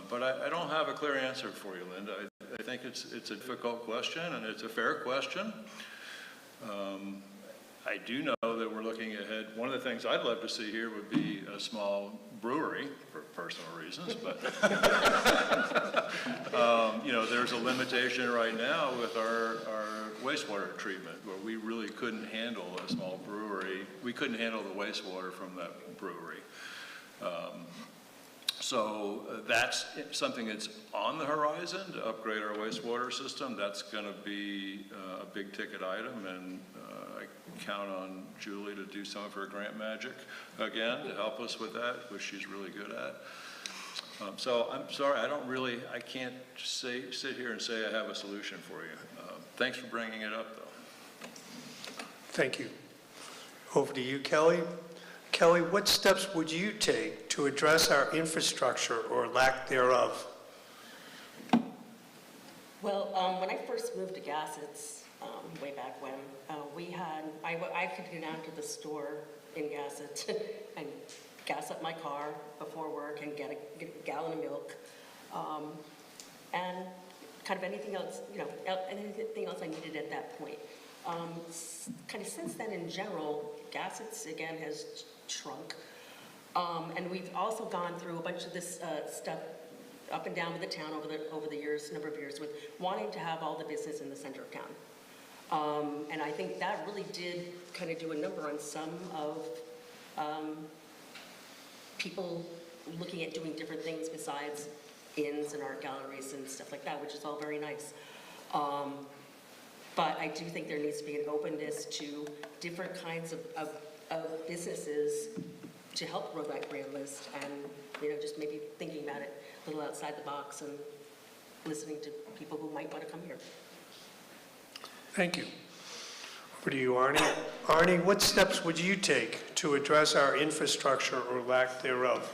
But I don't have a clear answer for you, Linda. I think it's a difficult question, and it's a fair question. I do know that we're looking ahead. One of the things I'd love to see here would be a small brewery, for personal reasons, but there's a limitation right now with our wastewater treatment, where we really couldn't handle a small brewery. We couldn't handle the wastewater from that brewery. So that's something that's on the horizon, to upgrade our wastewater system. That's going to be a big ticket item, and I count on Julie to do some of her grant magic again to help us with that, which she's really good at. So I'm sorry, I can't sit here and say I have a solution for you. Thanks for bringing it up, though. Thank you. Over to you, Kelly. Kelly, what steps would you take to address our infrastructure or lack thereof? Well, when I first moved to Gassets, way back when, I could go down to the store in Gassets and gas up my car before work and get a gallon of milk, and kind of anything else, anything else I needed at that point. Kind of since then, in general, Gassets again has shrunk. And we've also gone through a bunch of this stuff up and down with the town over the years, number of years, with wanting to have all the business in the center of town. And I think that really did kind of do a number on some of people looking at doing different things besides inns and art galleries and stuff like that, which is all very nice. But I do think there needs to be an openness to different kinds of businesses to help grow that grand list, and, you know, just maybe thinking about it a little outside the box and listening to people who might want to come here. Thank you. Over to you, Arnie. Arnie, what steps would you take to address our infrastructure or lack thereof?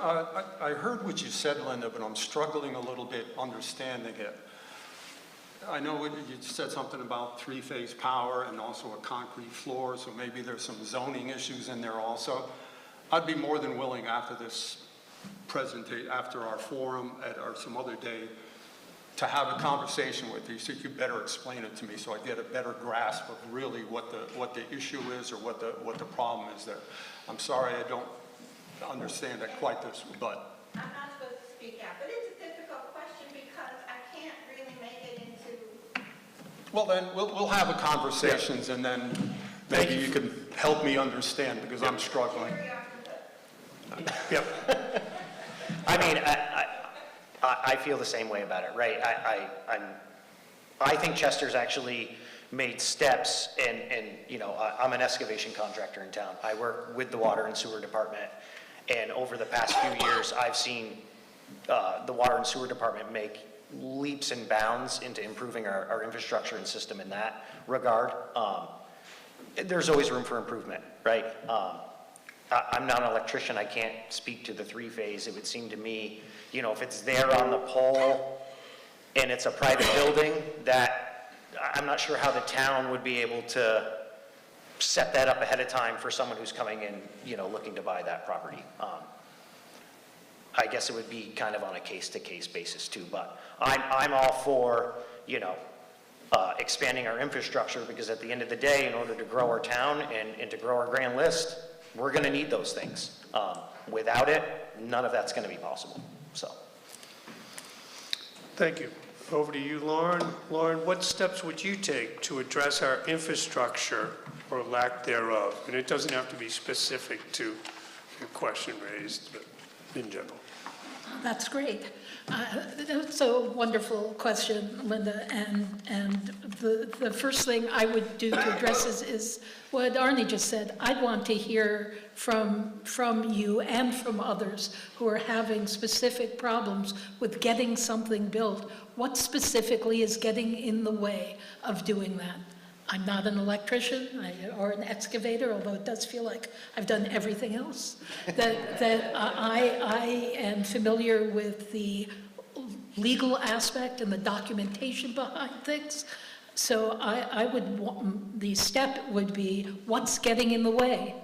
I heard what you said, Linda, but I'm struggling a little bit understanding it. I know you said something about three-phase power and also a concrete floor, so maybe there's some zoning issues in there also. I'd be more than willing after this after our forum or some other day, to have a conversation with you so you could better explain it to me so I get a better grasp of really what the issue is or what the problem is there. I'm sorry I don't understand it quite this, but. I'm not supposed to speak out, but it's a difficult question because I can't really make it into. Well, then we'll have a conversations and then maybe you can help me understand because I'm struggling. Yep. I mean, I feel the same way about it, right? I think Chester's actually made steps, and you know, I'm an excavation contractor in town. I work with the water and sewer department, and over the past few years, I've seen the water and sewer department make leaps and bounds into improving our infrastructure and system in that regard. There's always room for improvement, right? I'm not an electrician, I can't speak to the three-phase. It would seem to me, you know, if it's there on the pole and it's a private building, that I'm not sure how the town would be able to set that up ahead of time for someone who's coming in, you know, looking to buy that property. I guess it would be kind of on a case-to-case basis too, but I'm all for, you know, expanding our infrastructure, because at the end of the day, in order to grow our town and to grow our grand list, we're going to need those things. Without it, none of that's going to be possible. So, Thank you. Over to you, Lauren. Lauren, what steps would you take to address our infrastructure or lack thereof? And it doesn't have to be specific to the question raised, but in general. That's great. That's a wonderful question, Linda, and the first thing I would do to address is what Arnie just said. I'd want to hear from you and from others who are having specific problems with getting something built. What specifically is getting in the way of doing that? I'm not an electrician or an excavator, although it does feel like I've done everything else. That I am familiar with the legal aspect and the documentation behind things. So I would want, the step would be, what's getting in the way?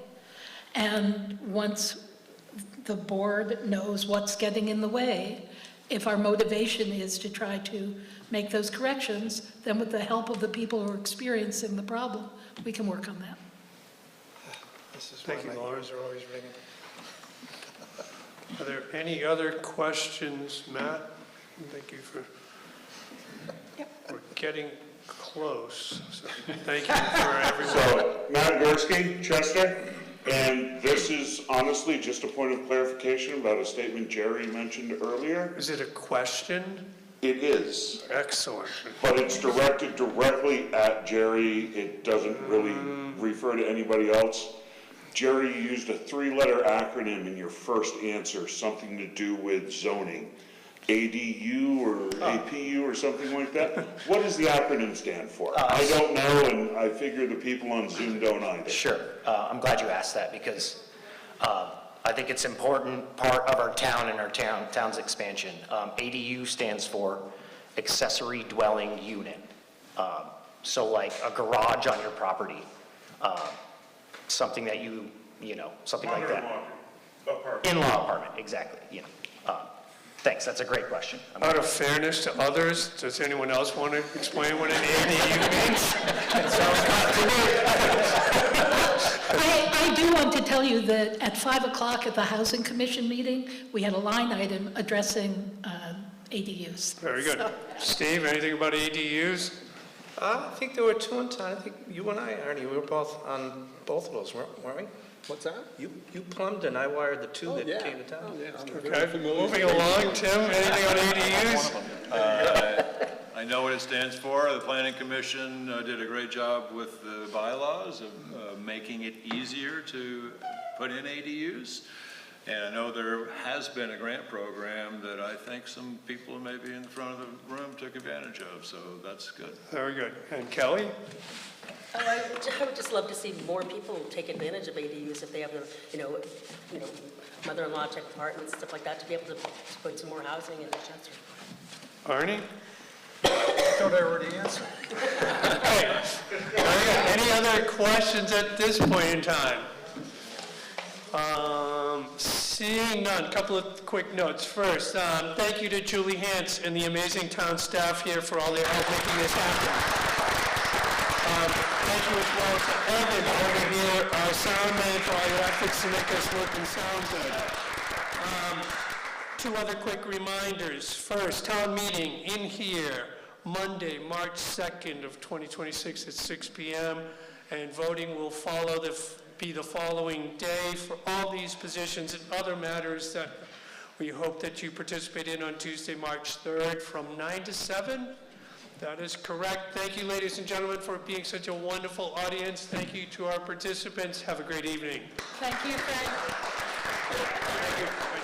And once the board knows what's getting in the way, if our motivation is to try to make those corrections, then with the help of the people who are experiencing the problem, we can work on that. Thank you, Lauren. Are always ringing. Are there any other questions, Matt? Thank you for. We're getting close. So thank you for everyone. So, Matt Gorski, Chester, and this is honestly just a point of clarification about a statement Jerry mentioned earlier. Is it a question? It is. Excellent. But it's directed directly at Jerry. It doesn't really refer to anybody else. Jerry used a 3-letter acronym in your first answer, something to do with zoning. ADU or APU or something like that? What does the acronym stand for? I don't know, and I figure the people on Zoom don't either. sure. I'm glad you asked that, because I think it's an important part of our town and our town's expansion. ADU stands for accessory dwelling unit. So like a garage on your property, something that you know, something like that. In-law apartment, exactly, yeah. Thanks, that's a great question. Out of fairness to others, does anyone else want to explain what an ADU means? It sounds I do want to tell you that at 5 o'clock at the Housing Commission meeting, we had a line item addressing ADUs. Very good. So- Steve, anything about ADUs? I think there were two in town. I think you and I, Ernie, we were both on both of those, weren't we? What's that? You plumbed and I wired the two that came to town. Okay, moving along, Tim, anything on ADUs? I know what it stands for. The Planning Commission did a great job with the bylaws of making it easier to put in ADUs. And I know there has been a grant program that I think some people maybe in the front of the room took advantage of, so that's good. Very good. And Kelly? I would just love to see more people take advantage of ADUs if they have the, mother-in-law type apartments, stuff like that, to be able to put some more housing in Chester. Arnie? I thought I already answered. Hey, very good. Any other questions at this point in time? Seeing none, couple of quick notes. First, thank you to Julie Hantz and the amazing town staff here for all their help making this happen. Thank you as well to Evan over here, our sound man, for all your efforts to make us look and sound good. Two other quick reminders. First, town meeting in here, Monday, March 2nd of 2026 at 6 p.m. And voting will follow be the following day for all these positions and other matters that we hope that you participate in on Tuesday, March 3rd from 9 to 7. That is correct. Thank you, ladies and gentlemen, for being such a wonderful audience. Thank you to our participants. Have a great evening. Thank you, Frank. Thank you.